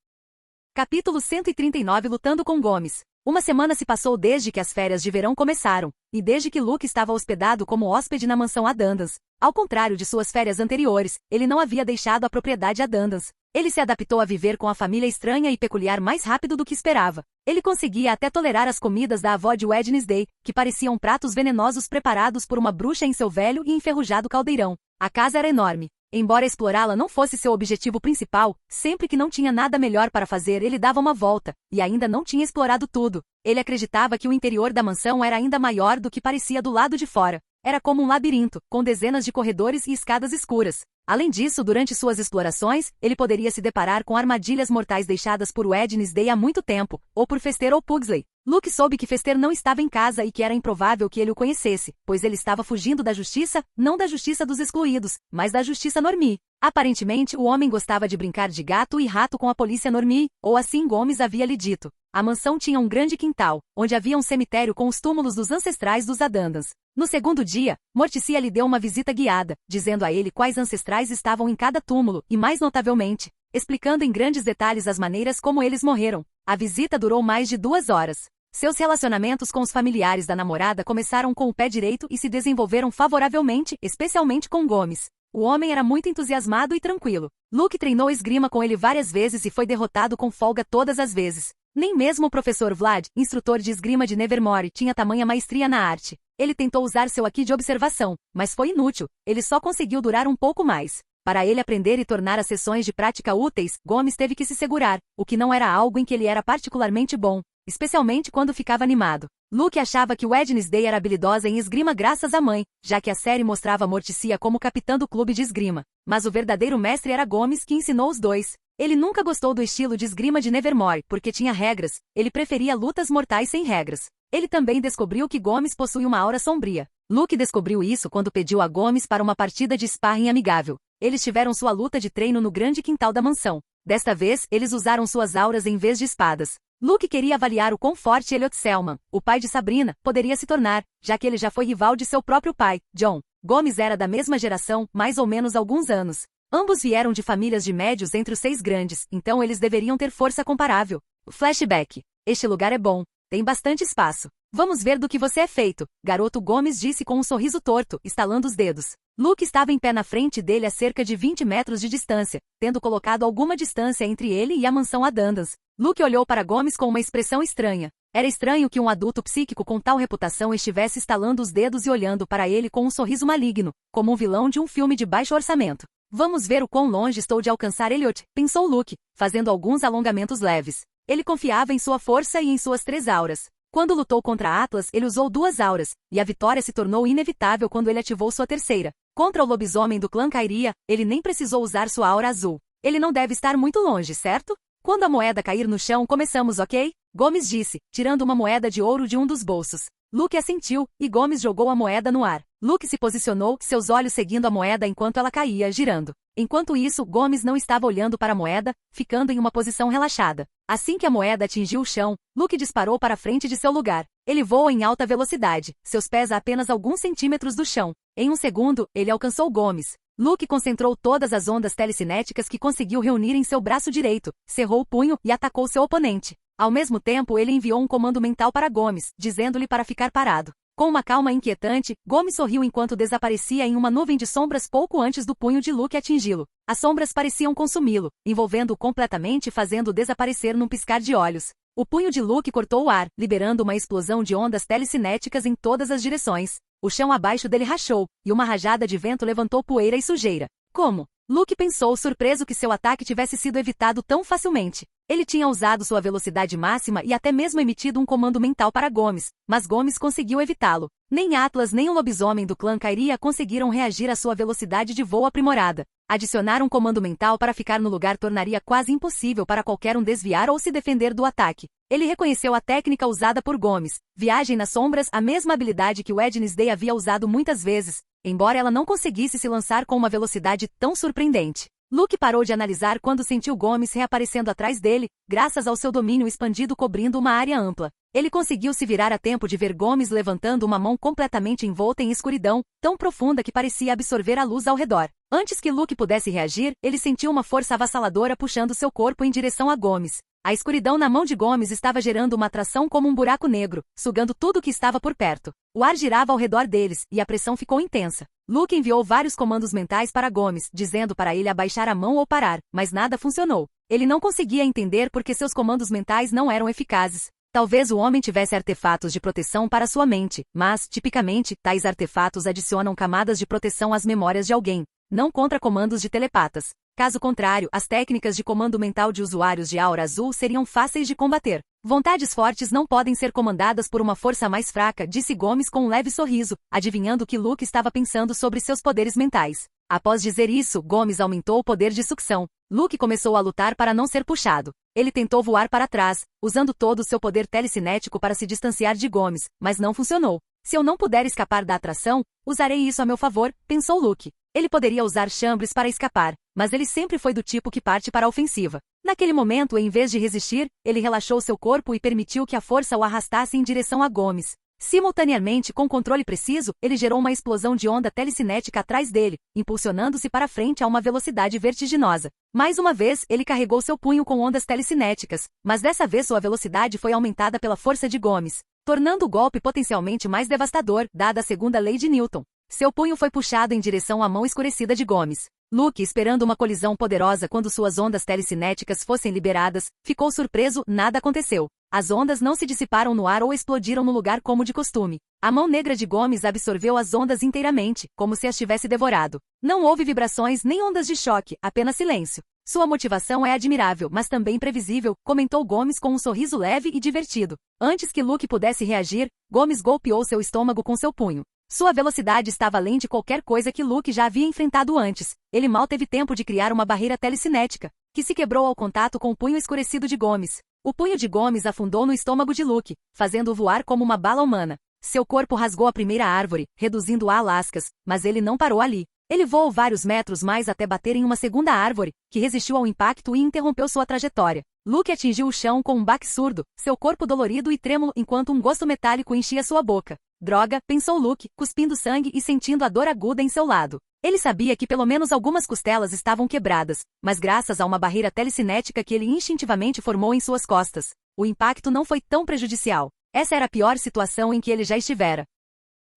Capítulo 139 Lutando com Gomes. Uma semana se passou desde que as férias de verão começaram, e desde que Luke estava hospedado como hóspede na mansão Adandans. Ao contrário de suas férias anteriores, ele não havia deixado a propriedade Adandans. Ele se adaptou a viver com a família estranha e peculiar mais rápido do que esperava. Ele conseguia até tolerar as comidas da avó de Wednesday, que pareciam pratos venenosos preparados por uma bruxa em seu velho e enferrujado caldeirão. A casa era enorme. Embora explorá-la não fosse seu objetivo principal, sempre que não tinha nada melhor para fazer ele dava uma volta, e ainda não tinha explorado tudo. Ele acreditava que o interior da mansão era ainda maior do que parecia do lado de fora. Era como um labirinto, com dezenas de corredores e escadas escuras. Além disso, durante suas explorações, ele poderia se deparar com armadilhas mortais deixadas por Wednesday há muito tempo, ou por Fester ou Pugsley. Luke soube que Fester não estava em casa e que era improvável que ele o conhecesse, pois ele estava fugindo da justiça, não da justiça dos excluídos, mas da justiça Normie. Aparentemente, o homem gostava de brincar de gato e rato com a polícia Normie, ou assim Gomes havia lhe dito. A mansão tinha um grande quintal, onde havia um cemitério com os túmulos dos ancestrais dos Adandans. No segundo dia, Morticia lhe deu uma visita guiada, dizendo a ele quais ancestrais estavam em cada túmulo, e mais notavelmente, explicando em grandes detalhes as maneiras como eles morreram. A visita durou mais de 2 horas. Seus relacionamentos com os familiares da namorada começaram com o pé direito e se desenvolveram favoravelmente, especialmente com Gomes. O homem era muito entusiasmado e tranquilo. Luke treinou esgrima com ele várias vezes e foi derrotado com folga todas as vezes. Nem mesmo o professor Vlad, instrutor de esgrima de Nevermore, tinha tamanha maestria na arte. Ele tentou usar seu aqui de observação, mas foi inútil. Ele só conseguiu durar um pouco mais. Para ele aprender e tornar as sessões de prática úteis, Gomes teve que se segurar, o que não era algo em que ele era particularmente bom, especialmente quando ficava animado. Luke achava que Wednesday era habilidosa em esgrima graças à mãe, já que a série mostrava Morticia como capitã do clube de esgrima. Mas o verdadeiro mestre era Gomes, que ensinou os dois. Ele nunca gostou do estilo de esgrima de Nevermore, porque tinha regras. Ele preferia lutas mortais sem regras. Ele também descobriu que Gomes possui uma aura sombria. Luke descobriu isso quando pediu a Gomes para uma partida de sparring amigável. Eles tiveram sua luta de treino no grande quintal da mansão. Desta vez, eles usaram suas auras em vez de espadas. Luke queria avaliar o quão forte Elliot Selman, o pai de Sabrina, poderia se tornar, já que ele já foi rival de seu próprio pai, John. Gomes era da mesma geração, mais ou menos alguns anos. Ambos vieram de famílias de médios entre os 6 grandes, então eles deveriam ter força comparável. Flashback. Este lugar é bom. Tem bastante espaço. Vamos ver do que você é feito, garoto Gomes disse com um sorriso torto, estalando os dedos. Luke estava em pé na frente dele a cerca de 20 metros de distância, tendo colocado alguma distância entre ele e a mansão Adandans. Luke olhou para Gomes com uma expressão estranha. Era estranho que um adulto psíquico com tal reputação estivesse estalando os dedos e olhando para ele com um sorriso maligno, como um vilão de um filme de baixo orçamento. Vamos ver o quão longe estou de alcançar Elliot, pensou Luke, fazendo alguns alongamentos leves. Ele confiava em sua força e em suas 3 auras. Quando lutou contra Atlas, ele usou 2 auras, e a vitória se tornou inevitável quando ele ativou sua 3ª. Contra o lobisomem do clã Kyria, ele nem precisou usar sua aura azul. Ele não deve estar muito longe, certo? Quando a moeda cair no chão, começamos, ok? Gomes disse, tirando uma moeda de ouro de um dos bolsos. Luke assentiu, e Gomes jogou a moeda no ar. Luke se posicionou, seus olhos seguindo a moeda enquanto ela caía, girando. Enquanto isso, Gomes não estava olhando para a moeda, ficando em uma posição relaxada. Assim que a moeda atingiu o chão, Luke disparou para a frente de seu lugar. Ele voa em alta velocidade, seus pés a apenas alguns centímetros do chão. Em um segundo, ele alcançou Gomes. Luke concentrou todas as ondas telecinéticas que conseguiu reunir em seu braço direito, cerrou o punho e atacou seu oponente. Ao mesmo tempo, ele enviou um comando mental para Gomes, dizendo-lhe para ficar parado. Com uma calma inquietante, Gomes sorriu enquanto desaparecia em uma nuvem de sombras pouco antes do punho de Luke atingi-lo. As sombras pareciam consumi-lo, envolvendo-o completamente e fazendo-o desaparecer num piscar de olhos. O punho de Luke cortou o ar, liberando uma explosão de ondas telecinéticas em todas as direções. O chão abaixo dele rachou, e uma rajada de vento levantou poeira e sujeira. Como? Luke pensou surpreso que seu ataque tivesse sido evitado tão facilmente. Ele tinha usado sua velocidade máxima e até mesmo emitido um comando mental para Gomes, mas Gomes conseguiu evitá-lo. Nem Atlas nem o lobisomem do clã Kyria conseguiram reagir à sua velocidade de voo aprimorada. Adicionar um comando mental para ficar no lugar tornaria quase impossível para qualquer um desviar ou se defender do ataque. Ele reconheceu a técnica usada por Gomes, viagem nas sombras, a mesma habilidade que Wednesday havia usado muitas vezes, embora ela não conseguisse se lançar com uma velocidade tão surpreendente. Luke parou de analisar quando sentiu Gomes reaparecendo atrás dele, graças ao seu domínio expandido cobrindo uma área ampla. Ele conseguiu se virar a tempo de ver Gomes levantando uma mão completamente envolta em escuridão, tão profunda que parecia absorver a luz ao redor. Antes que Luke pudesse reagir, ele sentiu uma força avassaladora puxando seu corpo em direção a Gomes. A escuridão na mão de Gomes estava gerando uma atração como um buraco negro, sugando tudo o que estava por perto. O ar girava ao redor deles, e a pressão ficou intensa. Luke enviou vários comandos mentais para Gomes, dizendo para ele abaixar a mão ou parar, mas nada funcionou. Ele não conseguia entender por que seus comandos mentais não eram eficazes. Talvez o homem tivesse artefatos de proteção para sua mente, mas, tipicamente, tais artefatos adicionam camadas de proteção às memórias de alguém, não contra comandos de telepatas. Caso contrário, as técnicas de comando mental de usuários de aura azul seriam fáceis de combater. Vontades fortes não podem ser comandadas por uma força mais fraca, disse Gomes com um leve sorriso, adivinhando o que Luke estava pensando sobre seus poderes mentais. Após dizer isso, Gomes aumentou o poder de sucção. Luke começou a lutar para não ser puxado. Ele tentou voar para trás, usando todo o seu poder telecinético para se distanciar de Gomes, mas não funcionou. Se eu não puder escapar da atração, usarei isso a meu favor, pensou Luke. Ele poderia usar chambres para escapar, mas ele sempre foi do tipo que parte para a ofensiva. Naquele momento, em vez de resistir, ele relaxou seu corpo e permitiu que a força o arrastasse em direção a Gomes. Simultaneamente, com controle preciso, ele gerou uma explosão de onda telecinética atrás dele, impulsionando-se para frente a uma velocidade vertiginosa. Mais uma vez, ele carregou seu punho com ondas telecinéticas, mas dessa vez sua velocidade foi aumentada pela força de Gomes, tornando o golpe potencialmente mais devastador, dada a segunda lei de Newton. Seu punho foi puxado em direção à mão escurecida de Gomes. Luke, esperando uma colisão poderosa quando suas ondas telecinéticas fossem liberadas, ficou surpreso, nada aconteceu. As ondas não se dissiparam no ar ou explodiram no lugar como de costume. A mão negra de Gomes absorveu as ondas inteiramente, como se as tivesse devorado. Não houve vibrações nem ondas de choque, apenas silêncio. Sua motivação é admirável, mas também previsível, comentou Gomes com um sorriso leve e divertido. Antes que Luke pudesse reagir, Gomes golpeou seu estômago com seu punho. Sua velocidade estava além de qualquer coisa que Luke já havia enfrentado antes. Ele mal teve tempo de criar uma barreira telecinética, que se quebrou ao contato com o punho escurecido de Gomes. O punho de Gomes afundou no estômago de Luke, fazendo-o voar como uma bala humana. Seu corpo rasgou a primeira árvore, reduzindo-a a lascas, mas ele não parou ali. Ele voou vários metros mais até bater em uma segunda árvore, que resistiu ao impacto e interrompeu sua trajetória. Luke atingiu o chão com um baque surdo, seu corpo dolorido e trêmulo enquanto um gosto metálico enchia sua boca. Droga, pensou Luke, cuspindo sangue e sentindo a dor aguda em seu lado. Ele sabia que pelo menos algumas costelas estavam quebradas, mas graças a uma barreira telecinética que ele instintivamente formou em suas costas, o impacto não foi tão prejudicial. Essa era a pior situação em que ele já estivera.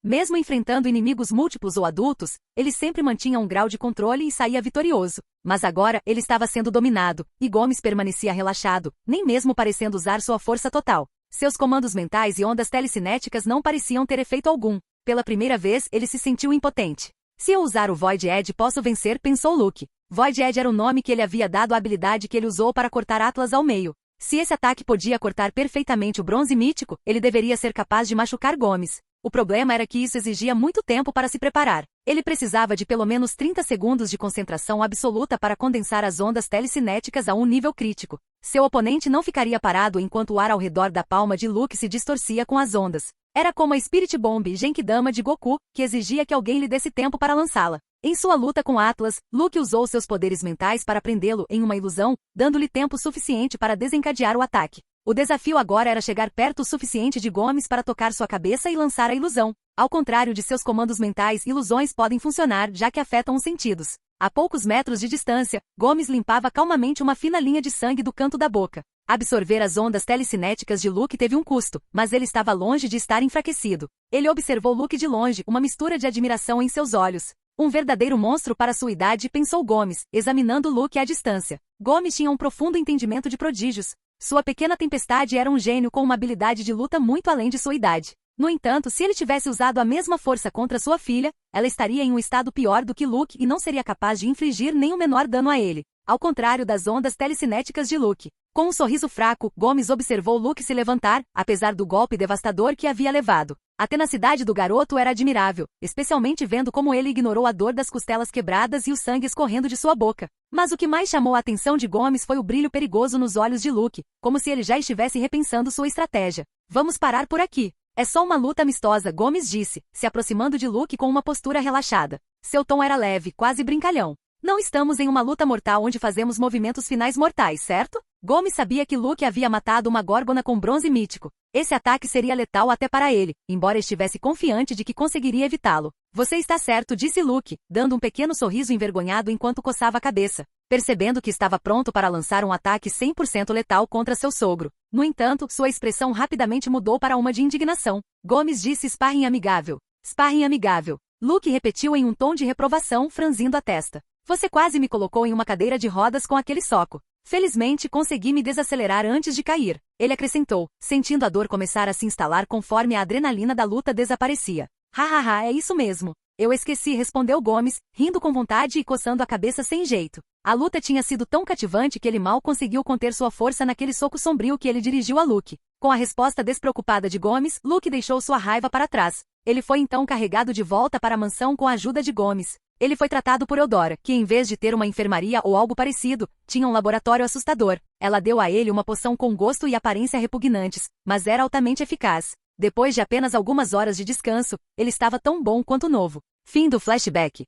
Mesmo enfrentando inimigos múltiplos ou adultos, ele sempre mantinha um grau de controle e saía vitorioso. Mas agora ele estava sendo dominado, e Gomes permanecia relaxado, nem mesmo parecendo usar sua força total. Seus comandos mentais e ondas telecinéticas não pareciam ter efeito algum. Pela primeira vez, ele se sentiu impotente. Se eu usar o Void Edge posso vencer, pensou Luke. Void Edge era o nome que ele havia dado à habilidade que ele usou para cortar Atlas ao meio. Se esse ataque podia cortar perfeitamente o bronze mítico, ele deveria ser capaz de machucar Gomes. O problema era que isso exigia muito tempo para se preparar. Ele precisava de pelo menos 30 segundos de concentração absoluta para condensar as ondas telecinéticas a um nível crítico. Seu oponente não ficaria parado enquanto o ar ao redor da palma de Luke se distorcia com as ondas. Era como a Spirit Bomb Genkidama de Goku, que exigia que alguém lhe desse tempo para lançá-la. Em sua luta com Atlas, Luke usou seus poderes mentais para prendê-lo em uma ilusão, dando-lhe tempo suficiente para desencadear o ataque. O desafio agora era chegar perto o suficiente de Gomes para tocar sua cabeça e lançar a ilusão. Ao contrário de seus comandos mentais, ilusões podem funcionar já que afetam os sentidos. A poucos metros de distância, Gomes limpava calmamente uma fina linha de sangue do canto da boca. Absorver as ondas telecinéticas de Luke teve um custo, mas ele estava longe de estar enfraquecido. Ele observou Luke de longe, uma mistura de admiração em seus olhos. Um verdadeiro monstro para sua idade, pensou Gomes, examinando Luke à distância. Gomes tinha um profundo entendimento de prodígios. Sua pequena tempestade era um gênio com uma habilidade de luta muito além de sua idade. No entanto, se ele tivesse usado a mesma força contra sua filha, ela estaria em um estado pior do que Luke e não seria capaz de infligir nem o menor dano a ele. Ao contrário das ondas telecinéticas de Luke. Com um sorriso fraco, Gomes observou Luke se levantar, apesar do golpe devastador que havia levado. A tenacidade do garoto era admirável, especialmente vendo como ele ignorou a dor das costelas quebradas e o sangue escorrendo de sua boca. Mas o que mais chamou a atenção de Gomes foi o brilho perigoso nos olhos de Luke, como se ele já estivesse repensando sua estratégia. Vamos parar por aqui. É só uma luta amistosa, Gomes disse, se aproximando de Luke com uma postura relaxada. Seu tom era leve, quase brincalhão. Não estamos em uma luta mortal onde fazemos movimentos finais mortais, certo? Gomes sabia que Luke havia matado uma górgona com bronze mítico. Esse ataque seria letal até para ele, embora estivesse confiante de que conseguiria evitá-lo. Você está certo, disse Luke, dando um pequeno sorriso envergonhado enquanto coçava a cabeça, percebendo que estava pronto para lançar um ataque 100% letal contra seu sogro. No entanto, sua expressão rapidamente mudou para uma de indignação. Gomes disse sparring amigável. Sparring amigável. Luke repetiu em um tom de reprovação, franzindo a testa. Você quase me colocou em uma cadeira de rodas com aquele soco. Felizmente consegui me desacelerar antes de cair. Ele acrescentou, sentindo a dor começar a se instalar conforme a adrenalina da luta desaparecia. Hahaha, é isso mesmo. Eu esqueci, respondeu Gomes, rindo com vontade e coçando a cabeça sem jeito. A luta tinha sido tão cativante que ele mal conseguiu conter sua força naquele soco sombrio que ele dirigiu a Luke. Com a resposta despreocupada de Gomes, Luke deixou sua raiva para trás. Ele foi então carregado de volta para a mansão com a ajuda de Gomes. Ele foi tratado por Eudora, que em vez de ter uma enfermaria ou algo parecido, tinha um laboratório assustador. Ela deu a ele uma poção com gosto e aparência repugnantes, mas era altamente eficaz. Depois de apenas algumas horas de descanso, ele estava tão bom quanto novo. Fim do flashback.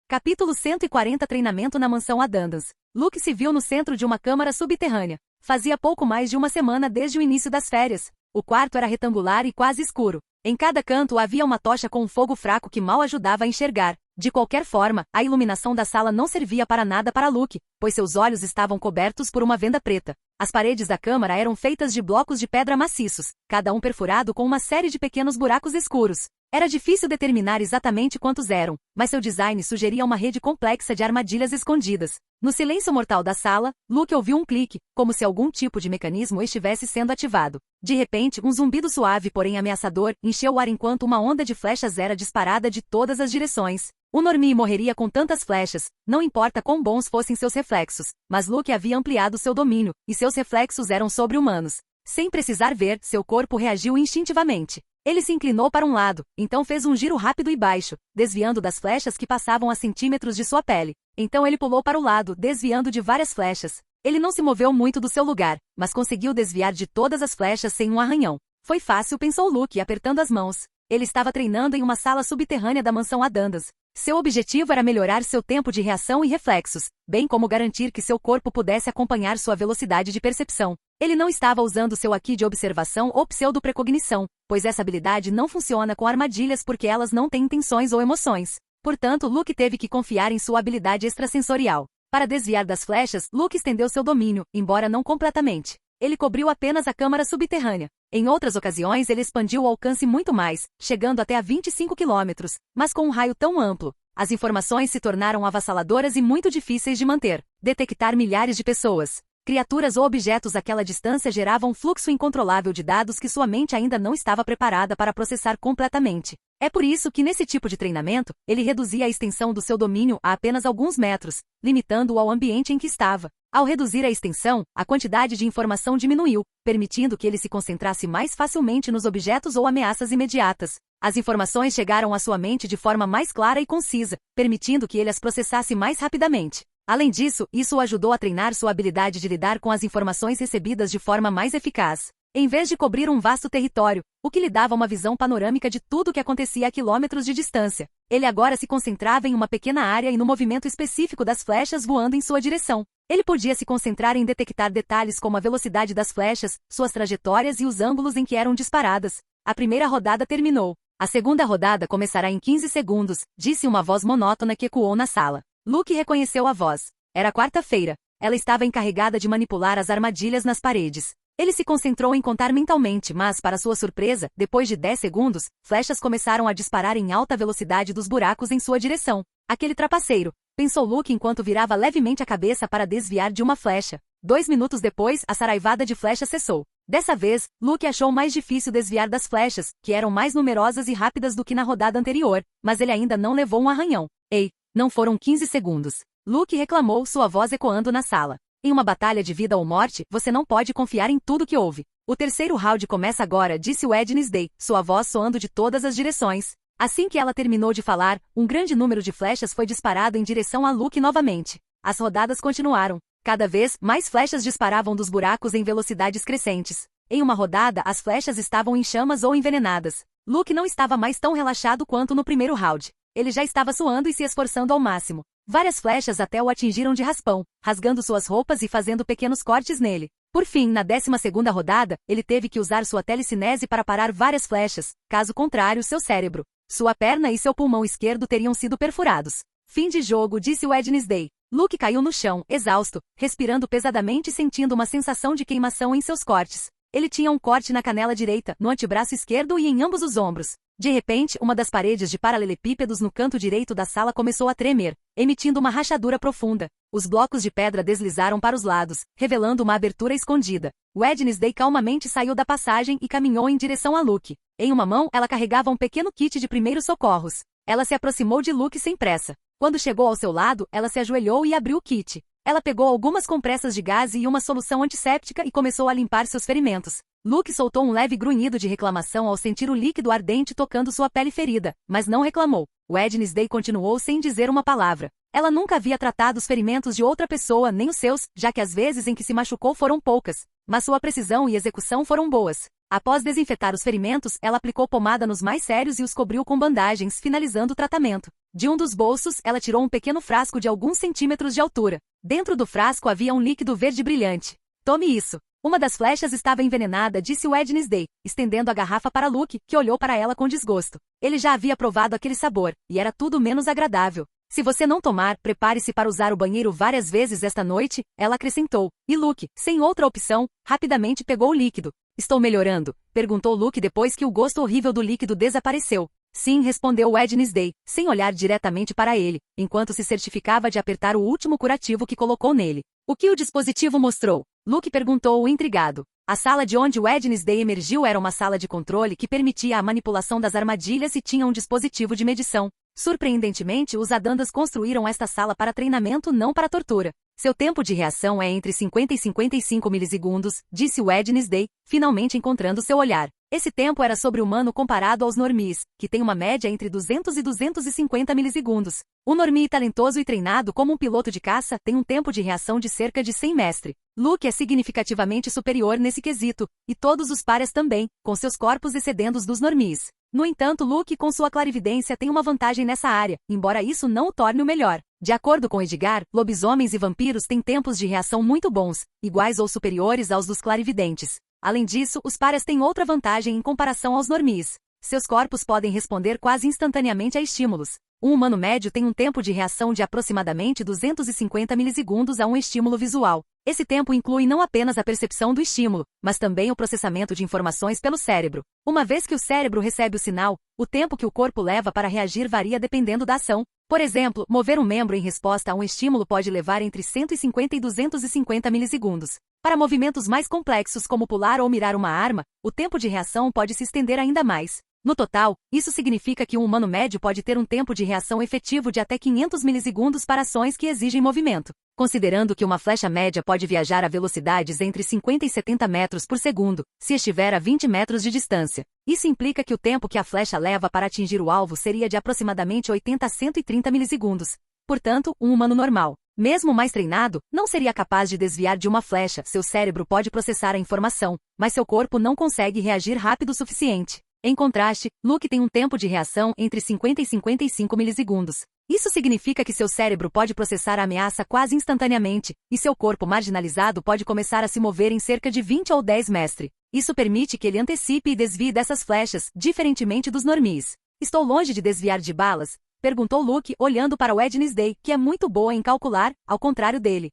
Capítulo 140 Treinamento na mansão Adandans. Luke se viu no centro de uma câmara subterrânea. Fazia pouco mais de uma semana desde o início das férias. O quarto era retangular e quase escuro. Em cada canto havia uma tocha com um fogo fraco que mal ajudava a enxergar. De qualquer forma, a iluminação da sala não servia para nada para Luke, pois seus olhos estavam cobertos por uma venda preta. As paredes da câmara eram feitas de blocos de pedra maciços, cada um perfurado com uma série de pequenos buracos escuros. Era difícil determinar exatamente quantos eram, mas seu design sugeria uma rede complexa de armadilhas escondidas. No silêncio mortal da sala, Luke ouviu um clique, como se algum tipo de mecanismo estivesse sendo ativado. De repente, um zumbido suave porém ameaçador encheu o ar enquanto uma onda de flechas era disparada de todas as direções. O Normie morreria com tantas flechas, não importa quão bons fossem seus reflexos, mas Luke havia ampliado seu domínio, e seus reflexos eram sobre-humanos. Sem precisar ver, seu corpo reagiu instintivamente. Ele se inclinou para um lado, então fez um giro rápido e baixo, desviando das flechas que passavam a centímetros de sua pele. Então ele pulou para o lado, desviando de várias flechas. Ele não se moveu muito do seu lugar, mas conseguiu desviar de todas as flechas sem um arranhão. Foi fácil, pensou Luke, apertando as mãos. Ele estava treinando em uma sala subterrânea da mansão Adandans. Seu objetivo era melhorar seu tempo de reação e reflexos, bem como garantir que seu corpo pudesse acompanhar sua velocidade de percepção. Ele não estava usando seu aqui de observação ou pseudo-precognição, pois essa habilidade não funciona com armadilhas porque elas não têm intenções ou emoções. Portanto, Luke teve que confiar em sua habilidade extrasensorial. Para desviar das flechas, Luke estendeu seu domínio, embora não completamente. Ele cobriu apenas a câmara subterrânea. Em outras ocasiões ele expandiu o alcance muito mais, chegando até a 25 km, mas com um raio tão amplo. As informações se tornaram avassaladoras e muito difíceis de manter. Detectar milhares de pessoas, criaturas ou objetos àquela distância gerava um fluxo incontrolável de dados que sua mente ainda não estava preparada para processar completamente. É por isso que nesse tipo de treinamento, ele reduzia a extensão do seu domínio a apenas alguns metros, limitando-o ao ambiente em que estava. Ao reduzir a extensão, a quantidade de informação diminuiu, permitindo que ele se concentrasse mais facilmente nos objetos ou ameaças imediatas. As informações chegaram à sua mente de forma mais clara e concisa, permitindo que ele as processasse mais rapidamente. Além disso, isso o ajudou a treinar sua habilidade de lidar com as informações recebidas de forma mais eficaz. Em vez de cobrir um vasto território, o que lhe dava uma visão panorâmica de tudo o que acontecia a quilômetros de distância, ele agora se concentrava em uma pequena área e no movimento específico das flechas voando em sua direção. Ele podia se concentrar em detectar detalhes como a velocidade das flechas, suas trajetórias e os ângulos em que eram disparadas. A primeira rodada terminou. A segunda rodada começará em 15 segundos, disse uma voz monótona que ecoou na sala. Luke reconheceu a voz. Era quarta-feira. Ela estava encarregada de manipular as armadilhas nas paredes. Ele se concentrou em contar mentalmente, mas, para sua surpresa, depois de 10 segundos, flechas começaram a disparar em alta velocidade dos buracos em sua direção. Aquele trapaceiro, pensou Luke enquanto virava levemente a cabeça para desviar de uma flecha. 2 minutos depois, a saraivada de flechas cessou. Dessa vez, Luke achou mais difícil desviar das flechas, que eram mais numerosas e rápidas do que na rodada anterior, mas ele ainda não levou um arranhão. Ei, não foram 15 segundos. Luke reclamou, sua voz ecoando na sala. Em uma batalha de vida ou morte, você não pode confiar em tudo que ouve. O terceiro round começa agora, disse Wednesday, sua voz soando de todas as direções. Assim que ela terminou de falar, um grande número de flechas foi disparado em direção a Luke novamente. As rodadas continuaram. Cada vez, mais flechas disparavam dos buracos em velocidades crescentes. Em uma rodada, as flechas estavam em chamas ou envenenadas. Luke não estava mais tão relaxado quanto no primeiro round. Ele já estava suando e se esforçando ao máximo. Várias flechas até o atingiram de raspão, rasgando suas roupas e fazendo pequenos cortes nele. Por fim, na 12ª rodada, ele teve que usar sua telecinese para parar várias flechas, caso contrário seu cérebro, sua perna e seu pulmão esquerdo teriam sido perfurados. Fim de jogo, disse Wednesday. Luke caiu no chão, exausto, respirando pesadamente e sentindo uma sensação de queimação em seus cortes. Ele tinha um corte na canela direita, no antebraço esquerdo e em ambos os ombros. De repente, uma das paredes de paralelepípedos no canto direito da sala começou a tremer, emitindo uma rachadura profunda. Os blocos de pedra deslizaram para os lados, revelando uma abertura escondida. Wednesday calmamente saiu da passagem e caminhou em direção a Luke. Em uma mão, ela carregava um pequeno kit de primeiros socorros. Ela se aproximou de Luke sem pressa. Quando chegou ao seu lado, ela se ajoelhou e abriu o kit. Ela pegou algumas compressas de gás e uma solução antisséptica e começou a limpar seus ferimentos. Luke soltou um leve grunhido de reclamação ao sentir o líquido ardente tocando sua pele ferida, mas não reclamou. Wednesday continuou sem dizer uma palavra. Ela nunca havia tratado os ferimentos de outra pessoa nem os seus, já que as vezes em que se machucou foram poucas, mas sua precisão e execução foram boas. Após desinfetar os ferimentos, ela aplicou pomada nos mais sérios e os cobriu com bandagens, finalizando o tratamento. De um dos bolsos, ela tirou um pequeno frasco de alguns centímetros de altura. Dentro do frasco havia um líquido verde brilhante. Tome isso. Uma das flechas estava envenenada, disse Wednesday, estendendo a garrafa para Luke, que olhou para ela com desgosto. Ele já havia provado aquele sabor, e era tudo menos agradável. Se você não tomar, prepare-se para usar o banheiro várias vezes esta noite, ela acrescentou. E Luke, sem outra opção, rapidamente pegou o líquido. Estou melhorando? Perguntou Luke depois que o gosto horrível do líquido desapareceu. Sim, respondeu Wednesday, sem olhar diretamente para ele, enquanto se certificava de apertar o último curativo que colocou nele. O que o dispositivo mostrou? Luke perguntou intrigado. A sala de onde Wednesday emergiu era uma sala de controle que permitia a manipulação das armadilhas e tinha um dispositivo de medição. Surpreendentemente, os Adandas construíram esta sala para treinamento, não para tortura. Seu tempo de reação é entre 50 e 55 milissegundos, disse Wednesday, finalmente encontrando seu olhar. Esse tempo era sobre-humano comparado aos normies, que tem uma média entre 200 e 250 milissegundos. O normie talentoso e treinado como um piloto de caça tem um tempo de reação de cerca de 100 mestre. Luke é significativamente superior nesse quesito, e todos os párias também, com seus corpos excedendo os dos normies. No entanto, Luke com sua clarividência tem uma vantagem nessa área, embora isso não o torne o melhor. De acordo com Edgar, lobisomens e vampiros têm tempos de reação muito bons, iguais ou superiores aos dos clarividentes. Além disso, os párias têm outra vantagem em comparação aos normies. Seus corpos podem responder quase instantaneamente a estímulos. Um humano médio tem um tempo de reação de aproximadamente 250 milissegundos a um estímulo visual. Esse tempo inclui não apenas a percepção do estímulo, mas também o processamento de informações pelo cérebro. Uma vez que o cérebro recebe o sinal, o tempo que o corpo leva para reagir varia dependendo da ação. Por exemplo, mover um membro em resposta a um estímulo pode levar entre 150 e 250 milissegundos. Para movimentos mais complexos como pular ou mirar uma arma, o tempo de reação pode se estender ainda mais. No total, isso significa que um humano médio pode ter um tempo de reação efetivo de até 500 milissegundos para ações que exigem movimento. Considerando que uma flecha média pode viajar a velocidades entre 50 e 70 metros por segundo, se estiver a 20 metros de distância. Isso implica que o tempo que a flecha leva para atingir o alvo seria de aproximadamente 80 a 130 milissegundos. Portanto, um humano normal, mesmo mais treinado, não seria capaz de desviar de uma flecha. Seu cérebro pode processar a informação, mas seu corpo não consegue reagir rápido o suficiente. Em contraste, Luke tem um tempo de reação entre 50 e 55 milissegundos. Isso significa que seu cérebro pode processar a ameaça quase instantaneamente, e seu corpo marginalizado pode começar a se mover em cerca de 20 ou 10 mestre. Isso permite que ele antecipe e desvie dessas flechas, diferentemente dos normies. Estou longe de desviar de balas? Perguntou Luke, olhando para Wednesday, que é muito boa em calcular, ao contrário dele.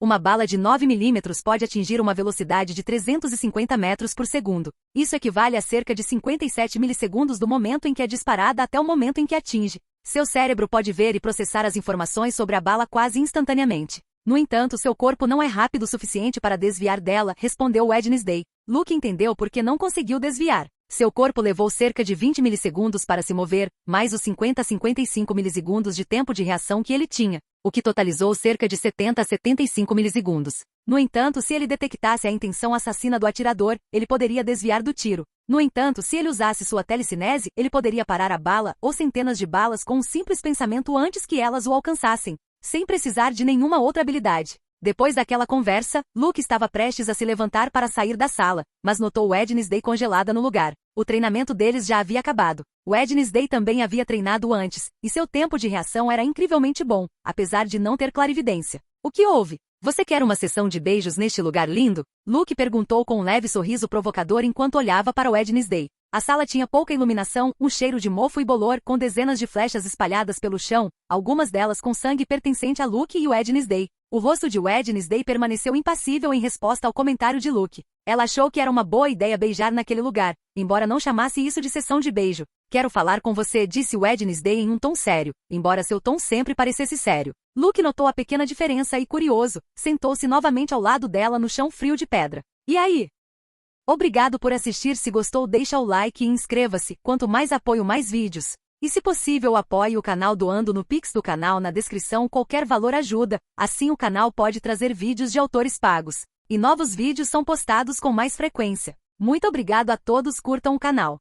Uma bala de 9 mm pode atingir uma velocidade de 350 metros por segundo. Isso equivale a cerca de 57 milissegundos do momento em que é disparada até o momento em que atinge. Seu cérebro pode ver e processar as informações sobre a bala quase instantaneamente. No entanto, seu corpo não é rápido o suficiente para desviar dela, respondeu Wednesday. Luke entendeu por que não conseguiu desviar. Seu corpo levou cerca de 20 milissegundos para se mover, mais os 50 a 55 milissegundos de tempo de reação que ele tinha, o que totalizou cerca de 70 a 75 milissegundos. No entanto, se ele detectasse a intenção assassina do atirador, ele poderia desviar do tiro. No entanto, se ele usasse sua telecinese, ele poderia parar a bala ou centenas de balas com um simples pensamento antes que elas o alcançassem, sem precisar de nenhuma outra habilidade. Depois daquela conversa, Luke estava prestes a se levantar para sair da sala, mas notou Wednesday congelada no lugar. O treinamento deles já havia acabado. Wednesday também havia treinado antes, e seu tempo de reação era incrivelmente bom, apesar de não ter clarividência. O que houve? Você quer uma sessão de beijos neste lugar lindo? Luke perguntou com um leve sorriso provocador enquanto olhava para Wednesday. A sala tinha pouca iluminação, um cheiro de mofo e bolor, com dezenas de flechas espalhadas pelo chão, algumas delas com sangue pertencente a Luke e Wednesday. O rosto de Wednesday permaneceu impassível em resposta ao comentário de Luke. Ela achou que era uma boa ideia beijar naquele lugar, embora não chamasse isso de sessão de beijo. Quero falar com você, disse Wednesday em um tom sério, embora seu tom sempre parecesse sério. Luke notou a pequena diferença e, curioso, sentou-se novamente ao lado dela no chão frio de pedra. E aí? Obrigado por assistir. Se gostou, deixa o like e inscreva-se. Quanto mais apoio, mais vídeos. E se possível, apoie o canal doando no Pix do canal na descrição. Qualquer valor ajuda, assim o canal pode trazer vídeos de autores pagos. E novos vídeos são postados com mais frequência. Muito obrigado a todos, curtam o canal.